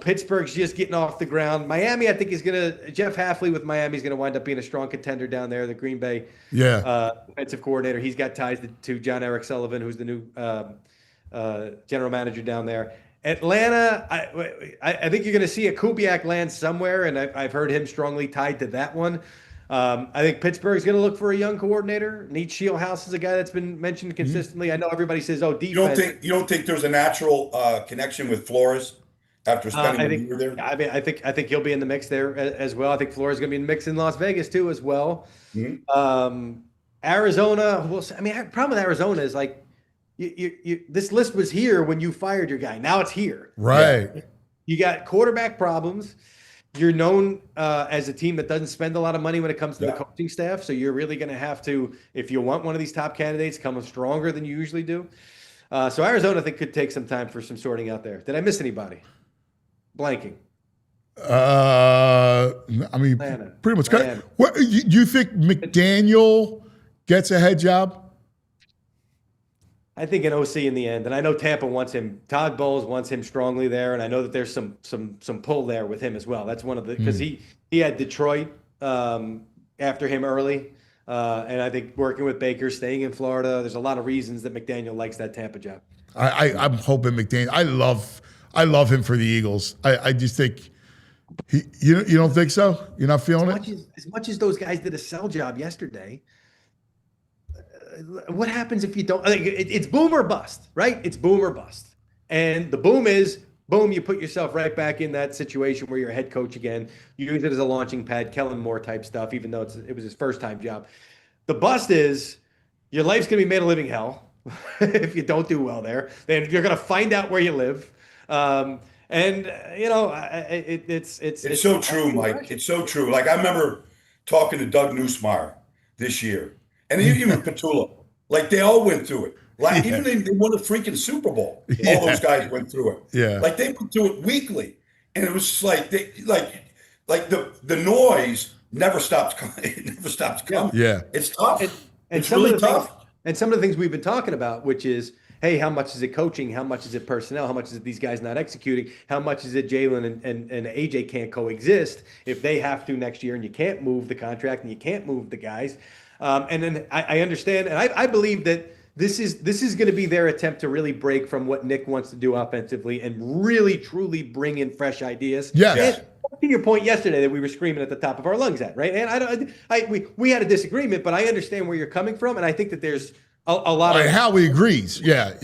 Pittsburgh's just getting off the ground. Miami, I think, Jeff Hafley with Miami is going to wind up being a strong contender down there. The Green Bay defensive coordinator. He's got ties to John Eric Sullivan, who's the new general manager down there. Atlanta, I think you're going to see a Kubiak land somewhere, and I've heard him strongly tied to that one. I think Pittsburgh's going to look for a young coordinator. Nate Shieldhouse is a guy that's been mentioned consistently. I know everybody says, "Oh, defense." You don't think there's a natural connection with Flores after spending a year there? I mean, I think he'll be in the mix there as well. I think Flores is going to be in the mix in Las Vegas too as well. Mm-hmm. Arizona, problem with Arizona is this list was here when you fired your guy. Now it's here. Right. Yeah. You got quarterback problems. You're known as a team that doesn't spend a lot of money when it comes to the coaching staff. So you're really going to have to, if you want one of these top candidates, come stronger than you usually do. So Arizona, I think, could take some time for some sorting out there. Did I miss anybody? Blanking. I mean, Atlanta. pretty much. What you think McDaniel gets a head job? I think an OC in the end, and I know Tampa wants him. Todd Bowles wants him strongly there, and I know that there's some pull there with him as well. That's one of the because he had Detroit after him early, and I think working with Baker, staying in Florida, there's a lot of reasons that McDaniel likes that Tampa job. I'm hoping McDaniel. I love him for the Eagles. I just think you don't think so? You're not feeling it? As much as those guys did a sell job yesterday. What happens if you don't? It's boom or bust, right? It's boom or bust. And the boom is, boom, you put yourself right back in that situation where you're a head coach again. You use it as a launching pad, Kellen Moore type stuff, even though it was his first time job. The bust is, your life's going to be made a living hell if you don't do well there. Then you're going to find out where you live. It's so true, Mike. It's so true. Like, I remember talking to Doug Neusmeyer this year. And even Petula, like they all went through it. Like even they won a freaking Super Bowl. All those guys went through it. Yeah, like they went through it weekly, and it was just like the noise never stops coming. It never stops coming. Yeah, it's tough. And it's really tough. And some of the things we've been talking about, which is, hey, how much is it coaching? How much is it personnel? How much is it these guys not executing? How much is it Jalen and AJ can't coexist if they have to next year, and you can't move the contract and you can't move the guys. And then I understand, and I believe that this is going to be their attempt to really break from what Nick wants to do offensively and really truly bring in fresh ideas. Yes. And to your point yesterday that we were screaming at the top of our lungs at, right? And we had a disagreement, but I understand where you're coming from, and I think that there's a lot of Howie agrees. Yeah.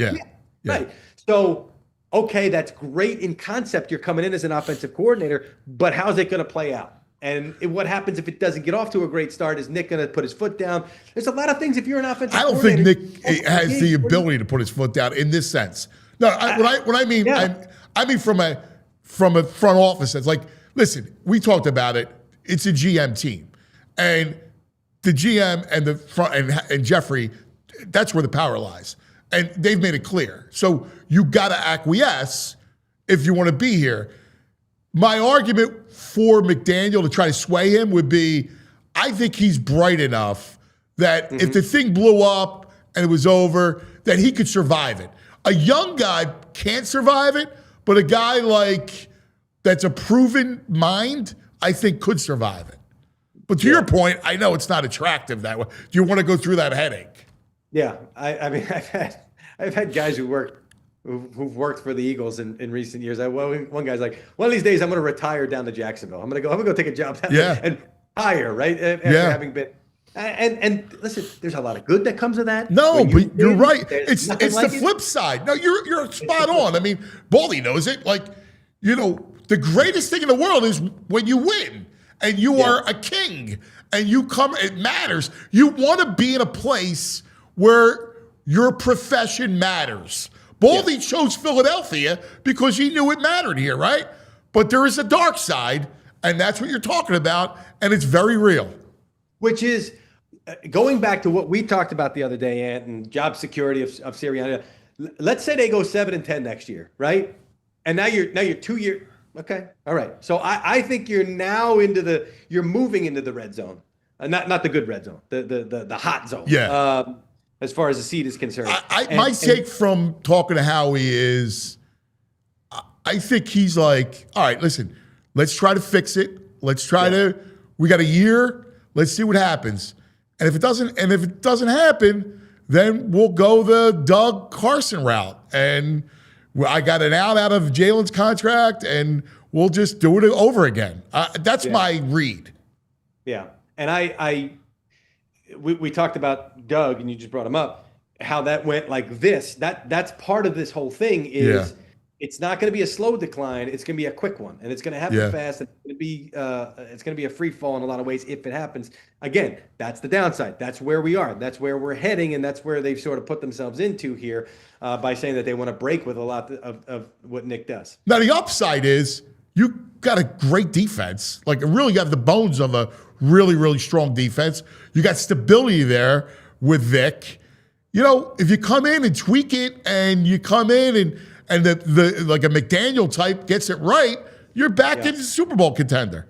Right. So okay, that's great in concept. You're coming in as an offensive coordinator, but how's it going to play out? And what happens if it doesn't get off to a great start? Is Nick going to put his foot down? There's a lot of things if you're an offensive coordinator. I don't think Nick has the ability to put his foot down in this sense. No, what I mean, I mean from a front office sense. Like, listen, we talked about it. It's a GM team, and the GM and the front and Jeffrey, that's where the power lies, and they've made it clear. So you got to acquiesce if you want to be here. My argument for McDaniel to try to sway him would be, I think he's bright enough that if the thing blew up and it was over, that he could survive it. A young guy can't survive it, but a guy like that's a proven mind, I think could survive it. But to your point, I know it's not attractive that way. Do you want to go through that headache? Yeah, I mean, I've had guys who've worked for the Eagles in recent years. One guy's like, one of these days I'm going to retire down to Jacksonville. I'm going to go take a job down there and retire, right? After having been. And listen, there's a lot of good that comes of that. No, but you're right. It's the flip side. No, you're spot on. I mean, Baldy knows it. Like, the greatest thing in the world is when you win and you are a king and you come, it matters. You want to be in a place where your profession matters. Baldy chose Philadelphia because he knew it mattered here, right? But there is a dark side, and that's what you're talking about, and it's very real. Which is going back to what we talked about the other day, Ant, and job security of Sirianni. Let's say they go 7-10 next year, right? And now you're 2 years. Okay, all right. So I think you're now you're moving into the red zone, not the good red zone, the hot zone. Yeah. As far as the seed is concerned. My take from talking to Howie is, I think he's like, all right, listen, let's try to fix it. Let's try we got a year. Let's see what happens. And if it doesn't happen, then we'll go the Doug Carson route. And I got an out of Jalen's contract, and we'll just do it over again. That's my read. Yeah. And we talked about Doug, and you just brought him up, how that went like this. That's part of this whole thing is it's not going to be a slow decline. It's going to be a quick one, and it's going to happen fast. And it's going to be a free fall in a lot of ways if it happens. Again, that's the downside. That's where we are. That's where we're heading, and that's where they've sort of put themselves into here by saying that they want to break with a lot of what Nick does. Now, the upside is you got a great defense. Like, you really got the bones of a really, really strong defense. You got stability there with Vic. You know, if you come in and tweak it, and you come in and the like a McDaniel type gets it right, you're back in the Super Bowl contender.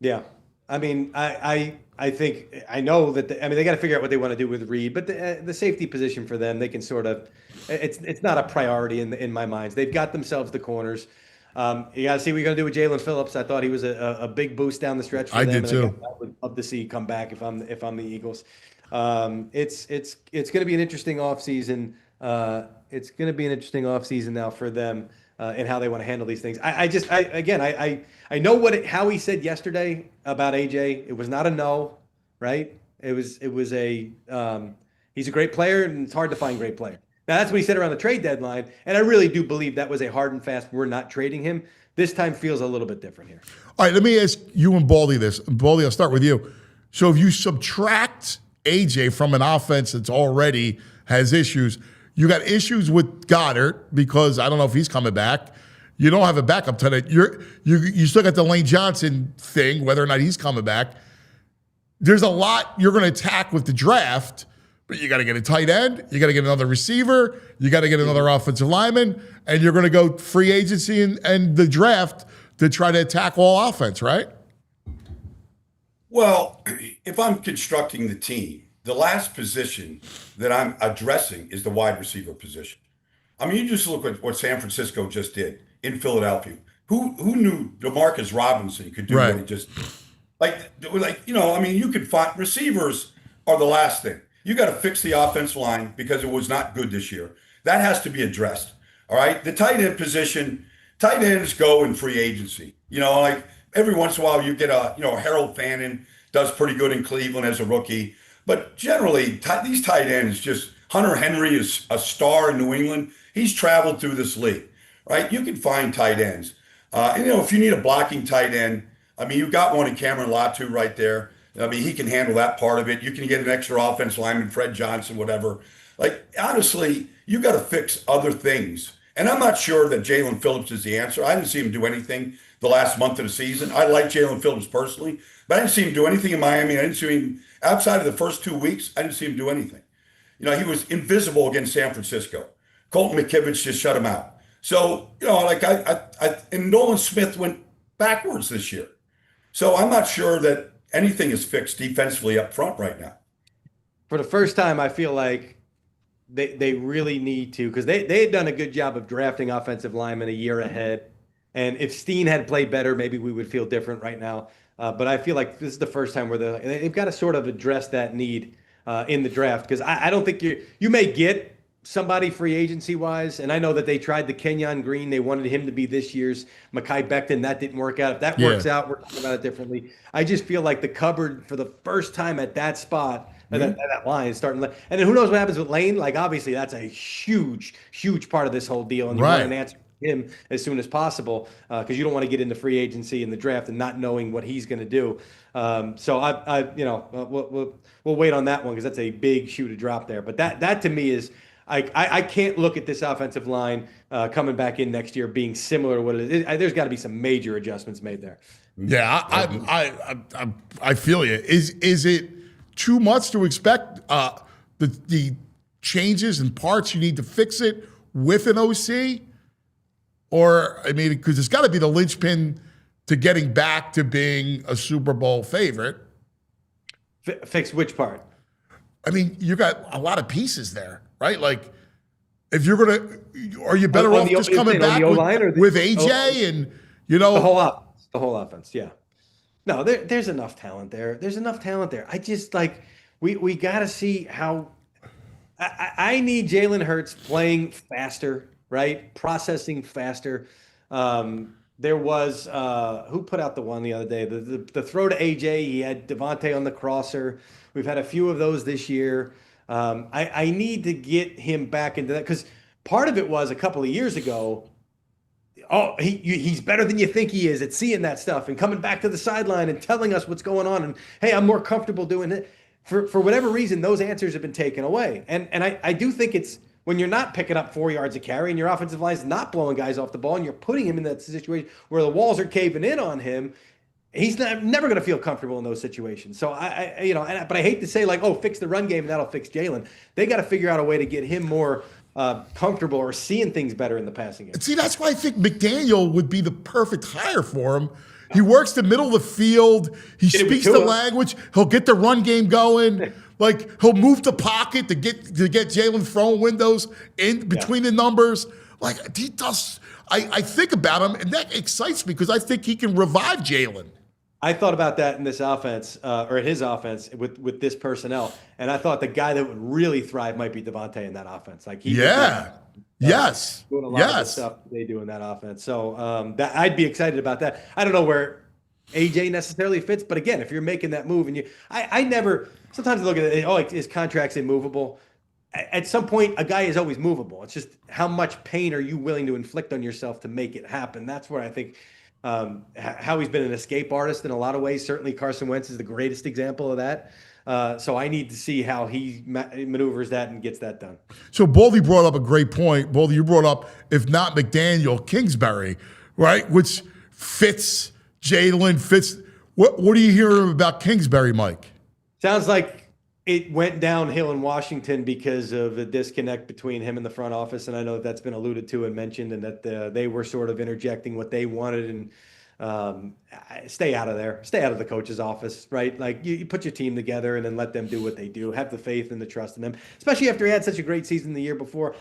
Yeah. I mean, I think I know that they got to figure out what they want to do with Reed, but the safety position for them, they can sort of it's not a priority in my mind. They've got themselves the corners. You got to see what you're going to do with Jalen Phillips. I thought he was a big boost down the stretch for them. I did too. I would love to see come back if I'm the Eagles. It's going to be an interesting offseason. It's going to be an interesting offseason now for them and how they want to handle these things. I know how he said yesterday about AJ. It was not a no, right? It was a he's a great player, and it's hard to find great player. Now that's what he said around the trade deadline, and I really do believe that was a hard and fast. We're not trading him. This time feels a little bit different here. All right, let me ask you and Baldy this. Baldy, I'll start with you. So if you subtract AJ from an offense that's already has issues, you got issues with Goddard because I don't know if he's coming back. You don't have a backup tonight. You still got the Lane Johnson thing, whether or not he's coming back. There's a lot you're going to attack with the draft, but you got to get a tight end. You got to get another receiver. You got to get another offensive lineman, and you're going to go free agency and the draft to try to attack all offense, right? Well, if I'm constructing the team, the last position that I'm addressing is the wide receiver position. I mean, you just look at what San Francisco just did in Philadelphia. Who knew DeMarcus Robinson could do what he just did? You could find receivers are the last thing. You got to fix the offensive line because it was not good this year. That has to be addressed. All right. The tight end position, tight ends go in free agency. Every once in a while you get Harold Fannin does pretty good in Cleveland as a rookie. But generally, these tight ends, just Hunter Henry is a star in New England. He's traveled through this league, right? You can find tight ends. If you need a blocking tight end, I mean, you've got one in Cameron Latu right there. I mean, he can handle that part of it. You can get an extra offense lineman, Fred Johnson, whatever. Honestly, you got to fix other things. And I'm not sure that Jalen Phillips is the answer. I didn't see him do anything the last month of the season. I like Jalen Phillips personally, but I didn't see him do anything in Miami. I didn't see him outside of the first 2 weeks. I didn't see him do anything. He was invisible against San Francisco. Colton McKivitz just shut him out. So, and Nolan Smith went backwards this year. So I'm not sure that anything is fixed defensively up front right now. For the first time, I feel like they really need to, because they had done a good job of drafting offensive linemen a year ahead. And if Steen had played better, maybe we would feel different right now. But I feel like this is the first time where they've got to sort of address that need in the draft, because I don't think you may get somebody free agency wise, and I know that they tried the Kenyon Green. They wanted him to be this year's Mekhi Becton. That didn't work out. If that works out, we're talking about it differently. I just feel like the cupboard for the first time at that spot, that line is starting. And then who knows what happens with Lane? Obviously, that's a huge, huge part of this whole deal, and you want an answer him as soon as possible, because you don't want to get into free agency in the draft and not knowing what he's going to do. We'll wait on that one, because that's a big shoe to drop there. But that to me is, I can't look at this offensive line coming back in next year being similar to what it is. There's got to be some major adjustments made there. Yeah, I feel you. Is it too much to expect the changes and parts you need to fix it with an OC? Or, I mean, because it's got to be the linchpin to getting back to being a Super Bowl favorite. Fix which part? I mean, you got a lot of pieces there, right? If you're going to, are you better off just coming back with AJ and, The whole offense, yeah. No, there's enough talent there. I just, we got to see how, I need Jalen Hurts playing faster, right? Processing faster. There was, who put out the one the other day? The throw to AJ, he had Devontae on the crosser. We've had a few of those this year. I need to get him back into that, because part of it was a couple of years ago, oh, he's better than you think he is at seeing that stuff and coming back to the sideline and telling us what's going on. And hey, I'm more comfortable doing it. For whatever reason, those answers have been taken away. And I do think it's when you're not picking up 4 yards of carry and your offensive line is not blowing guys off the ball and you're putting him in that situation where the walls are caving in on him, he's never going to feel comfortable in those situations. So but I hate to say like, oh, fix the run game and that'll fix Jalen. They got to figure out a way to get him more comfortable or seeing things better in the passing game. See, that's why I think McDaniel would be the perfect hire for him. He works the middle of the field. He speaks the language. He'll get the run game going. Like he'll move the pocket to get Jalen throwing windows in between the numbers. Like he does. I think about him, and that excites me because I think he can revive Jalen. I thought about that in this offense, or in his offense with this personnel, and I thought the guy that would really thrive might be Devontae in that offense. Like he, doing a lot of the stuff they do in that offense. So that I'd be excited about that. I don't know where AJ necessarily fits, but again, if you're making that move, and I never. Sometimes I look at it. Oh, his contract's immovable. At some point, a guy is always movable. It's just how much pain are you willing to inflict on yourself to make it happen? That's where I think. How he's been an escape artist in a lot of ways. Certainly Carson Wentz is the greatest example of that. So I need to see how he maneuvers that and gets that done. So Baldy brought up a great point. Baldy, you brought up, if not McDaniel, Kingsbury, right? Which fits Jalen, fits. What are you hearing about Kingsbury, Mike? Sounds like it went downhill in Washington because of the disconnect between him and the front office. And I know that's been alluded to and mentioned, and that they were sort of interjecting what they wanted. And stay out of there. Stay out of the coach's office, right? Like you put your team together and then let them do what they do. Have the faith and the trust in them, especially after he had such a great season the year before.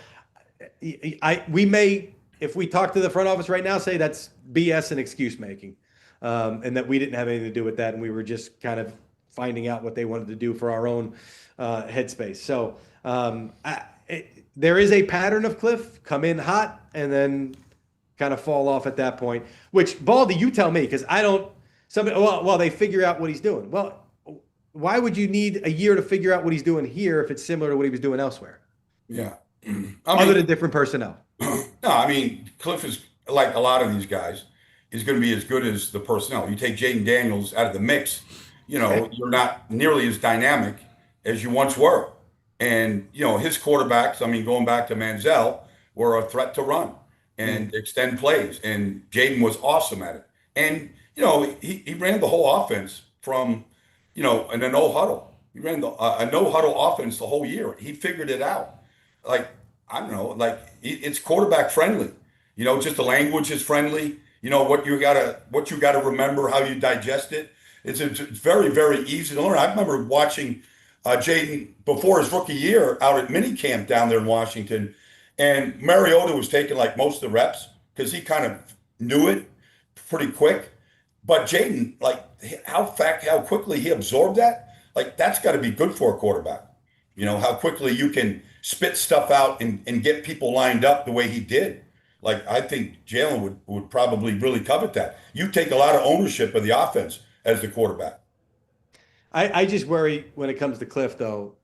We may, if we talk to the front office right now, say that's BS and excuse making, and that we didn't have anything to do with that. And we were just kind of finding out what they wanted to do for our own headspace. So there is a pattern of Cliff come in hot and then kind of fall off at that point, which Baldy, you tell me, because I don't, well, they figure out what he's doing. Well, why would you need a year to figure out what he's doing here if it's similar to what he was doing elsewhere? Yeah. Other than different personnel. No, I mean, Cliff is like a lot of these guys is going to be as good as the personnel. You take Jaden Daniels out of the mix, you're not nearly as dynamic as you once were. And, his quarterbacks, going back to Manziel, were a threat to run and extend plays. And Jaden was awesome at it. And, he ran the whole offense from, in a no huddle. He ran a no huddle offense the whole year. He figured it out. It's quarterback friendly. Just the language is friendly. What you gotta remember, how you digest it. It's very, very easy to learn. I remember watching Jaden before his rookie year out at minicamp down there in Washington, and Mariota was taking like most of the reps because he kind of knew it pretty quick. But Jaden, how quickly he absorbed that, that's got to be good for a quarterback. How quickly you can spit stuff out and get people lined up the way he did. I think Jalen would probably really covet that. You take a lot of ownership of the offense as the quarterback. I just worry when it comes to Cliff, though.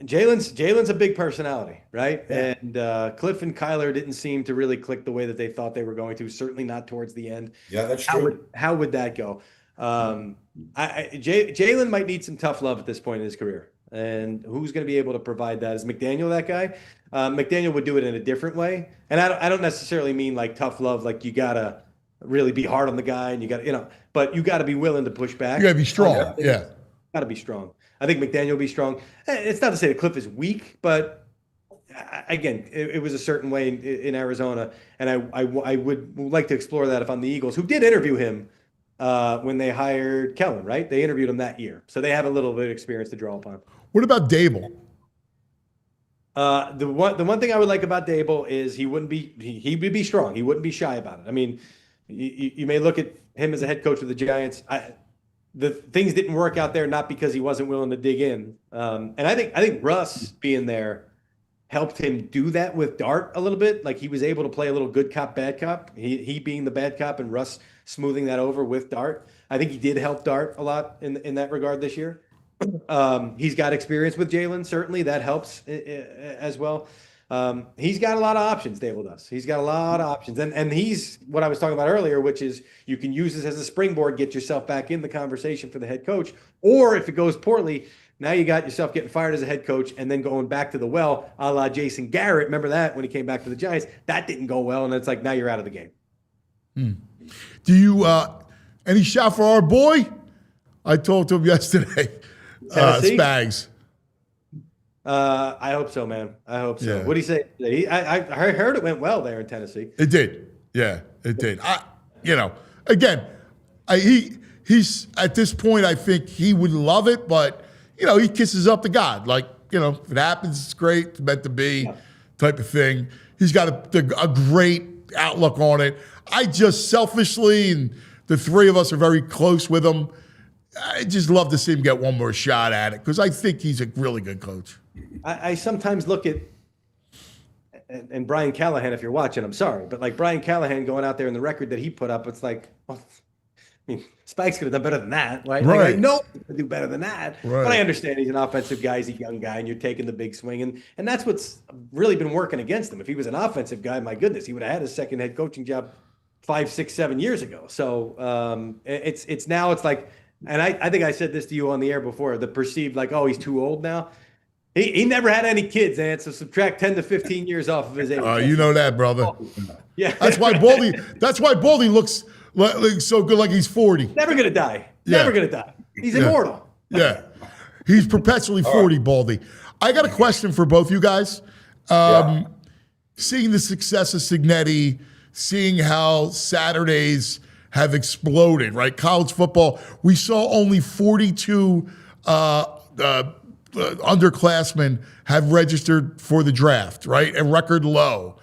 Jalen's a big personality, right? Yeah. And Cliff and Kyler didn't seem to really click the way that they thought they were going to. Certainly not towards the end. Yeah, that's true. How would that go? Jalen might need some tough love at this point in his career. And who's going to be able to provide that? Is McDaniel that guy? McDaniel would do it in a different way. And I don't necessarily mean tough love, you got to really be hard on the guy and you got to, but you got to be willing to push back. You got to be strong. Yeah. Got to be strong. I think McDaniel will be strong. It's not to say that Cliff is weak, but again, it was a certain way in Arizona. And I would like to explore that if I'm the Eagles, who did interview him when they hired Kellen, right? They interviewed him that year. So they have a little bit of experience to draw upon. What about Dable? The one thing I would like about Dable is he would be strong. He wouldn't be shy about it. You may look at him as a head coach of the Giants. The things didn't work out there, not because he wasn't willing to dig in. And I think Russ being there helped him do that with Dart a little bit. Like he was able to play a little good cop, bad cop. He being the bad cop and Russ smoothing that over with Dart. I think he did help Dart a lot in that regard this year. He's got experience with Jalen. Certainly that helps as well. He's got a lot of options, Dable does. He's got a lot of options. And he's what I was talking about earlier, which is you can use this as a springboard, get yourself back in the conversation for the head coach. Or if it goes poorly, now you got yourself getting fired as a head coach and then going back to the well, a la Jason Garrett. Remember that when he came back to the Giants? That didn't go well. And it's like, now you're out of the game. Do you, any shot for our boy? I talked to him yesterday. Spags. I hope so, man. I hope so. Yeah. What did he say? I heard it went well there in Tennessee. It did. Yeah, it did. He's at this point, I think he would love it, but, he kisses up to God. Like, if it happens, it's great. It's meant to be type of thing. He's got a great outlook on it. I just selfishly, and the three of us are very close with him, I just love to see him get one more shot at it because I think he's a really good coach. I sometimes look at, and Brian Callahan, if you're watching, I'm sorry, but like Brian Callahan going out there and the record that he put up, it's like, well, I mean, Spikes could have done better than that, right? Right. Like, I know he could do better than that. Right. But I understand he's an offensive guy, he's a young guy, and you're taking the big swing. And that's what's really been working against him. If he was an offensive guy, my goodness, he would have had his second head coaching job 5, 6, 7 years ago. So it's now it's like, and I think I said this to you on the air before, the perceived like, oh, he's too old now. He never had any kids, and so subtract 10 to 15 years off of his age. You know that, brother. Yeah. That's why Baldy looks so good, like he's 40. Never gonna die. Yeah. Never gonna die. He's immortal. Yeah. He's perpetually 40, Baldy. I got a question for both you guys. Seeing the success of Signetti, seeing how Saturdays have exploded, right? College football, we saw only 42 underclassmen have registered for the draft, right? A record low.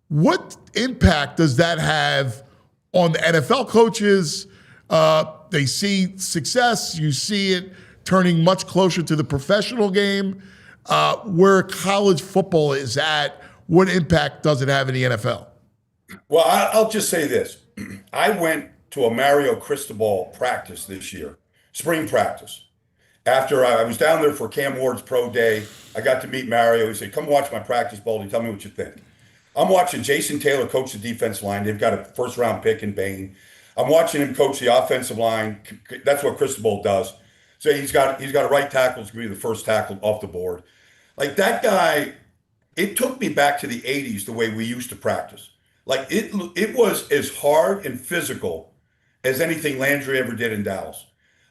What impact does that have on the NFL coaches? They see success. You see it turning much closer to the professional game. Where college football is at, what impact does it have in the NFL? Well, I'll just say this. I went to a Mario Cristobal practice this year, spring practice. After I was down there for Cam Ward's pro day, I got to meet Mario. He said, come watch my practice, Baldy. Tell me what you think. I'm watching Jason Taylor coach the defense line. They've got a first-round pick in Bain. I'm watching him coach the offensive line. That's what Cristobal does. So he's got a right tackle. It's going to be the first tackle off the board. Like that guy, it took me back to the 80s the way we used to practice. Like it was as hard and physical as anything Landry ever did in Dallas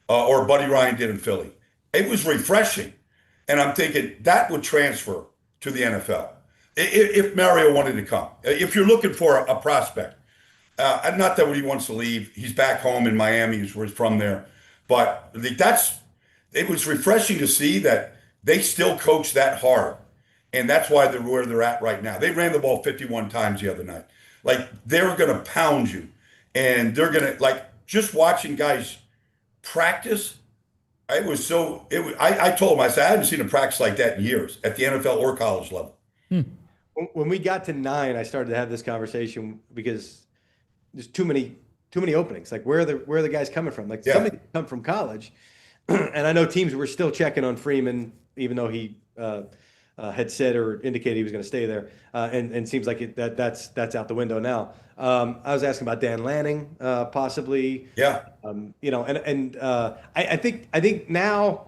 or Buddy Ryan did in Philly. It was refreshing. And I'm thinking that would transfer to the NFL if Mario wanted to come. If you're looking for a prospect, not that he wants to leave. He's back home in Miami. He's from there. But it was refreshing to see that they still coach that hard. And that's why they're where they're at right now. They ran the ball 51 times the other night. Like, they're going to pound you. And they're going to, like, just watching guys practice, I told him, I said, I haven't seen a practice like that in years at the NFL or college level. When we got to 9, I started to have this conversation because there's too many openings. Like, where are the guys coming from? Like, somebody come from college. And I know teams were still checking on Freeman, even though he had said or indicated he was going to stay there, and seems like that's out the window now. I was asking about Dan Lanning, possibly. Yeah. I think now,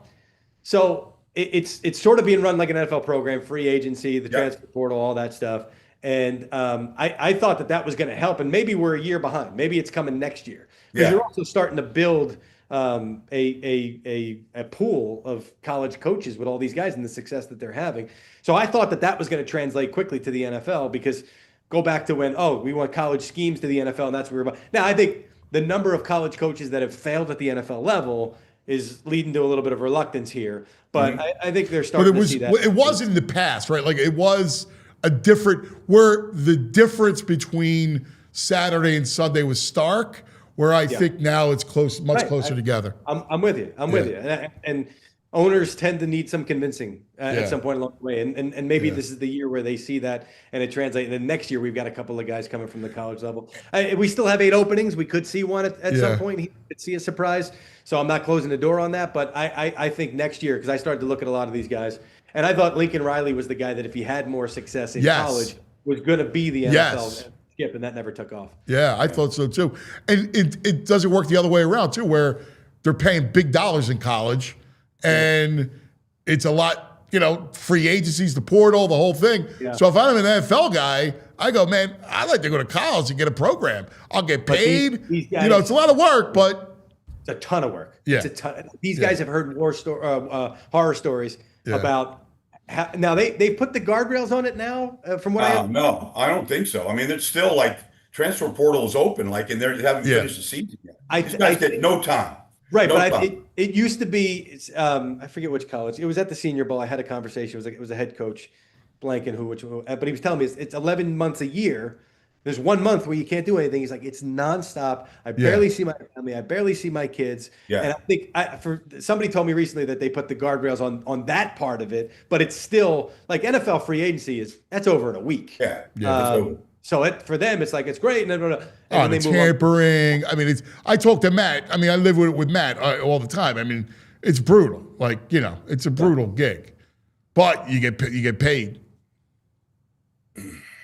so it's sort of being run like an NFL program, free agency, the transfer portal, all that stuff. And I thought that was going to help, and maybe we're a year behind. Maybe it's coming next year because you're also starting to build a pool of college coaches with all these guys and the success that they're having. So I thought that was going to translate quickly to the NFL because go back to when, we want college schemes to the NFL and that's what we're about. Now, I think the number of college coaches that have failed at the NFL level is leading to a little bit of reluctance here. But I think they're starting to see that. It was in the past, right? Like it was a different, where the difference between Saturday and Sunday was stark. Where I think now it's much closer together. I'm with you. I'm with you. And owners tend to need some convincing at some point along the way. And maybe this is the year where they see that and it translates. And then next year, we've got a couple of guys coming from the college level. We still have 8 openings. We could see one at some point. He could see a surprise. So I'm not closing the door on that. But I think next year, because I started to look at a lot of these guys, And I thought Lincoln Riley was the guy that if he had more success in Yes. college was going to be the NFL Yes. skip, and that never took off. Yeah, I thought so too. And it doesn't work the other way around too, where they're paying big dollars in college, and it's a lot, free agencies, the portal, the whole thing. Yeah. So if I'm an NFL guy, I go, man, I'd like to go to college and get a program. I'll get paid. these guys- it's a lot of work, but It's a ton of work. Yeah. It's a ton. These guys have heard horror stories about how, now they put the guardrails on it now, from what I No, I don't think so. I mean, it's still like transfer portal is open, like, and they haven't finished the season yet. These guys get no time. Right, No but time. it used to be, I forget which college. It was at the Senior Bowl. I had a conversation. It was a head coach, blanking who, but he was telling me it's 11 months a year. There's 1 month where you can't do anything. He's like, it's nonstop. I barely see my family. I barely see my kids. Yeah. And I think somebody told me recently that they put the guardrails on that part of it, but it's still like NFL free agency that's over in a week. Yeah. It's over. So for them, it's like, it's great. And then the they move on. tampering. I mean, I talk to Matt. I mean, I live with Matt all the time. I mean, it's brutal. Like, it's a brutal gig, but you get paid.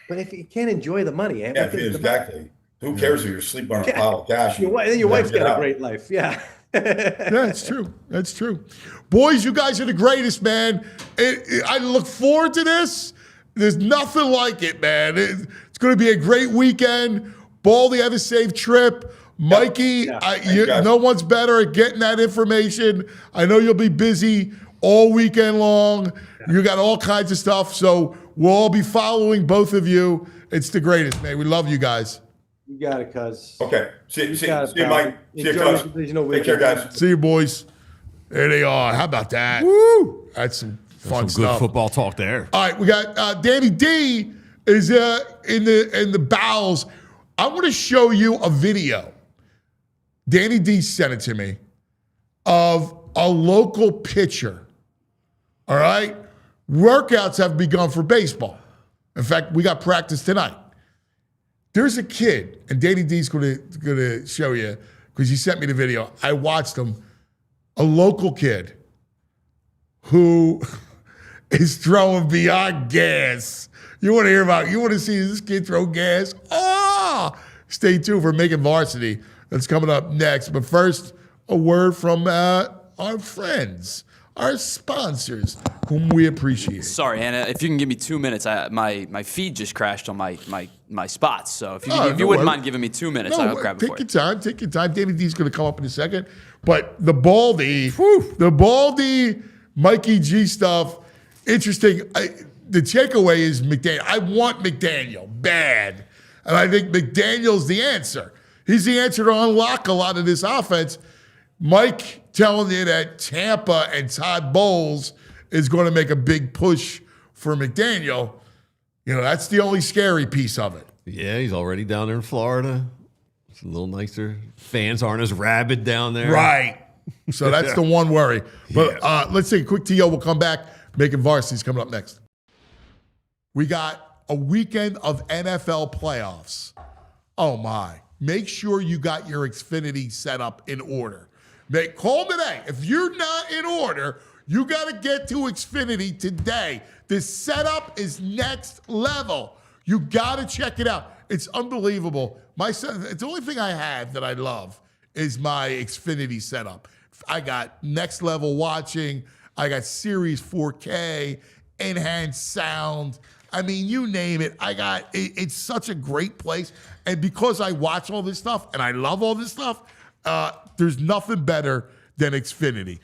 But if you can't enjoy the money, Yeah, exactly. Who cares if you're sleeping on a pile of cash? Your wife's got a great life. Yeah. That's true. That's true. Boys, you guys are the greatest, man. I look forward to this. There's nothing like it, man. It's going to be a great weekend. Baldy, have a safe trip. Mikey, no one's better at getting that information. I know you'll be busy all weekend long. You got all kinds of stuff, so we'll all be following both of you. It's the greatest, man. We love you guys. You got it, cuz. Okay. See you, got it, Mike. See you, Enjoy cuz. the divisional Take care, weekend. guys. See you, boys. There they are. How about that? Woo! That's some fun Some good stuff. football talk there. All right, we got Danny D is in the bowels. I want to show you a video. Danny D sent it to me of a local pitcher. All right, workouts have begun for baseball. In fact, we got practice tonight. There's a kid, and Danny D's going to show you because he sent me the video. I watched him. A local kid who is throwing beyond gas. You want to see this kid throw gas? Stay tuned for Making Varsity. That's coming up next. But first, a word from our friends, our sponsors, whom we appreciate. Sorry, Hannah. If you can give me 2 minutes, my feed just crashed on my spots. So if you wouldn't mind giving me 2 minutes, I'll grab it for you. Take your time. Danny D's going to come up in a second. But the Baldy Mikey G stuff, interesting. The takeaway is McDaniel. I want McDaniel bad. And I think McDaniel's the answer. He's the answer to unlock a lot of this offense. Mike telling you that Tampa and Todd Bowles is going to make a big push for McDaniel. That's the only scary piece of it. Yeah, he's already down there in Florida. It's a little nicer. Fans aren't as rabid down there. Right. So that's the one worry. But let's take a quick TO. We'll come back. Making Varsity's coming up next. We got a weekend of NFL playoffs. Oh, my. Make sure you got your Xfinity set up in order. Call today. If you're not in order, you got to get to Xfinity today. The setup is next level. You got to check it out. It's unbelievable. It's the only thing I have that I love is my Xfinity setup. I got next level watching. I got Series 4K, enhanced sound. I mean, you name it. It's such a great place. And because I watch all this stuff and I love all this stuff, there's nothing better than Xfinity.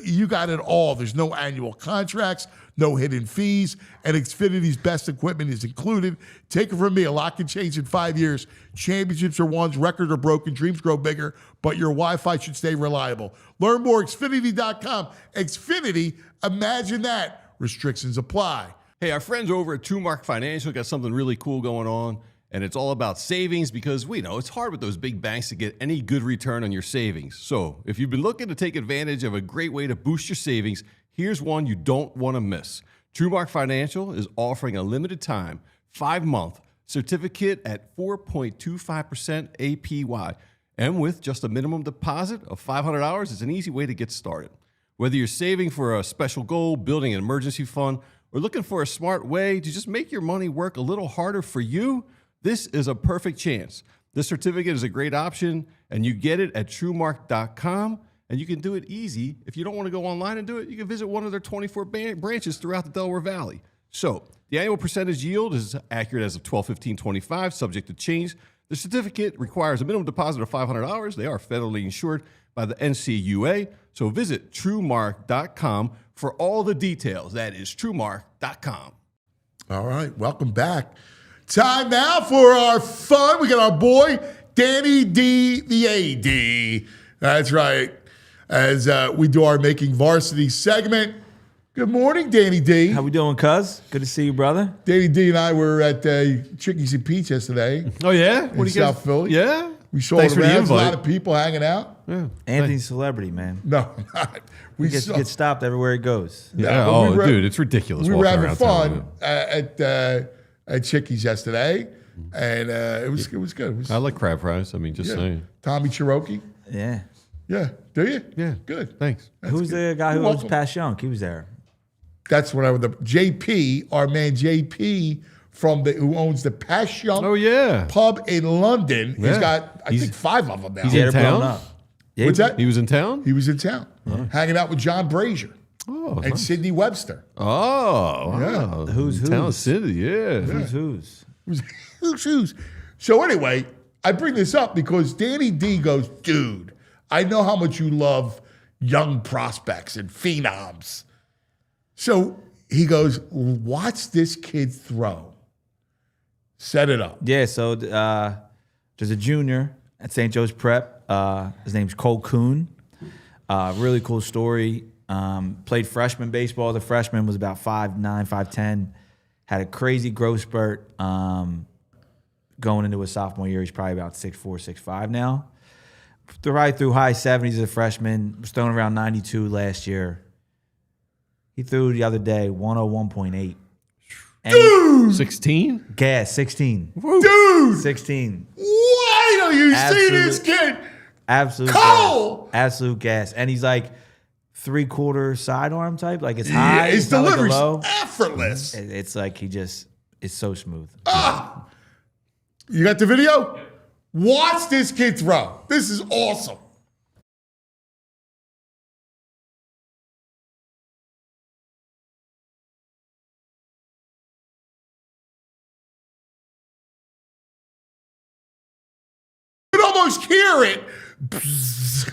You got it all. There's no annual contracts, no hidden fees, and Xfinity's best equipment is included. Take it from me, a lot can change in 5 years. Championships are won, records are broken, dreams grow bigger, but your Wi-Fi should stay reliable. Learn more, Xfinity.com. Xfinity, imagine that. Restrictions apply. Hey, our friends over at TrueMark Financial got something really cool going on, and it's all about savings because we know it's hard with those big banks to get any good return on your savings. So if you've been looking to take advantage of a great way to boost your savings, here's one you don't want to miss. TrueMark Financial is offering a limited time, 5-month certificate at 4.25% APY. And with just a minimum deposit of $500, it's an easy way to get started. Whether you're saving for a special goal, building an emergency fund, or looking for a smart way to just make your money work a little harder for you, this is a perfect chance. This certificate is a great option, and you get it at truemark.com, and you can do it easy. If you don't want to go online and do it, you can visit one of their 24 branches throughout the Delaware Valley. So the annual percentage yield is accurate as of 12/15/25, subject to change. The certificate requires a minimum deposit of $500. They are federally insured by the NCUA. So visit truemark.com for all the details. That is truemark.com. All right, welcome back. Time now for our fun. We got our boy, Danny D, the AD. That's right. As we do our Making Varsity segment. Good morning, Danny D. How we doing, cuz? Good to see you, brother. Danny D and I were at Chickies and Pete's yesterday. Oh, yeah? In South Philly. Yeah? We saw it around. A lot of people hanging out. Yeah. Anthony's celebrity, man. No, not. He gets stopped everywhere he goes. Yeah. Dude, it's ridiculous. We were having fun at Chickies yesterday, and it was good. I like crab fries. I mean, just saying. Tommy Cherokee. Yeah. Yeah. Do you? Yeah. Good. Thanks. Who's the guy who owns Pass Young? He was there. That's when I was the JP, our man JP who owns the Passyunk pub in London. Yeah. He's got I think 5 of them now. He's in town. Yeah, what's that? He was in town? He was in town. Hanging out with John Brazier. And Sidney Webster. Oh, yeah. Wow. Who's? Town City, yeah. Who's? Who's? So anyway, I bring this up because Danny D goes, dude, I know how much you love young prospects and phenoms. So he goes, watch this kid throw. Set it up. Yeah, so there's a junior at St. Joe's Prep. His name's Cole Kuhn. Really cool story. Played freshman baseball. The freshman was about 5'9", 5'10". Had a crazy growth spurt. Going into his sophomore year, he's probably about 6'4", 6'5" now. Right through high 70s as a freshman. Was throwing around 92 last year. He threw the other day 101.8. Dude! 16? Gas, 16. Dude! 16. Why don't you see this kid? Absolute Cole! gas. Absolute gas. And he's like 3/4 sidearm type. Like it's high. His it's not like a delivery's low. effortless. It's like it's so smooth. You got the video? Watch this kid throw. This is awesome. You can almost hear it.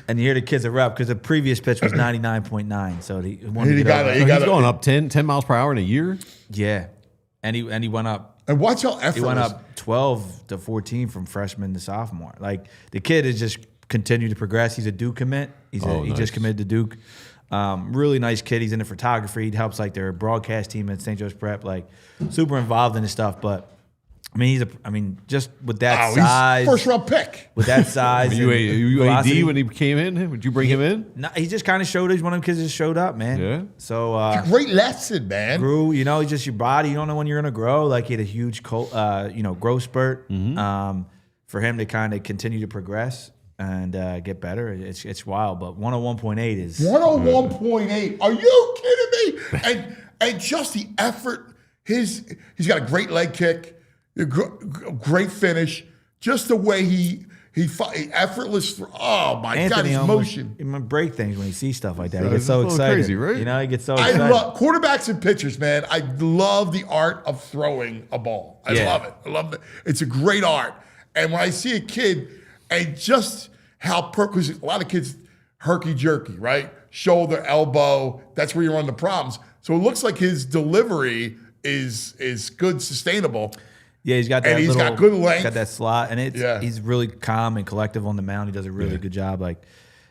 And you hear the kids are up because the previous pitch was 99.9. So he wanted He to got get it. over. He's going up 10 miles per hour in a year? Yeah. And he went up. And watch how effortless. He went up 12 to 14 from freshman to sophomore. Like the kid has just continued to progress. He's a Duke commit. He just committed to Duke. Really nice kid. He's into photography. He helps like their broadcast team at St. Joe's Prep. Like super involved in his stuff. But I mean, just with that size, he's first round pick. With that size, Were you AD when he came in? Would you bring him in? No, he just kind of showed. He's one of them kids that just showed up, man. Yeah. So Great lesson, man. grew. You know, it's just your body. You don't know when you're gonna grow. Like he had a huge, growth spurt. For him to kind of continue to progress and get better, it's wild. But 101.8 is 101.8. Are you kidding me? And just the effort. He's got a great leg kick. Great finish. Just the way he effortless. Oh my God, his motion. He might break things when he sees stuff like that. He gets so excited. Crazy, right? You know, he gets so excited. I love quarterbacks and pitchers, man. I love the art of throwing a ball. I love it. I love it. It's a great art. And when I see a kid and just how because a lot of kids herky jerky, right? Shoulder, elbow. That's where you run the problems. So it looks like his delivery is good, sustainable. Yeah, he's got that. And he's got good length. Got that slot, and he's really calm and collective on the mound. He does a really good job. Like,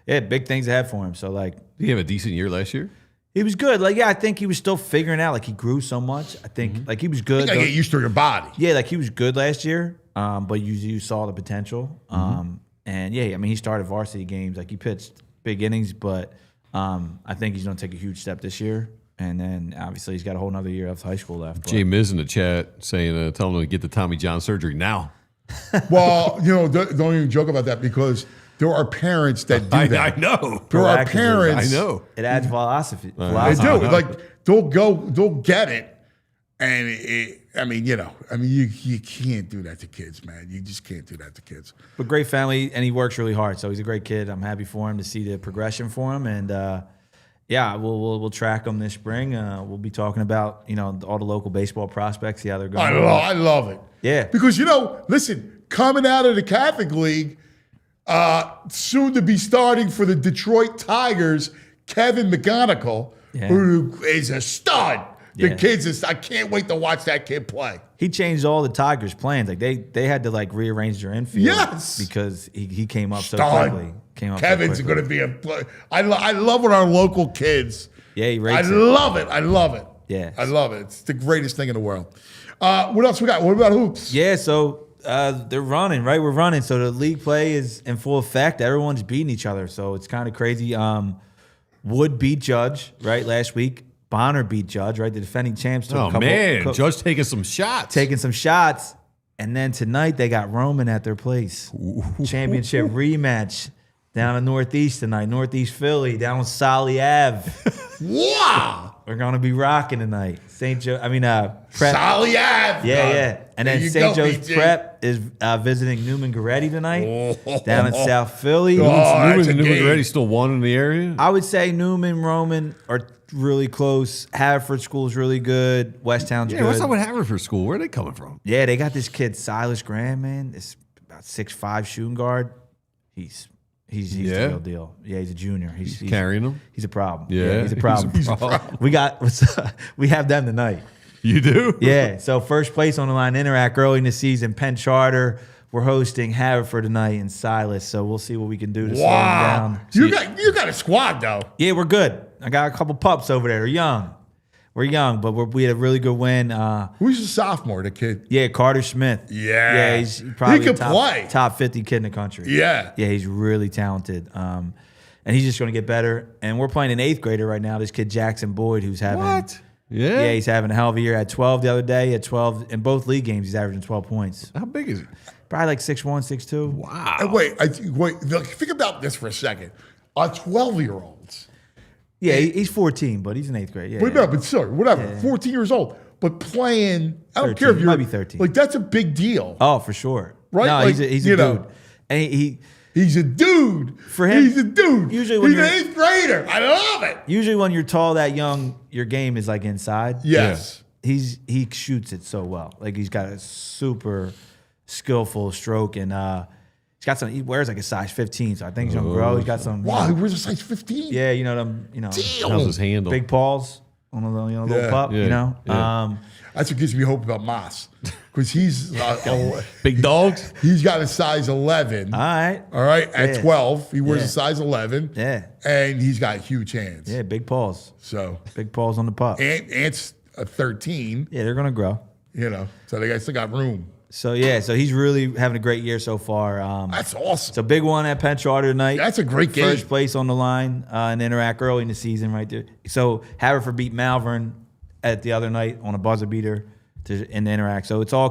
big things ahead for him. So, like, did he have a decent year last year? He was good. Like, I think he was still figuring out. Like, he grew so much. I think, like, he was good. You gotta get used to your body. Yeah, like he was good last year. But you saw the potential. And I mean, he started varsity games. Like, he pitched big innings, but I think he's gonna take a huge step this year. And then obviously he's got a whole nother year of high school left. Jay Miz in the chat saying, tell him to get the Tommy John surgery now. Well, don't even joke about that because there are parents that do that. I know. There are Proactively. parents. I know. It adds philosophy. They do. Like they'll get it, and you can't do that to kids, man. You just can't do that to kids. But great family, and he works really hard. So he's a great kid. I'm happy for him to see the progression for him, and yeah, we'll track him this spring. We'll be talking about all the local baseball prospects, see how they're going. I love it. Yeah, because listen, coming out of the Catholic League, soon to be starting for the Detroit Tigers, Kevin McGonigal, who is a stud. The kid's I can't wait to watch that kid play. He changed all the Tigers' plans. Like they had to rearrange their infield. Yes, because he came up so stud. quickly. Kevin's going to be a play. I love when our local kids. Yeah, he rates I love it. I love it. Yeah, I love it. It's the greatest thing in the world. What else we got? What about hoops? Yeah, so they're running, right? We're running. So the league play is in full effect. Everyone's beating each other. So it's kind of crazy. Wood beat Judge, right, last week. Bonner beat Judge, right? The defending champs took a couple. Judge taking some shots. And then tonight they got Roman at their place. Championship rematch down in Northeast tonight. Northeast Philly, down on Solly Ave. Wow. We're going to be rocking tonight. Prep. Solly Ave. Yeah. And then St. Joe's Prep is visiting Newman Goretti tonight down in South Philly. Newman Goretti still one in the area? I would say Newman, Roman are really close. Haverford School's really good. West Town's good. What's up with Haverford School? Where are they coming from? Yeah, they got this kid, Silas Graham, man. This about 6'5" shooting guard. He's the real deal. Yeah, he's a junior. He's carrying them. He's a problem. Yeah, he's a problem. He's a problem. We have them tonight. You do? Yeah. So first place on the line, Interact early in the season. Penn Charter. We're hosting Haverford tonight in Silas. So we'll see what we can do to slow them down. You got a squad though. Yeah, we're good. I got a couple pups over there. They're young. We're young, but we had a really good win. Who's the sophomore, the kid? Yeah, Carter Smith. Yeah. He's probably he could play. Top 50 kid in the country. Yeah. Yeah, he's really talented. And he's just going to get better. And we're playing an 8th grader right now, this kid Jackson Boyd, who's having... What? Yeah? Yeah, he's having a hell of a year. At 12 the other day. At 12, in both league games, he's averaging 12 points. How big is he? Probably like 6'1", 6'2". Wow. And wait. Look, think about this for a second. A 12-year-olds. Yeah, he's 14, but he's in 8th grade. Yeah, but sorry, whatever. Yeah. 14 years old, but playing. I don't 13, care if you're. Might be 13. Like that's a big deal. Oh, for sure. Right? No, like, he's a dude. And he's a dude. For him, he's a dude. Usually when he's an 8th grader. I love it. Usually when you're tall that young, your game is like inside. Yes. Yeah. He shoots it so well. Like he's got a super skillful stroke and he's got some. He wears like a size 15, so I think he's gonna grow. He's got some. Wow, he wears a size 15. Yeah, them. How's his handle? Big paws on a little pup. Yeah. That's what gives me hope about Moss, because he's big dogs. He's got a size 11. All right. At 12, he wears a size 11. Yeah, and he's got huge hands. Yeah, big paws. So big paws on the pup. Ant's a 13. Yeah, they're gonna grow. So they still got room. So he's really having a great year so far. That's awesome. It's a big one at Penn Charter tonight. That's a great game. First place on the line and Interact early in the season right there. So Haverford beat Malvern at the other night on a buzzer beater in the Interact. So it's all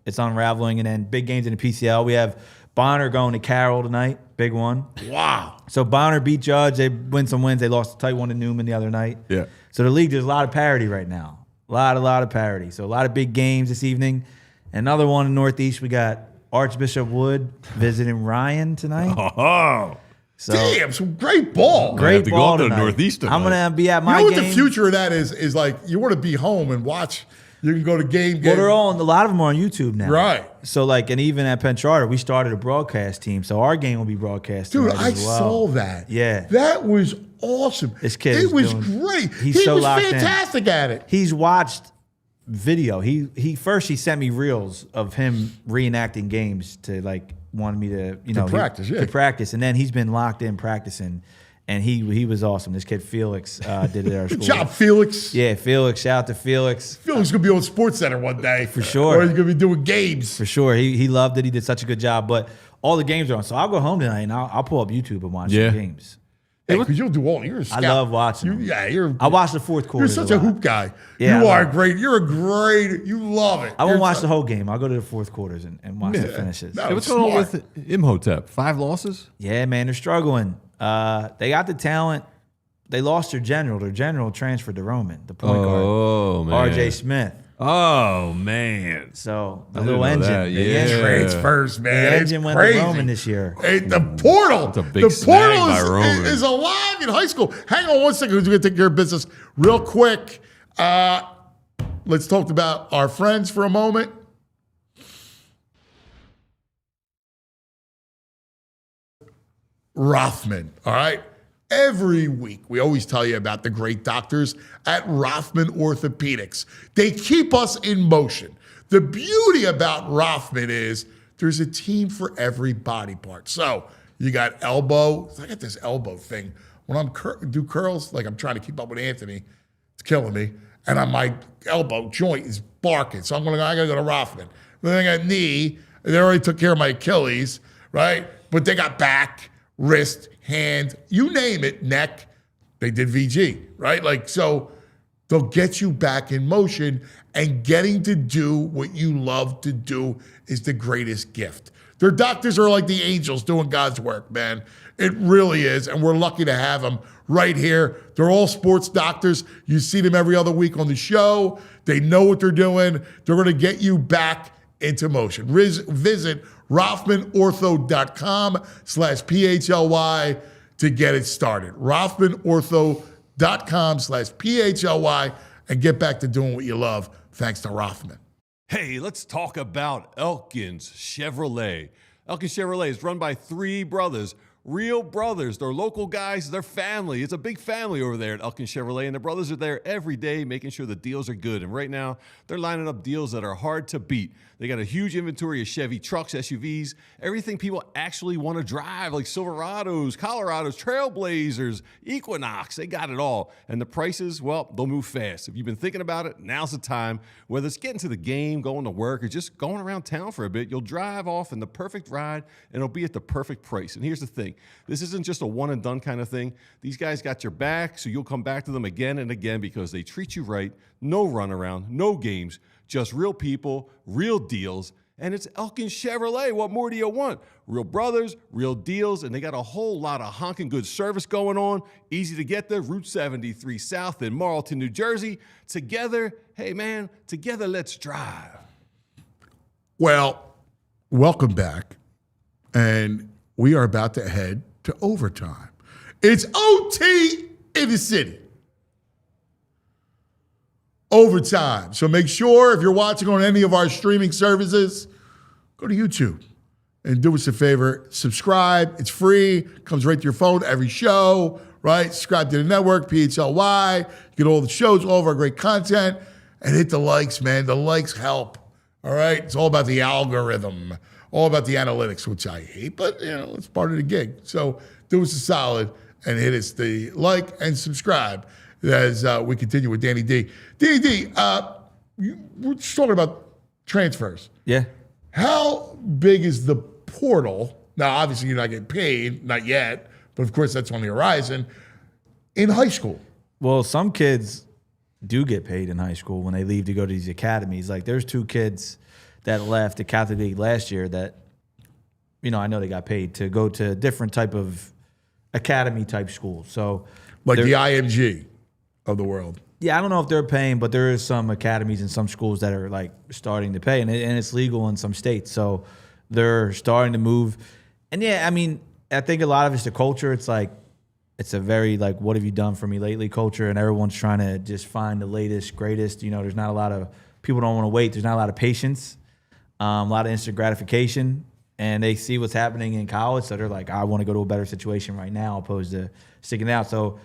it's unraveling. And then big games in the PCL. We have Bonner going to Carroll tonight. Big one. Wow. So Bonner beat Judge. They win some wins. They lost a tight one to Newman the other night. Yeah. So the league, there's a lot of parity right now. A lot of parity. So a lot of big games this evening. Another one in Northeast, we got Archbishop Wood visiting Ryan tonight. Oh, so, damn, some great ball. Great ball to tonight. Northeast tonight. I'm going to be at my game. game. What the future of that is like, you want to be home and watch. You can go to game. Well, they're all, a lot of them are on YouTube now. Right. So, and even at Penn Charter, we started a broadcast team. So our game will be broadcast. Dude, I saw that. Yeah. That was awesome. This kid It was great. He so was fantastic at it. He's watched video. He sent me reels of him reenacting games to wanted me to practice, to practice, and then he's been locked in practicing, and he was awesome. This kid Felix did it at our school. Good job, Felix. Yeah, Felix. Shout out to Felix. Felix is gonna be on Sports Center one day for sure, or he's gonna be doing games for sure. He loved it. He did such a good job. But all the games are on, so I'll go home tonight and I'll pull up YouTube and watch the games. Because you'll do all. You're a scout. I love watching. I watch the fourth quarter. You're such a hoop guy. Yeah, you are great. You're a great. You love it. I won't watch the whole game. I'll go to the fourth quarters and watch the finishes. No, what's going on with Imhotep? 5 losses? Yeah, man, they're struggling. They got the talent. They lost their general. Their general transferred to Roman, the point guard. Man. R.J. Smith. Oh, man. So the I little didn't know engine. that. The Yeah. engine, Transfers, man. the engine went to Roman this year. Hey, the portal. It's a big the snag portal by Roman. is alive in high school. Hang on one second. Who's going to take care of business real quick? Let's talk about our friends for a moment. Rothman, all right? Every week, we always tell you about the great doctors at Rothman Orthopedics. They keep us in motion. The beauty about Rothman is there's a team for every body part. So you got elbow. I got this elbow thing. When I'm do curls, like I'm trying to keep up with Anthony, it's killing me. And on my elbow joint is barking. So I gotta go to Rothman. Then I got knee. They already took care of my Achilles, right? But they got back, wrist, hand, you name it, neck. They did VG, right? Like, so they'll get you back in motion, and getting to do what you love to do is the greatest gift. Their doctors are like the angels doing God's work, man. It really is, and we're lucky to have them right here. They're all sports doctors. You see them every other week on the show. They know what they're doing. They're going to get you back into motion. Visit RothmanOrtho.com/PHLY to get it started. RothmanOrtho.com/PHLY and get back to doing what you love thanks to Rothman. Hey, let's talk about Elkins Chevrolet. Elkins Chevrolet is run by 3 brothers, real brothers. They're local guys. They're family. It's a big family over there at Elkins Chevrolet, and the brothers are there every day making sure the deals are good. And right now, they're lining up deals that are hard to beat. They got a huge inventory of Chevy trucks, SUVs, everything people actually want to drive, like Silverados, Colorados, Trailblazers, Equinox. They got it all. And the prices, well, they'll move fast. If you've been thinking about it, now's the time. Whether it's getting to the game, going to work, or just going around town for a bit, you'll drive off in the perfect ride, and it'll be at the perfect price. And here's the thing. This isn't just a one-and-done kind of thing. These guys got your back, so you'll come back to them again and again because they treat you right. No runaround, no games, just real people, real deals, and it's Elkins Chevrolet. What more do you want? Real brothers, real deals, and they got a whole lot of honking good service going on. Easy to get there, Route 73 South in Marlton, New Jersey. Together, hey man, together let's drive. Well, welcome back, and we are about to head to overtime. It's OT in the city. Overtime. So make sure if you're watching on any of our streaming services, go to YouTube and do us a favor. Subscribe. It's free. Comes right to your phone every show, right? Subscribe to the network, PHLY. Get all the shows, all of our great content, and hit the likes, man. The likes help. All right? It's all about the algorithm, all about the analytics, which I hate, but it's part of the gig. So do us a solid and hit us the like and subscribe as we continue with Danny D. Danny D, we're just talking about transfers. Yeah. How big is the portal? Now, obviously, you're not getting paid, not yet, but of course, that's on the horizon. In high school. Well, some kids do get paid in high school when they leave to go to these academies. Like, there's 2 kids that left the Catholic League last year that, I know they got paid to go to different type of academy-type schools. So, like the IMG of the world. Yeah, I don't know if they're paying, but there is some academies and some schools that are like starting to pay, and it's legal in some states. So they're starting to move. And yeah, I mean, I think a lot of it's the culture. It's like, it's a very like, what have you done for me lately culture, and everyone's trying to just find the latest, greatest. There's not a lot of, people don't want to wait. There's not a lot of patience, a lot of instant gratification, and they see what's happening in college. So they're like, I want to go to a better situation right now opposed to sticking out. So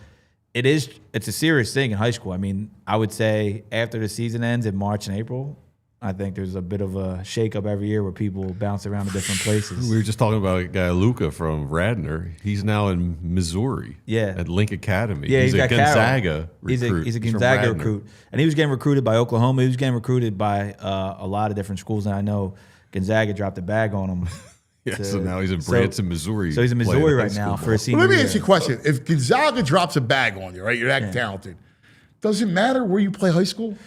it's a serious thing in high school. I mean, I would say after the season ends in March and April, I think there's a bit of a shakeup every year where people bounce around to different places. We were just talking about a guy, Luca from Radnor. He's now in Missouri. Yeah. At Link Academy. Yeah, he's a Gonzaga recruit. He's a Gonzaga recruit. And he was getting recruited by Oklahoma. He was getting recruited by a lot of different schools. And I know Gonzaga dropped a bag on him Yeah, so now he's in Branson, Missouri. So he's in Missouri right now for a senior Let me year. ask you a question. If Gonzaga drops a bag on you, right? You're that talented. Does it matter where you play high school?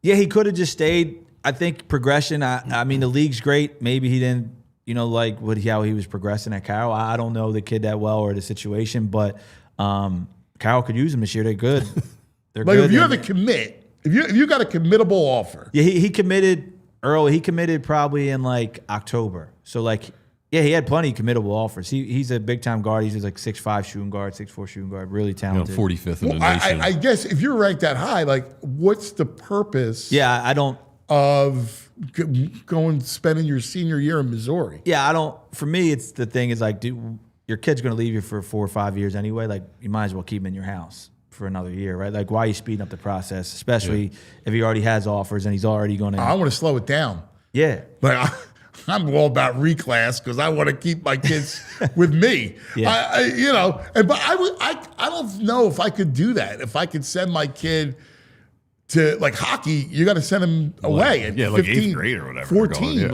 Yeah, he could have just stayed. I think progression. I mean, the league's great. Maybe he didn't, like how he was progressing at Carroll. I don't know the kid that well or the situation, but Carroll could use him this year. They're good. They're like good. If you have a commit, if you got a committable offer. Yeah, he committed early. He committed probably in like October. So he had plenty of committable offers. He's a big time guard. He's like 6'5" shooting guard, 6'4" shooting guard. Really talented. 45th in the nation. I guess if you're ranked that high, like, what's the purpose? Yeah, I don't. Of spending your senior year in Missouri. Yeah, I don't. For me, it's the thing is like, dude, your kid's going to leave you for 4 or 5 years anyway. Like, you might as well keep him in your house for another year, right? Like, why are you speeding up the process, especially if he already has offers and he's already going to. I want to slow it down. Yeah. Like, I'm all about reclass because I want to keep my kids with me. Yeah. But I don't know if I could do that. If I could send my kid to like hockey, you got to send him away at 15, like 8th grade or whatever. 14.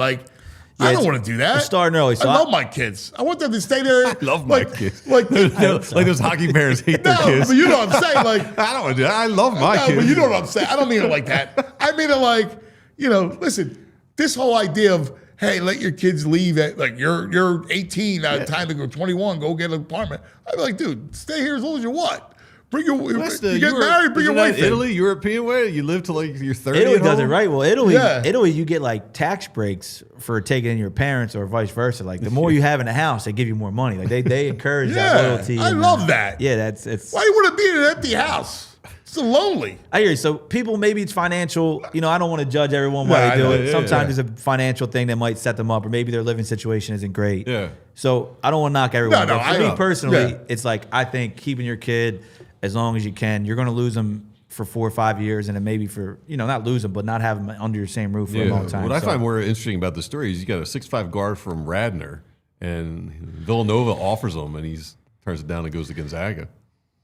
I don't want to do that. It's starting early. So I love my kids. I want them to stay there. I love my kids. Like those hockey parents hate their kids. But you know what I'm saying? Like, I don't want to do that. I love my kids. But you know what I'm saying? I don't mean it like that. I mean it like, listen, this whole idea of, hey, let your kids leave at like you're 18, time to go 21, go get an apartment. I'd be like, dude, stay here as long as you want. Bring you get married, bring your wife in. Italy, European way, you live till like you're 30. Italy does it right. Well, Italy, you get like tax breaks for taking in your parents or vice versa. Like the more you have in the house, they give you more money. Like they encourage that loyalty. I love that. Yeah, it's. Why do you want to be in an empty house? It's so lonely. I hear you. So people, maybe it's financial. I don't want to judge everyone why they do it. Sometimes it's a financial thing that might set them up, or maybe their living situation isn't great. Yeah. So I don't want to knock everyone. No, for me personally, it's like I think keeping your kid as long as you can. You're going to lose them for 4 or 5 years, and then maybe for not lose them, but not have them under your same roof for a long time. What I find more interesting about the story is you got a 6'5" guard from Radnor, and Villanova offers him, and he turns it down and goes to Gonzaga.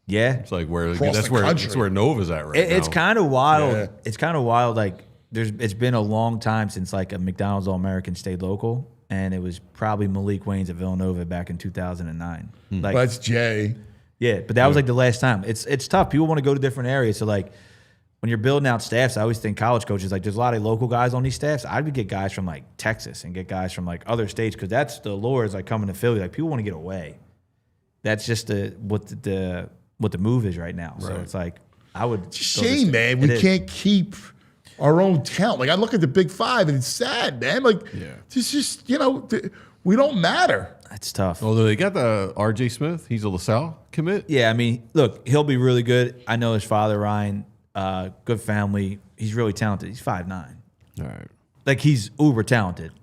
Yeah, it's like that's where Nova's at right now. It's kind of wild. Yeah. It's kind of wild. Like it's been a long time since like a McDonald's All-American stayed local, and it was probably Malik Waynes at Villanova back in 2009. Like that's Jay. Yeah, but that was like the last time. It's tough. People want to go to different areas. So like when you're building out staffs, I always think college coaches, like there's a lot of local guys on these staffs. I'd get guys from like Texas and get guys from like other states because that's the allure is like coming to Philly. Like people want to get away. That's just what the move is right now. So it's like I would. It's a shame, man. We can't keep our own talent. Like I look at the Big Five and it's sad, man. Like it's just we don't matter. That's tough. Although they got the R.J. Smith, he's a LaSalle commit. Yeah, I mean, look, he'll be really good. I know his father, Ryan, good family. He's really talented. He's 5'9". All right. Like he's uber talented,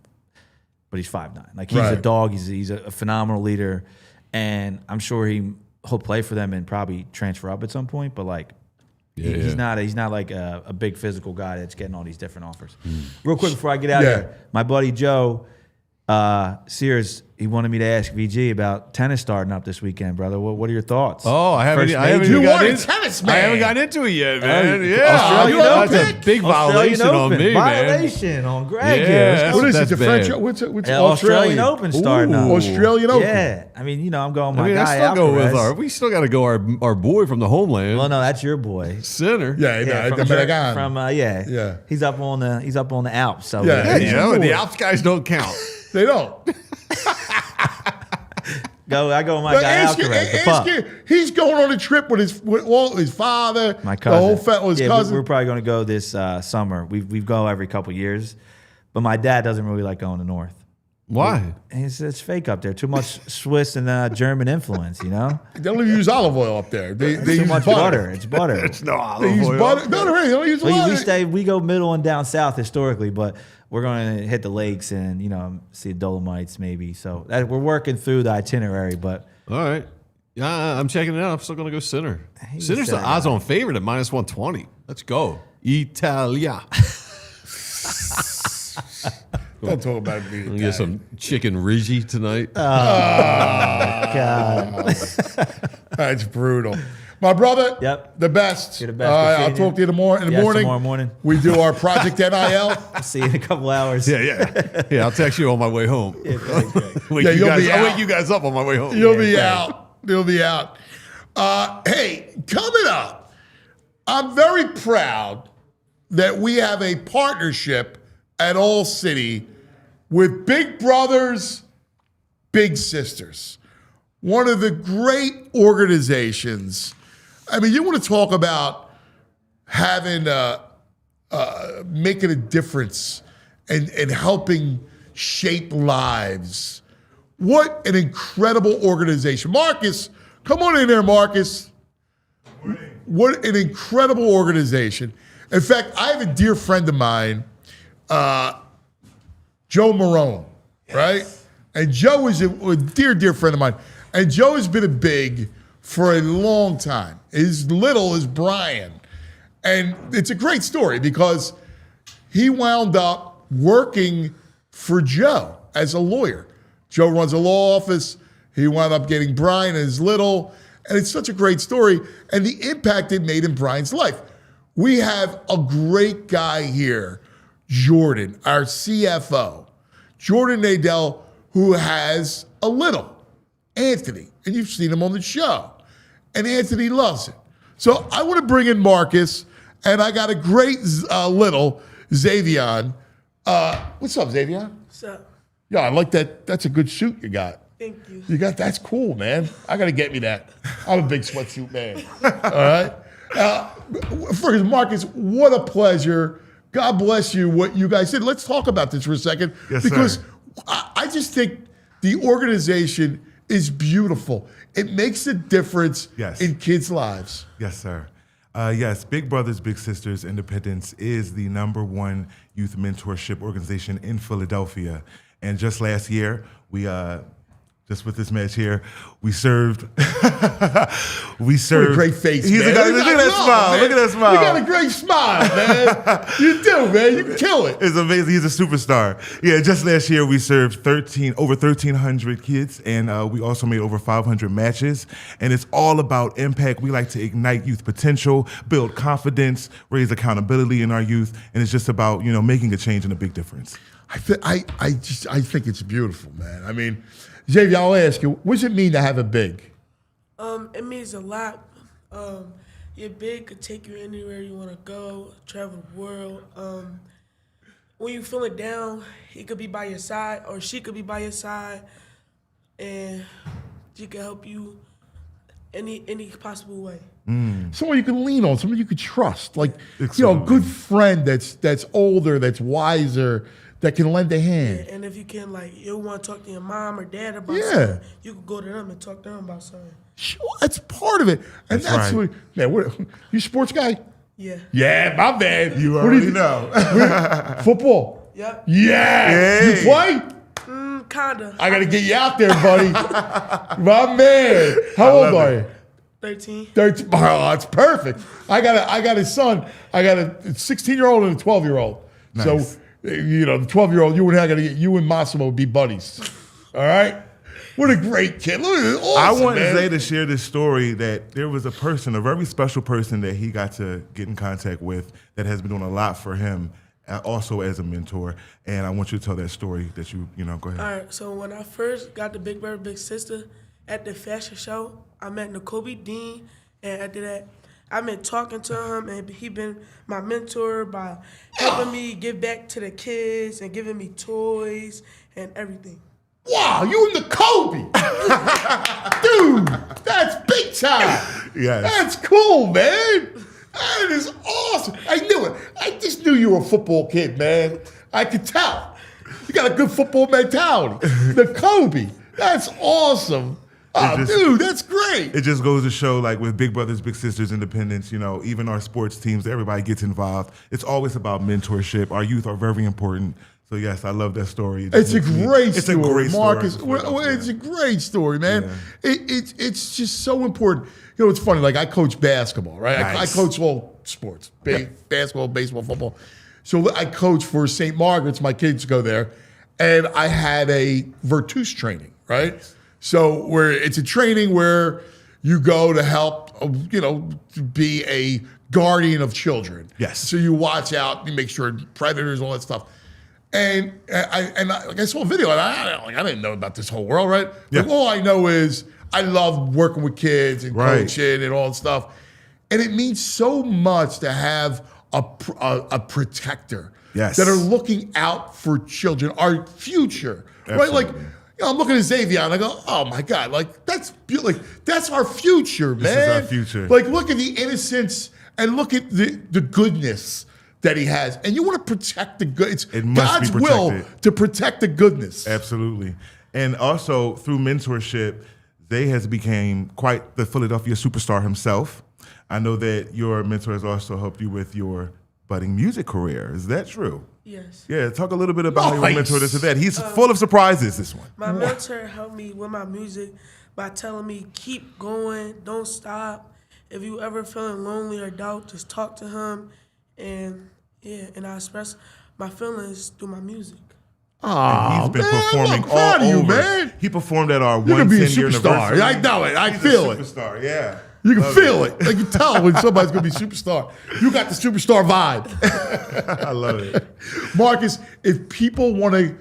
but he's 5'9". Like he's a dog. He's a phenomenal leader, and I'm sure he'll play for them and probably transfer up at some point. But like, he's not like a big physical guy that's getting all these different offers. Real quick before I get out of here, my buddy Joe Sears, he wanted me to ask VG about tennis starting up this weekend, brother. What are your thoughts? Oh, I haven't tennis, man. I haven't gotten into it yet, man. Australian That's a big violation on me, man. Violation on Greg here. Yeah, what is it? The French? What's Australian Open starting up. Australian Open. Yeah, I mean, I'm going my guy Alcaraz. We still got to go our boy from the homeland. Well, no, that's your boy. Sinner. Yeah. He's up on the Alps. So the Alps guys don't count. They don't. I go with my guy Alcaraz. He's going on a trip with his father, my cousin, the whole family, his cousin. We're probably going to go this summer. We go every couple years, but my dad doesn't really like going to North. Why? It's fake up there. Too much Swiss and German influence, They don't use olive oil up there. They too use much butter. It's butter. It's no olive they use oil. butter. No, they don't use oil. We go middle and down south historically, but we're going to hit the lakes and see the Dolomites maybe. So we're working through the itinerary, but all right. Yeah, I'm checking it out. I'm still going to go Sinner. Sinner's the odds-on favorite at -120. Let's go, Italia. Don't talk about it being get some chicken Rigi tonight. Oh, God. That's brutal. My brother, Yep. the best. You're the best. I'll talk to you in the morning. Tomorrow morning. We do our Project NIL. I'll see you in a couple hours. Yeah. I'll text you on my way home. Yeah, great. I'll wake you guys up on my way home. You'll be out. You'll be out. Hey, coming up, I'm very proud that we have a partnership at ALLCITY with Big Brothers, Big Sisters. One of the great organizations. I mean, you want to talk about having, making a difference and helping shape lives. What an incredible organization. Marcus, come on in there, Marcus. What an incredible organization. In fact, I have a dear friend of mine, Joe Marone, right? And Joe is a dear friend of mine. And Joe has been a big for a long time. His little is Brian. And it's a great story because he wound up working for Joe as a lawyer. Joe runs a law office. He wound up getting Brian and his little. And it's such a great story. And the impact it made in Brian's life. We have a great guy here, Jordan, our CFO. Jordan Nadell, who has a little, Anthony, and you've seen him on the show. And Anthony loves it. So I want to bring in Marcus, and I got a great little, Xavion. What's up, Xavion? What's up? Yeah, I like that. That's a good suit you got. Thank you. That's cool, man. I got to get me that. I'm a big sweatsuit man. All right? First, Marcus, what a pleasure. God bless you, what you guys did. Let's talk about this for a second. Yes, because sir. I just think the organization is beautiful. It makes a difference in kids' lives. Yes, sir. Yes, Big Brothers, Big Sisters Independence is the #1 youth mentorship organization in Philadelphia. And just last year, we just with this match here, we served. What a great face, man. Look at that smile. Man. Look at that smile. You got a great smile, man. You do, man. You can kill it. It's amazing. He's a superstar. Yeah, just last year we served over 1,300 kids, and we also made over 500 matches. And it's all about impact. We like to ignite youth potential, build confidence, raise accountability in our youth, and it's just about making a change and a big difference. I think it's beautiful, man. I mean, Xavier, I'll ask you, what does it mean to have a big? It means a lot. Your big could take you anywhere you want to go, travel the world. When you're feeling down, he could be by your side or she could be by your side, and she can help you any possible way. Someone you can lean on, someone you could trust, like a good friend that's older, that's wiser, that can lend a hand. Yeah, and if you can, you want to talk to your mom or dad about something, you could go to them and talk to them about something. Sure, that's part of it. And that's right. what, you a sports guy? Yeah. Yeah, my man. You already know. Football? Yep. Yeah. Hey. You play? Kinda. I got to get you out there, buddy. My man. How old are you? 13. 13. Oh, that's perfect. I got a son. I got a 16-year-old and a 12-year-old. Nice. So, the 12-year-old, you and I got to get you and Massimo would be buddies. All right? What a great kid. Look at this. Awesome, I want man. Zay to share this story that there was a very special person that he got to get in contact with that has been doing a lot for him, also as a mentor. And I want you to tell that story that go ahead. All right, so when I first got the Big Brother, Big Sister at the fashion show, I met N'Kobe Dean, and after that, I've been talking to him, and he been my mentor by helping me give back to the kids and giving me toys and everything. Wow, you and the Kobe. Dude, that's big time. Yes. That's cool, man. That is awesome. I knew it. I just knew you were a football kid, man. I could tell. You got a good football mentality. The Kobe. That's awesome. Dude, that's great. It just goes to show, with Big Brothers, Big Sisters Independence, even our sports teams, everybody gets involved. It's always about mentorship. Our youth are very important. So, yes, I love that story. It's a great story. It's a great Marcus, story. it's a great story, man. Yeah. It's just so important. It's funny. I coach basketball, right? Nice. I coach all sports, basketball, baseball, football. So I coach for St. Margaret's. My kids go there. And I had a Virtus training, right? So it's a training where, you go to help, to be a guardian of children. Yes. So you watch out, you make sure predators, all that stuff. And I saw a video, and I didn't know about this whole world, right? Yeah. Like, all I know is I love working with kids and coaching and all that stuff. And it means so much to have a protector that are looking out for children, our future, right? Like, I'm looking at Xavier and I go, oh my God, that's our future, man. This is our future. Like, look at the innocence and look at the goodness that he has. And you want to protect the good. It's God's will to protect the goodness. Absolutely. And also through mentorship, Zay has become quite the Philadelphia superstar himself. I know that your mentor has also helped you with your budding music career. Is that true? Yes. Yeah, talk a little bit about how your mentor this and that. He's full of surprises, this one. My mentor helped me with my music by telling me, keep going, don't stop. If you ever feeling lonely or doubt, just talk to him. And I express my feelings through my music. Oh, he's been performing all over. Man. He performed at our 110-year anniversary. I know it. He's feel a superstar, yeah. You can feel it. Like you tell when somebody's going to be superstar. You got the superstar vibe. I love it. Marcus, if people want to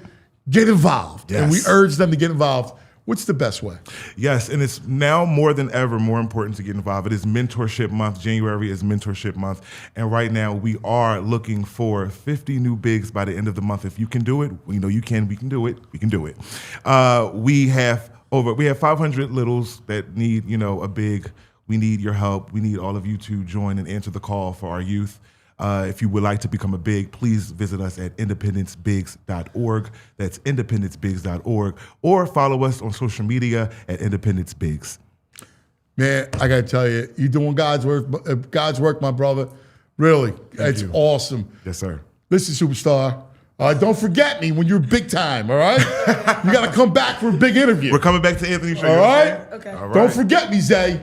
get involved, and we urge them to get involved, what's the best way? Yes, and it's now more than ever more important to get involved. It is Mentorship Month. January is Mentorship Month. And right now we are looking for 50 new bigs by the end of the month. If you can do it, we can do it. We can do it. We have 500 littles that need, a big. We need your help. We need all of you to join and answer the call for our youth. If you would like to become a big, please visit us at independencebigs.org. That's independencebigs.org. Or follow us on social media at independencebigs. Man, I got to tell you, you're doing God's work, my brother. Really, it's awesome. Yes, sir. Listen, superstar. Don't forget me when you're big time, all right? You got to come back for a big interview. We're coming back to Anthony Show. All right? Okay. All right. Don't forget me, Zay,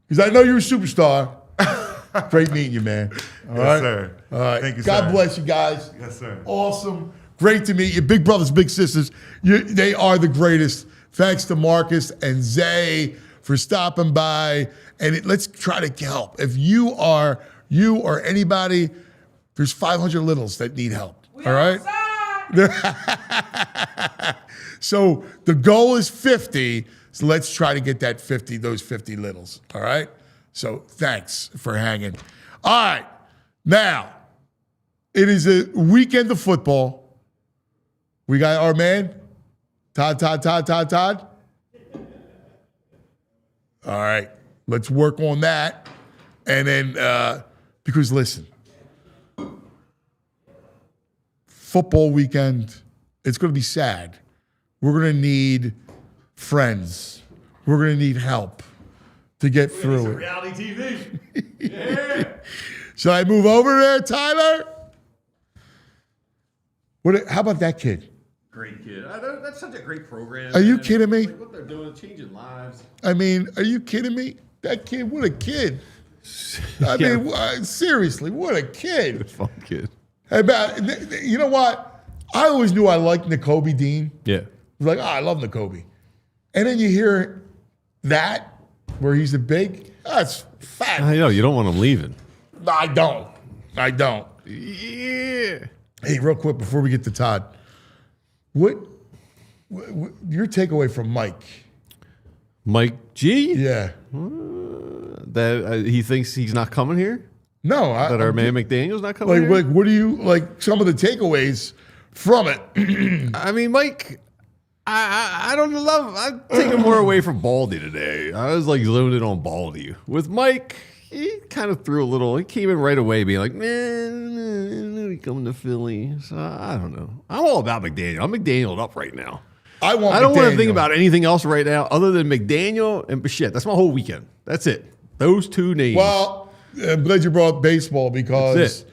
because I know you're a superstar. Great meeting you, man. All right, sir. All right. Thank you, God sir. bless you guys. Yes, sir. Awesome. Great to meet you. Big brothers, big sisters. They are the greatest. Thanks to Marcus and Zay for stopping by. And let's try to help. If you or anybody, there's 500 littles that need help. All right? So the goal is 50. So let's try to get those 50 littles. All right? So thanks for hanging. All right. Now, it is a weekend of football. We got our man, Todd. All right. Let's work on that. And then, because listen, football weekend, it's going to be sad. We're going to need friends. We're going to need help to get through it. Reality TV. Yeah. Should I move over there, Tyler? How about that kid? Great kid. That's such a great program. Are you kidding me? Like what they're doing, changing lives. I mean, are you kidding me? That kid, what a kid. I mean, seriously, what a kid. Fun kid. You know what? I always knew I liked Nakobe Dean. Yeah. Like, I love Nakobe. And then you hear that, where he's a big, that's fat. I know, you don't want him leaving. I don't. Yeah. Hey, real quick, before we get to Todd, what your takeaway from Mike? Mike G? Yeah. That he thinks he's not coming here? No. That our man McDaniel's not coming here? Like, what do you, like, some of the takeaways from it? I mean, Mike, I don't love, I'm taking more away from Baldy today. I was like loaded on Baldy. With Mike, he kind of threw a little, he came in right away being like, man, we coming to Philly. So I don't know. I'm all about McDaniel. I'm McDanieled up right now. I don't want to think about anything else right now other than McDaniel and Bichette. That's my whole weekend. That's it. Those two names. Well, I'm glad you brought up baseball because,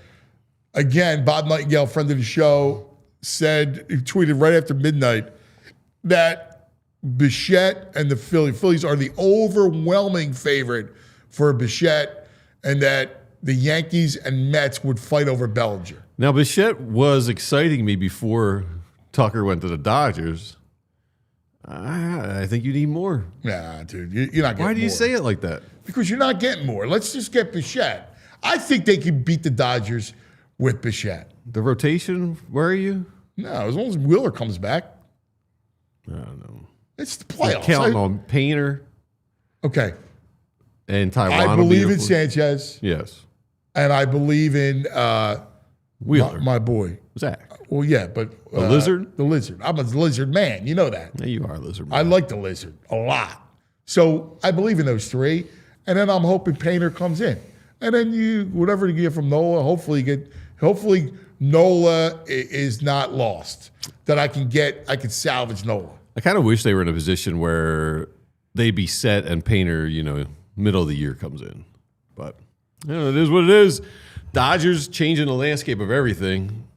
again, Bob Nightingale, friend of the show, he tweeted right after midnight that Bichette and the Phillies are the overwhelming favorite for Bichette and that the Yankees and Mets would fight over Bellinger. Now, Bichette was exciting me before Tucker went to the Dodgers. I think you need more. Nah, dude, you're not getting Why do you more. say it like that? Because you're not getting more. Let's just get Bichette. I think they can beat the Dodgers with Bichette. The rotation, where are you? No, as long as Wheeler comes back. I don't know. It's the playoffs. Counting on Painter. Okay. And Taiwan. I believe in Sanchez. Yes. And I believe in Wheeler. My boy. Zach. Well, yeah, but the lizard? The lizard. I'm a lizard man. You know that. Yeah, you are a lizard man. I like the lizard a lot. So I believe in those three. And then I'm hoping Painter comes in. And then whatever you get from Nola, hopefully Nola is not lost. That I can salvage Nola. I kind of wish they were in a position where they be set and Painter, middle of the year comes in. But it is what it is. Dodgers changing the landscape of everything.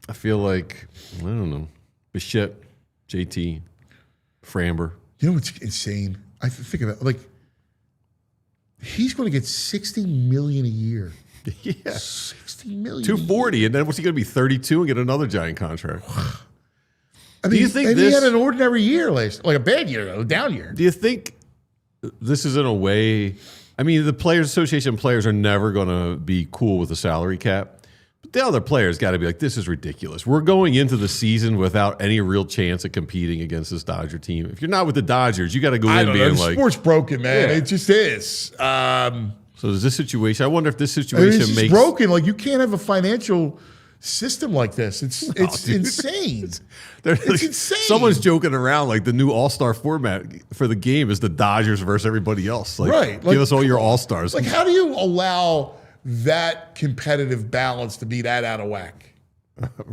I feel like, I don't know, Bichette, JT, Framber. You know what's insane? I think of it like he's going to get $60 million a year. Yeah, $60 million. 240, and then what's he going to be 32 and get another giant contract? I mean, do you think he had an ordinary year like a bad year, a down year? Do you think this is in a way? I mean, the Players Association players are never going to be cool with the salary cap. But the other players got to be like, this is ridiculous. We're going into the season without any real chance of competing against this Dodger team. If you're not with the Dodgers, you got to go in being like, sport's broken, man. Yeah. It just is. So is this situation? I wonder if this situation it's makes broken. Like you can't have a financial system like this. It's insane. It's insane. Someone's joking around like the new All-Star format for the game is the Dodgers versus everybody else. Like, right. Give us all your All-Stars. Like, how do you allow that competitive balance to be that out of whack?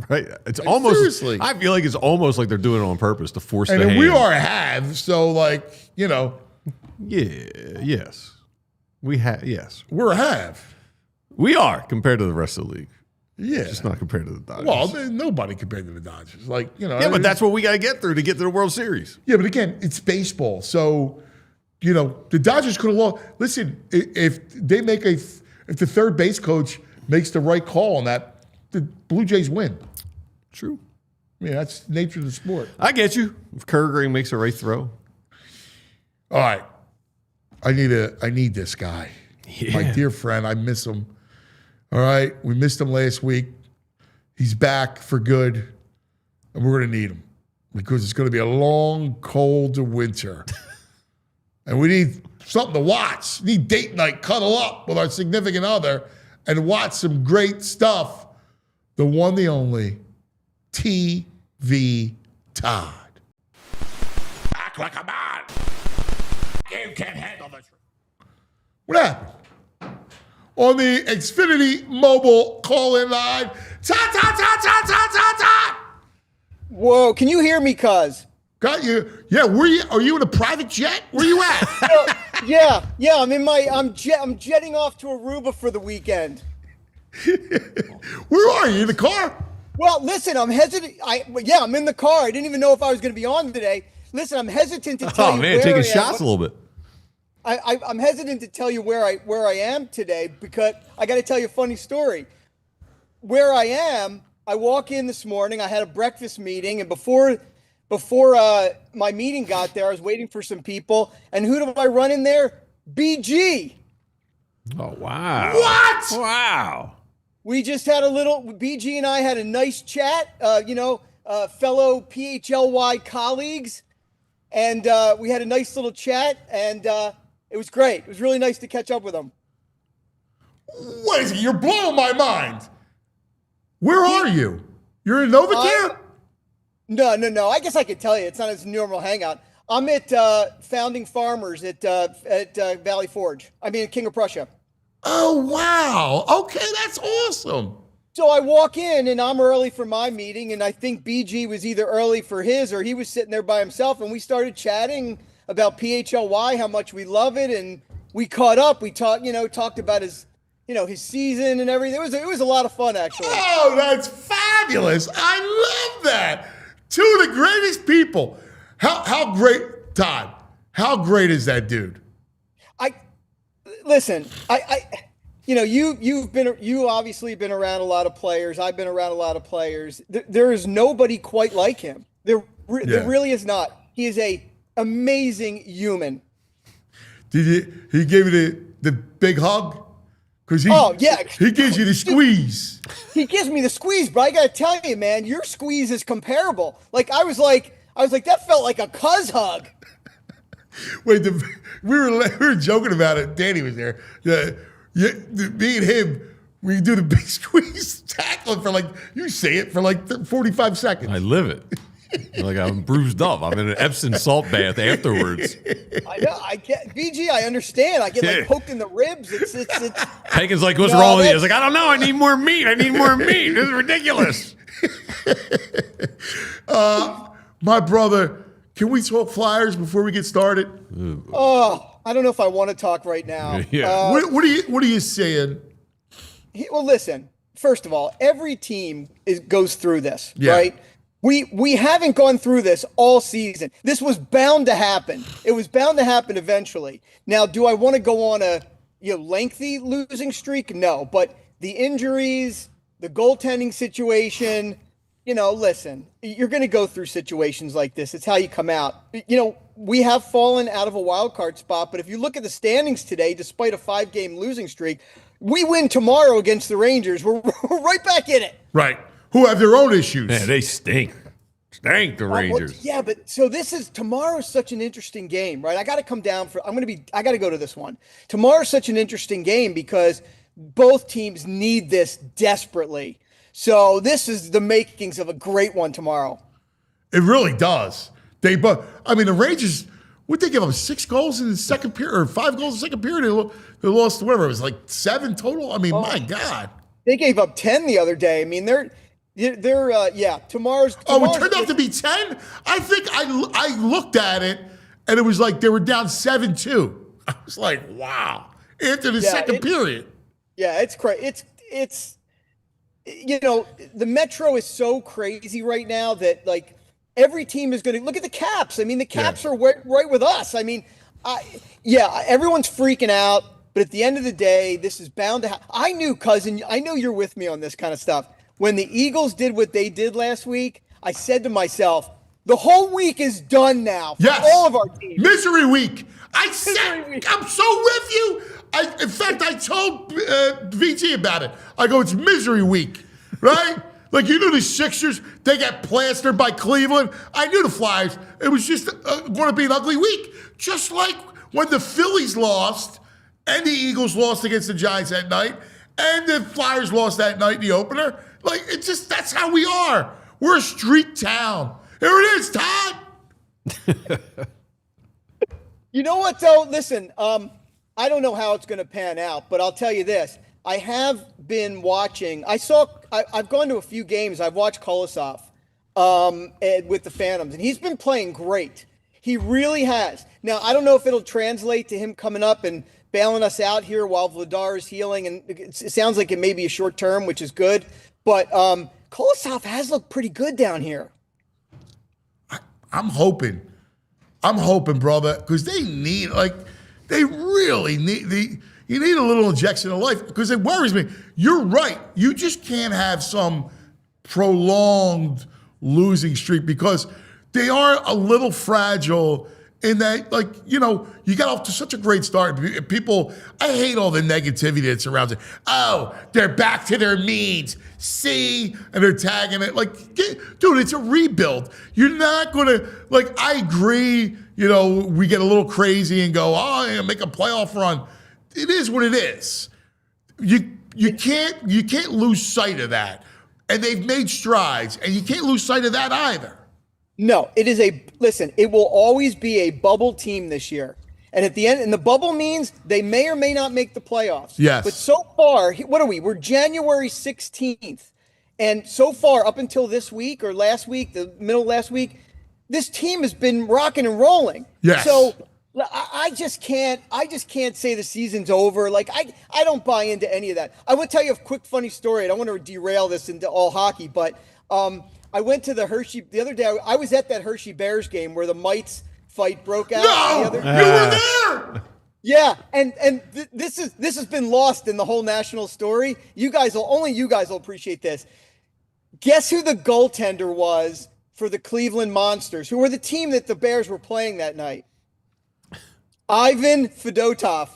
Right. It's almost. Seriously. I feel like it's almost like they're doing it on purpose to force and the hand. we are have. So, like, Yeah. Yes. We have. Yes. We're a have. We are compared to the rest of the league. Yeah. Just not compared to the Dodgers. Well, nobody compared to the Dodgers. Like, Yeah, but that's what we got to get through to get to the World Series. Yeah, but again, it's baseball. So, the Dodgers could have lost. Listen, if they make if the third base coach makes the right call on that, the Blue Jays win. True. I mean, that's the nature of the sport. I get you. If Kerrigan makes the right throw. All right. I need this guy. Yeah. My dear friend. I miss him. All right. We missed him last week. He's back for good. And we're going to need him because it's going to be a long, cold winter. And we need something to watch. We need date night, cuddle up with our significant other and watch some great stuff. The one, the only, TV Todd. Act like a man. You can't handle this. What happened? On the Xfinity mobile call-in line, Todd. Whoa, can you hear me, cuz? Got you. Yeah, are you in a private jet? Where you at? Yeah, I'm jetting off to Aruba for the weekend. Where are you? In the car? Well, listen, I'm hesitant. I'm in the car. I didn't even know if I was going to be on today. Listen, I'm hesitant to tell you where taking I am. shots a little bit. I'm hesitant to tell you where I am today because I got to tell you a funny story. Where I am, I walk in this morning. I had a breakfast meeting, and before my meeting got there, I was waiting for some people. And who do I run in there? BG. Oh wow! What? Wow! We just had BG and I had a nice chat. Fellow PHLY colleagues, and we had a nice little chat, and it was great. It was really nice to catch up with them. What is it? You're blowing my mind. Where are you? You're in Novacare? No. I guess I could tell you. It's not a normal hangout. I'm at Founding Farmers at Valley Forge. King of Prussia. Oh, wow. Okay, that's awesome. So I walk in, and I'm early for my meeting, and I think BG was either early for his or he was sitting there by himself, and we started chatting about PHLY, how much we love it, and we caught up. We talked about his season and everything. It was a lot of fun, actually. Oh, that's fabulous. I love that. Two of the greatest people. How great, Todd, how great is that dude? You've obviously been around a lot of players. I've been around a lot of players. There is nobody quite like him. There really is not. He is a amazing human. He gave you the big hug? Because he gives you the squeeze. He gives me the squeeze, but I got to tell you, man, your squeeze is comparable. Like, I was like, that felt like a cuz hug. We were joking about it. Danny was there. Me and him, we do the big squeeze tackling for you say it for 45 seconds. I live it. Like I'm bruised up. I'm in an Epsom salt bath afterwards. I know. I get BG. I understand. I get poked in the ribs. It's. Hagen's like, "What's wrong with you?" I was like, "I don't know. I need more meat. I need more meat. This is ridiculous." My brother, can we talk Flyers before we get started? Oh, I don't know if I want to talk right now. Yeah. What are you saying? Well, listen. First of all, every team goes through this, right? We haven't gone through this all season. This was bound to happen. It was bound to happen eventually. Now, do I want to go on a lengthy losing streak? No, but the injuries, the goaltending situation, listen, you're going to go through situations like this. It's how you come out. We have fallen out of a wild card spot, but if you look at the standings today, despite a 5-game losing streak, we win tomorrow against the Rangers. We're right back in it. Right. Who have their own issues. Man, they stink. The Rangers. But so tomorrow's such an interesting game, right? I got to come down I got to go to this one. Tomorrow's such an interesting game because both teams need this desperately. So this is the makings of a great one tomorrow. It really does. The Rangers, would they give up 6 goals in the second period or 5 goals in the second period? They lost whatever. It was 7 total. My God. They gave up 10 the other day. They're tomorrow's. Oh, it turned out to be 10? I think I looked at it and it was they were down 7-2. I was like, wow. After the second period. Yeah, it's crazy. It's the Metro is so crazy right now that every team is going to look at the Caps. The Caps are right with us. Everyone's freaking out, but at the end of the day, this is bound to happen. I know you're with me on this kind of stuff. When the Eagles did what they did last week, I said to myself, the whole week is done now for all of our teams. Misery week. I'm so with you. In fact, I told VT about it. I go, it's misery week, right? The Sixers, they got plastered by Cleveland. I knew the Flyers. It was just going to be an ugly week. Just like when the Phillies lost and the Eagles lost against the Giants that night and the Flyers lost that night in the opener. That's how we are. We're a street town. Here it is, Todd. You know what, though? Listen, I don't know how it's going to pan out, but I'll tell you this. I have been watching. I've gone to a few games. I've watched Kolosov with the Phantoms, and he's been playing great. He really has. Now, I don't know if it'll translate to him coming up and bailing us out here while Vladar is healing, and it sounds like it may be a short term, which is good. But Kolosov has looked pretty good down here. I'm hoping, brother, because they need, they really need, you need a little injection of life, because it worries me. You're right. You just can't have some prolonged losing streak because they are a little fragile in that, you got off to such a great start. People, I hate all the negativity that surrounds it. Oh, they're back to their means. See? And they're tagging it. Dude, it's a rebuild. You're not going to, I agree, we get a little crazy and go, make a playoff run. It is what it is. You can't lose sight of that. And they've made strides, and you can't lose sight of that either. No, it will always be a bubble team this year. And at the end, and the bubble means they may or may not make the playoffs. Yes. But so far, what are we? We're January 16th. And so far, up until this week or last week, the middle of last week, this team has been rocking and rolling. Yes. So I just can't say the season's over. I don't buy into any of that. I would tell you a quick funny story. I don't want to derail this into all hockey, but I went to the Hershey the other day. I was at that Hershey Bears game where the Mites fight broke out. No, you were there. Yeah, and this has been lost in the whole national story. Only you guys will appreciate this. Guess who the goaltender was for the Cleveland Monsters, who were the team that the Bears were playing that night. Ivan Fedotov.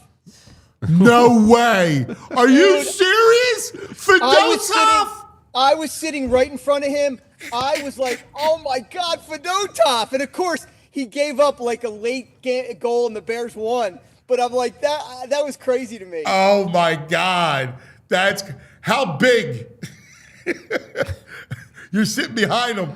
No way. Are you serious? Fedotov? I was sitting right in front of him. I was like, oh my God, Fedotov. And of course, he gave up like a late goal and the Bears won. But I'm like, that was crazy to me. Oh my God. That's how big. You're sitting behind him.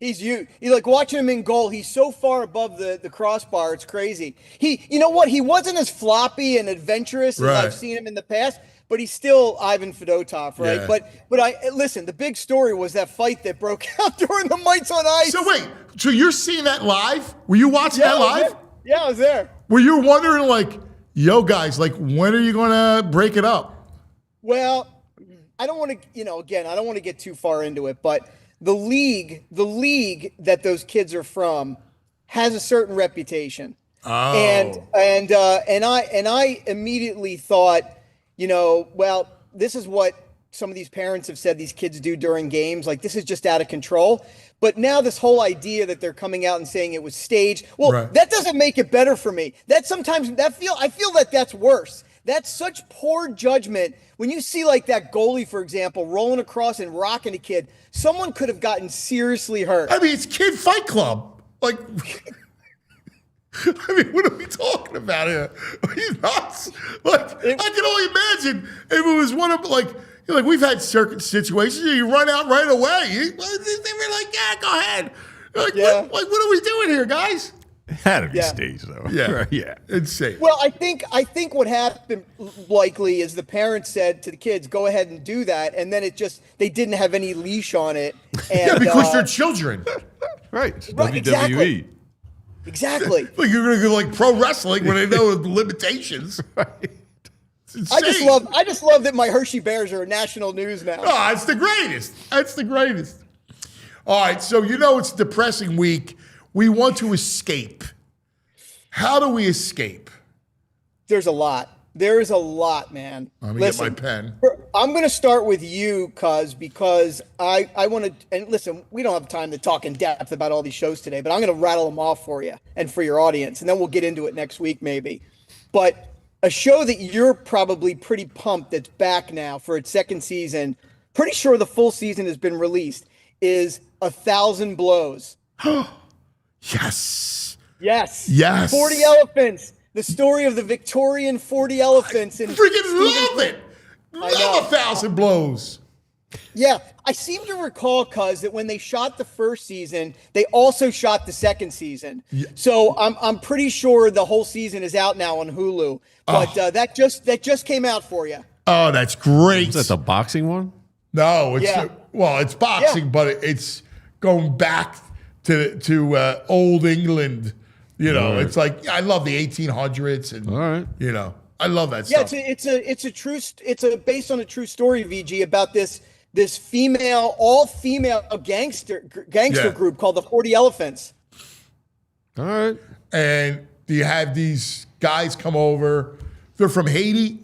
You like watching him in goal. He's so far above the crossbar. It's crazy. You know what? He wasn't as floppy and adventurous as I've seen him in the past, but he's still Ivan Fedotov, right? Yeah. But listen, the big story was that fight that broke out during the Mites on Ice. So wait, so you're seeing that live? Were you watching that live? Yeah, I was there. Were you wondering like, yo guys, like when are you gonna break it up? Well, I don't want to, again, I don't want to get too far into it, but the league that those kids are from has a certain reputation. Oh. And I immediately thought, well, this is what some of these parents have said these kids do during games. Like, this is just out of control. But now this whole idea that they're coming out and saying it was staged, well, that doesn't make it better for me. I feel that that's worse. That's such poor judgment. When you see like that goalie, for example, rolling across and rocking a kid, someone could have gotten seriously hurt. I mean, it's Kid Fight Club. Like, I mean, what are we talking about here? Are you nuts? Like, I can only imagine if it was one of like we've had certain situations. You run out right away. They were like, "Yeah, go ahead." Like, what are we doing here, guys? It had to be staged, though. Yeah, yeah, insane. Well, I think what happened likely is the parents said to the kids, "Go ahead and do that," and then they didn't have any leash on it. And, because they're children, right? WWE. Exactly. Like you're gonna go like pro wrestling when they know the limitations. Right. I just love that my Hershey Bears are national news now. Oh, it's the greatest. That's the greatest. All right, so it's a depressing week. We want to escape. How do we escape? There's a lot. There is a lot, man. Let me get my pen. I'm going to start with you, because I want to, and listen, we don't have time to talk in depth about all these shows today, but I'm going to rattle them off for you and for your audience, and then we'll get into it next week maybe. But a show that you're probably pretty pumped that's back now for its second season, pretty sure the full season has been released, is 1,000 Blows. Yes. 40 Elephants. The story of the Victorian 40 elephants. And freaking love it. Love 1,000 Blows. Yeah, I seem to recall, that when they shot the first season, they also shot the second season. Yeah. So I'm pretty sure the whole season is out now on Hulu. But that just came out for you. Oh, that's great. Is that the boxing one? No, it's boxing, but it's going back to old England. It's like I love the 1800s, and I love that stuff. Yeah, it's based on a true story, VG, about this all female gangster group called the 40 Elephants. All right. And you have these guys come over. They're from Haiti,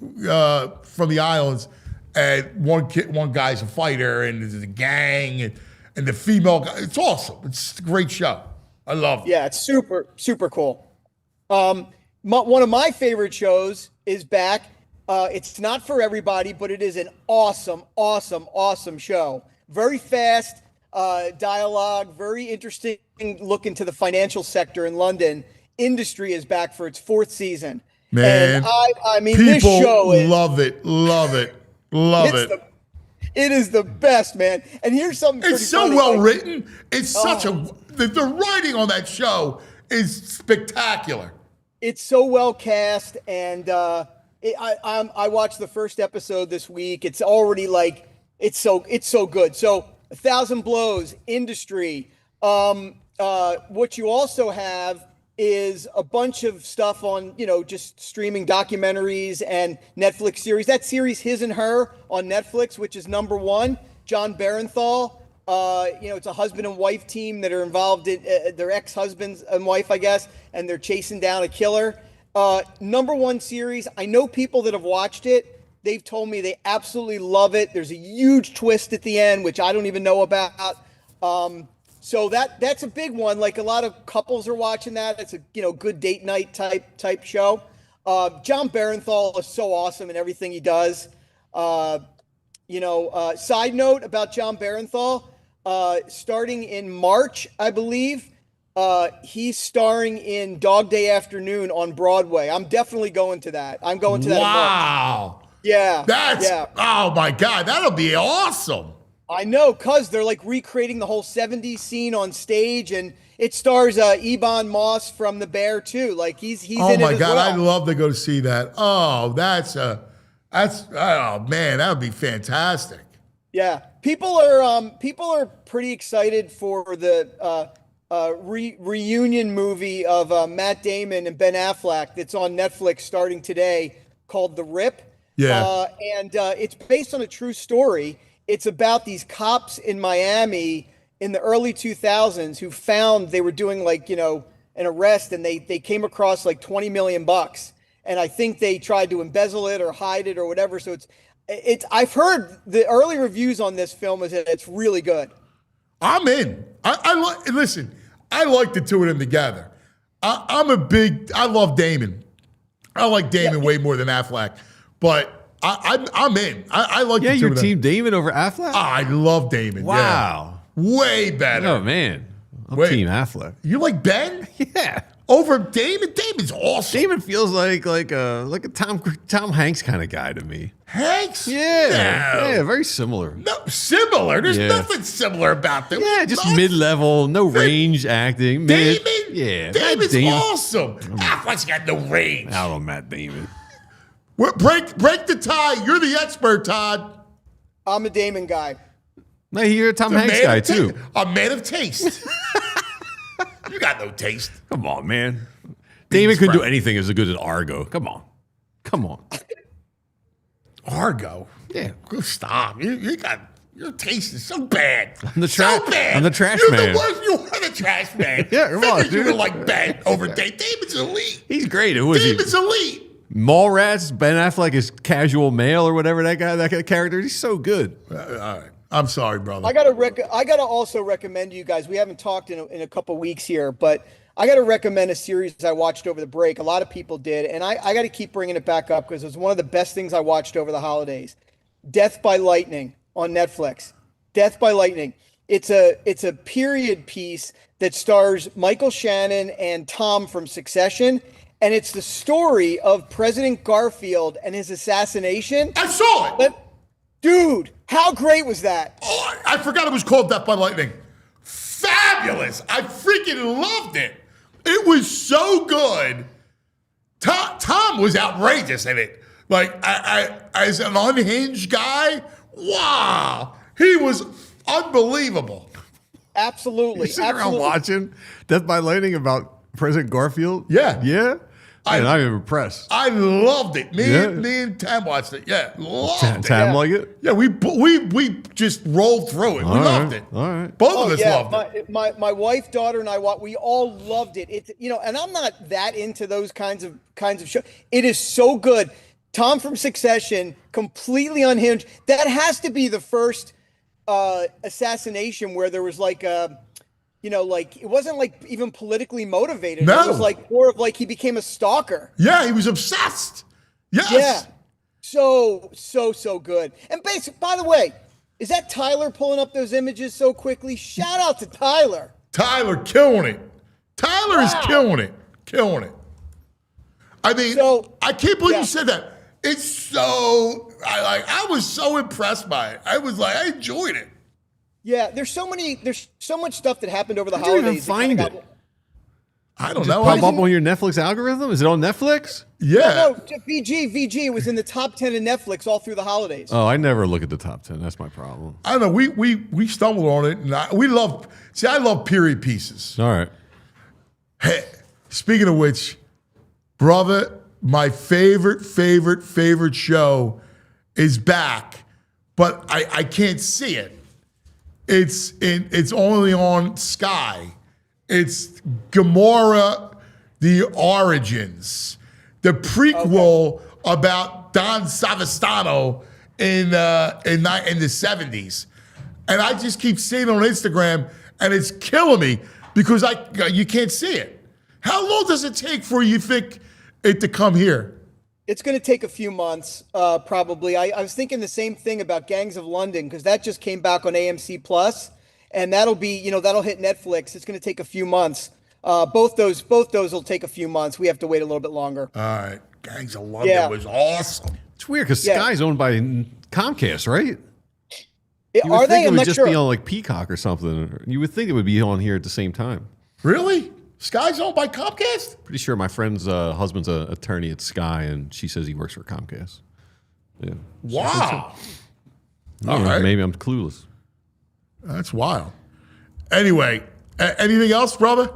from the islands, and one guy's a fighter, and there's a gang, and the female guy. It's awesome. It's a great show. I love it. Yeah, it's super, super cool. One of my favorite shows is back. It's not for everybody, but it is an awesome, awesome, awesome show. Very fast dialogue, very interesting look into the financial sector in London. Industry is back for its fourth season. Man, and I mean, people this show is, love it. It is the best, man. And here's something. It's so funny. well written. It's the writing on that show is spectacular. It's so well cast, and I watched the first episode this week. It's already it's so good. So 1,000 Blows, Industry. What you also have is a bunch of stuff on, just streaming documentaries and Netflix series. That series, His and Her, on Netflix, which is #1. John Barenthal. It's a husband and wife team that are involved in their ex-husbands and wife, I guess, and they're chasing down a killer. #1 series. I know people that have watched it. They've told me they absolutely love it. There's a huge twist at the end, which I don't even know about. So that's a big one. Like a lot of couples are watching that. It's a good date night type show. John Barenthal is so awesome in everything he does. Side note about John Barenthal, starting in March, I believe, he's starring in Dog Day Afternoon on Broadway. I'm definitely going to that. I'm going to that. Wow. Yeah. Oh my God, that'll be awesome. I know, cause they're like recreating the whole 70s scene on stage, and it stars Ebon Moss from The Bear too. Like he's in it as well. Oh my God, I'd love to go see that. Oh, oh man, that would be fantastic. Yeah, people are pretty excited for the reunion movie of Matt Damon and Ben Affleck that's on Netflix starting today, called The Rip. Yeah, and it's based on a true story. It's about these cops in Miami in the early 2000s who found they were doing an arrest, and they came across like $20 million, and I think they tried to embezzle it or hide it or whatever. So it's I've heard the early reviews on this film is that it's really good. I'm in. Listen, I like the two of them together. I love Damon. I like Damon way more than Affleck, but I'm in. I like the two you're of them. Team Damon over Affleck? I love Damon. Wow. Yeah. Way better. Oh, man. I'm Team Affleck. You like Ben? Yeah. Over Damon? Damon's awesome. Damon feels like a Tom Hanks kind of guy to me. Hanks? Yeah. No. Yeah, very similar. No, similar? There's nothing similar about them. Yeah, just mid-level, no range acting. Damon? Yeah. Damon's awesome. Affleck's got no range. I don't know Matt Damon. Break the tie. You're the expert, Todd. I'm a Damon guy. No, you're a Tom Hanks guy, too. A man of taste. You got no taste. Come on, man. Damon couldn't do anything as good as Argo. Come on. Argo? Yeah. Stop. Your taste is so bad. I'm the trash man. You're the worst. You are the trash man. Yeah, come on, you were dude. like Ben over Damon. Damon's elite. He's great. Who is he? Damon's elite. Mallrats, Ben Affleck is casual male or whatever that character. He's so good. All right. I'm sorry, brother. I gotta also recommend to you guys. We haven't talked in a couple weeks here, but I gotta recommend a series I watched over the break. A lot of people did, and I gotta keep bringing it back up because it was one of the best things I watched over the holidays. Death by Lightning on Netflix. Death by Lightning. It's a period piece that stars Michael Shannon and Tom from Succession. And it's the story of President Garfield and his assassination. I saw it. Dude, how great was that? Oh, I forgot it was called Death by Lightning. Fabulous. I freaking loved it. It was so good. Tom was outrageous in it. Like, I as an unhinged guy, wow. He was unbelievable. Absolutely. You're sitting around watching Death by Lightning about President Garfield? Yeah. Yeah? I'm impressed. I loved it. Me and Tam watched it. Yeah, loved it. Tam like it? Yeah, we just rolled through it. We loved it. All right. Both of us loved it. My wife, daughter, and I we all loved it. It's and I'm not that into those kinds of shows. It is so good. Tom from Succession, completely unhinged. That has to be the first assassination where there was like a. It wasn't like even politically motivated. No. It was like more of like he became a stalker. Yeah, he was obsessed. Yes. Yeah. So good. And by the way, is that Tyler pulling up those images so quickly? Shout out to Tyler. Tyler killing it. Tyler is killing it. Killing it. I mean, I can't believe you said that. It's so I was so impressed by it. I enjoyed it. Yeah, there's so much stuff that happened over the How did you holidays. even find it? I don't know. Pop up on your Netflix algorithm? Is it on Netflix? Yeah. No, VG was in the top 10 of Netflix all through the holidays. Oh, I never look at the top 10. That's my problem. I don't know. We stumbled on it, and I love period pieces. All right. Hey, speaking of which, brother, my favorite show is back, but I can't see it. It's only on Sky. It's Gamora: The Origins, the prequel about Don Savastano in the 70s. and I just keep seeing it on Instagram, and it's killing me because you can't see it. How long does it take for you think it to come here? It's going to take a few months, probably. I was thinking the same thing about Gangs of London because that just came back on AMC Plus, and that'll be, that'll hit Netflix. It's going to take a few months. Both those will take a few months. We have to wait a little bit longer. All right, Gangs of London was awesome. It's weird because Sky's owned by Comcast, right? Are they? It I'm would not just sure. be on like Peacock or something. You would think it would be on here at the same time. Really? Sky's owned by Comcast? Pretty sure my friend's husband's an attorney at Sky, and she says he works for Comcast. Yeah. Wow. All right. Maybe I'm clueless. That's wild. Anyway, anything else, brother?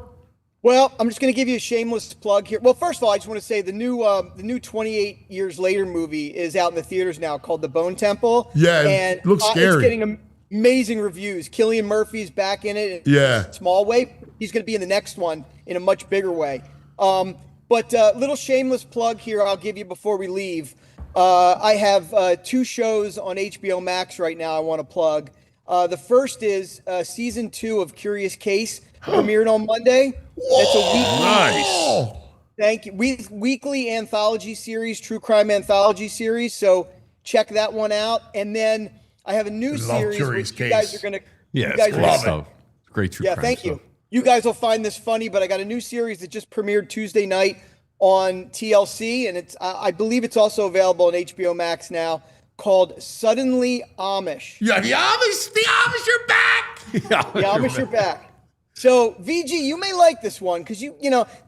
Well, I'm just going to give you a shameless plug here. Well, first of all, I just want to say the new 28 Years Later movie is out in the theaters now called The Bone Temple. Yeah, and it looks scary. It's getting amazing reviews. Cillian Murphy's back in it in a small way. He's going to be in the next one in a much bigger way. But little shameless plug here I'll give you before we leave. I have 2 shows on HBO Max right now I want to plug. The first is season 2 of Curious Case, premiered on Monday. It's a weekly, nice. Thank you. Weekly anthology series, true crime anthology series. So check that one out. And then I have a new series which you guys are gonna. Yeah, it's great stuff. Great true crime. Yeah, thank stuff. you. You guys will find this funny, but I got a new series that just premiered Tuesday night on TLC, and it's I believe it's also available on HBO Max now, called Suddenly Amish. Yeah, the Amish are back. The Amish are back. So VG, you may like this one because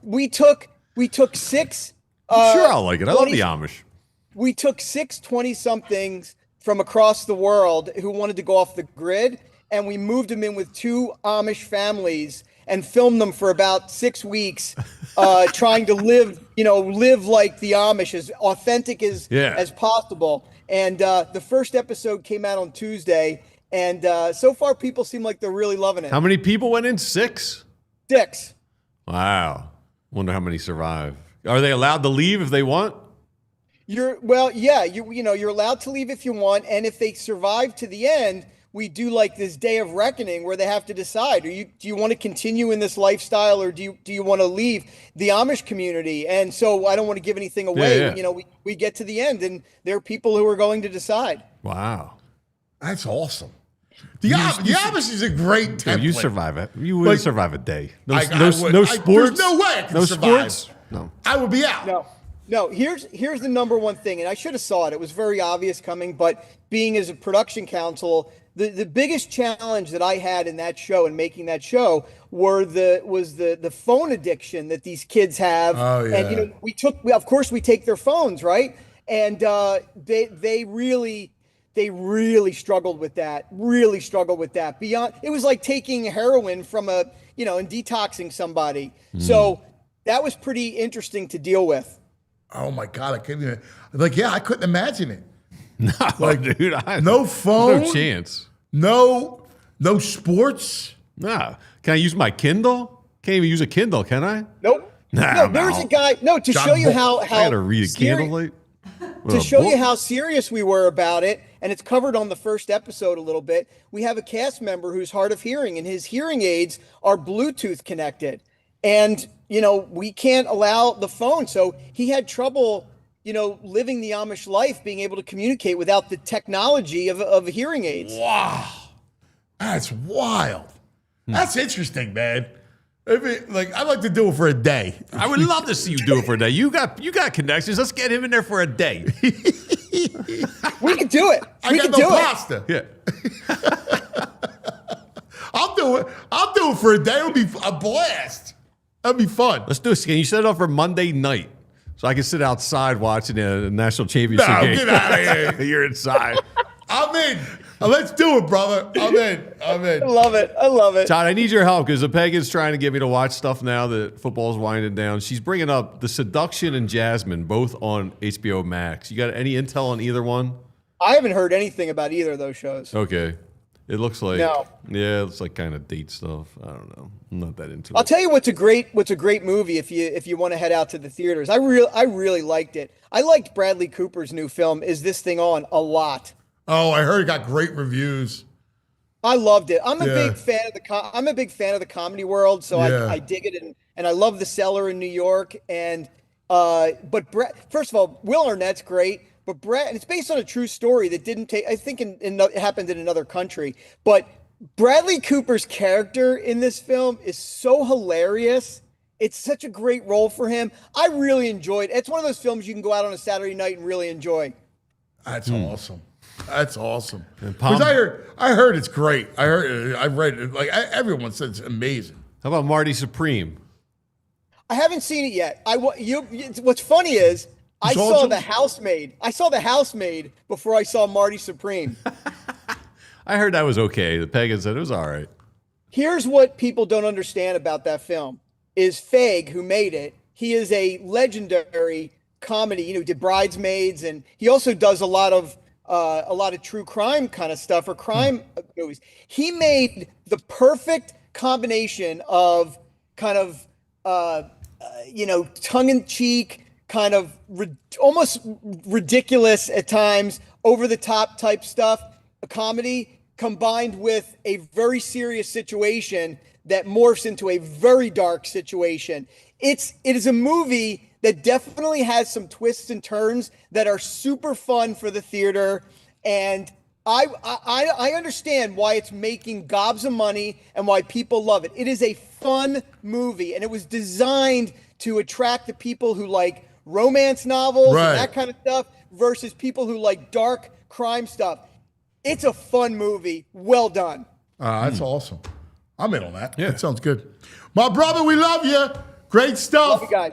we took 6. Sure, I'll like it. I love the Amish. We took 6 20-somethings from across the world who wanted to go off the grid, and we moved them in with 2 Amish families and filmed them for about 6 weeks, trying to live like the Amish, as authentic as possible. And the first episode came out on Tuesday, and so far people seem like they're really loving it. How many people went in? 6? 6. Wow. Wonder how many survive. Are they allowed to leave if they want? You're allowed to leave if you want, and if they survive to the end, we do like this day of reckoning where they have to decide: do you want to continue in this lifestyle, or do you want to leave the Amish community? And so I don't want to give anything away. Yeah. We get to the end, and there are people who are going to decide. Wow, that's awesome. The Amish is a great template. Dude, you survive it. You would survive a day. No sports. There's no way I can survive. Sports. No, I would be out. No. Here's the number one thing, and I should have saw it. It was very obvious coming, but being as a production counsel, the biggest challenge that I had in that show and making that show was the phone addiction that these kids have. Oh, yeah. And of course we take their phones, right? And they really struggled with that. Really struggled with that. Beyond, it was like taking heroin from and detoxing somebody. So that was pretty interesting to deal with. Oh my God, I couldn't even I couldn't imagine it. No, dude, no phone, no chance. No sports. Nah. Can I use my Kindle? Can't even use a Kindle, can I? Nope. Nah, there's a guy. No, to show you how I gotta read a Kindle. To show you how serious we were about it, and it's covered on the first episode a little bit. We have a cast member who's hard of hearing, and his hearing aids are Bluetooth connected, and we can't allow the phone. So he had trouble, living the Amish life, being able to communicate without the technology of hearing aids. Wow. That's wild. That's interesting, man. I'd like to do it for a day. I would love to see you do it for a day. You got connections. Let's get him in there for a day. We can do it. I got no pasta. Yeah. I'll do it. I'll do it for a day. It'll be a blast. That'd be fun. Let's do it. Can you set it up for Monday night so I can sit outside watching a national championship game? Get out of here. You're inside. I'm in. Let's do it, brother. I'm in. I love it. Todd, I need your help because Pega's trying to get me to watch stuff now that football's winding down. She's bringing up The Seduction and Jasmine, both on HBO Max. You got any intel on either one? I haven't heard anything about either of those shows. Okay. It looks like No. Yeah, it's like kind of date stuff. I don't know. I'm not that into it. I'll tell you what's a great movie if you want to head out to the theaters. I really liked it. I liked Bradley Cooper's new film, Is This Thing On, a lot. Oh, I heard it got great reviews. I loved it. I'm a big fan of I'm a big fan of the comedy world, so I dig it, and I love The Cellar in New York. And but Brett, first of all, Will Arnett's great, but Brett, and it's based on a true story that didn't take. I think it happened in another country, but Bradley Cooper's character in this film is so hilarious. It's such a great role for him. I really enjoyed it. It's one of those films you can go out on a Saturday night and really enjoy. That's awesome. That's awesome. Because I heard it's great. I read it. Like everyone said, it's amazing. How about Marty Supreme? I haven't seen it yet. What's funny is I saw The Housemaid. I saw The Housemaid before I saw Marty Supreme. I heard that was okay. The Pagan said it was all right. Here's what people don't understand about that film is Feig, who made it. He is a legendary comedy. You know, he did Bridesmaids, and he also does a lot of true crime kind of stuff or crime movies. He made the perfect combination of kind of tongue-in-cheek, kind of almost ridiculous at times, over-the-top type stuff, a comedy combined with a very serious situation that morphs into a very dark situation. It is a movie that definitely has some twists and turns that are super fun for the theater. And I understand why it's making gobs of money and why people love it. It is a fun movie, and it was designed to attract the people who like romance novels and that kind of stuff versus people who like dark crime stuff. It's a fun movie. Well done. That's awesome. I'm in on that. Yeah. That sounds good. My brother, we love you. Great stuff. Love you guys.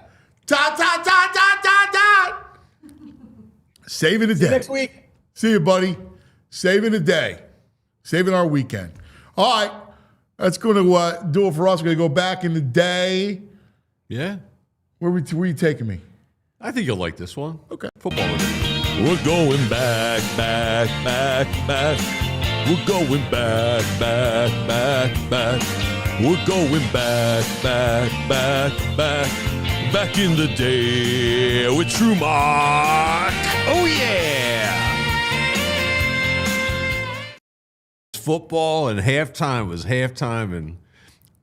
Saving the day. See you next week. See you, buddy. Saving the day. Saving our weekend. All right. That's going to do it for us. We're going to go back in the day. Yeah. Where are you taking me? I think you'll like this one. Okay. Football. We're going back. We're going back. We're going back in the day with True Mark. Oh, yeah. Football and halftime was halftime. And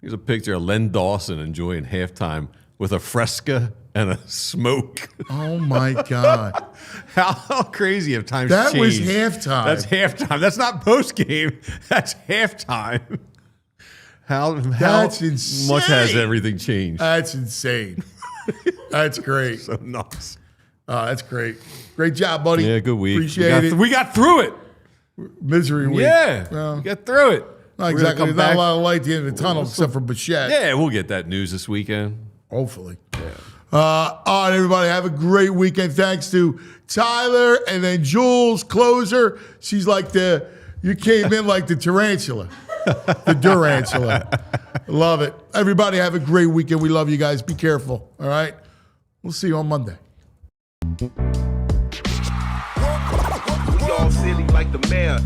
here's a picture of Len Dawson enjoying halftime with a Fresca and a smoke. Oh, my God. How crazy have times changed? That was halftime. That's halftime. That's not post-game. That's halftime. That's insane. Much has everything changed? That's insane. That's great. So nice. That's great. Great job, buddy. Yeah, good week. Appreciate it. We got through it. Misery week. Yeah. Well, we got through it. Not exactly. There's not a lot of light at the end of the tunnel except for Bichette. Yeah, we'll get that news this weekend. Hopefully. Yeah. All right, everybody. Have a great weekend. Thanks to Tyler and then Jules, closer. She's like you came in like the tarantula. The Durantula. Love it. Everybody have a great weekend. We love you guys. Be careful. All right. We'll see you on Monday. We all silly like the mayor.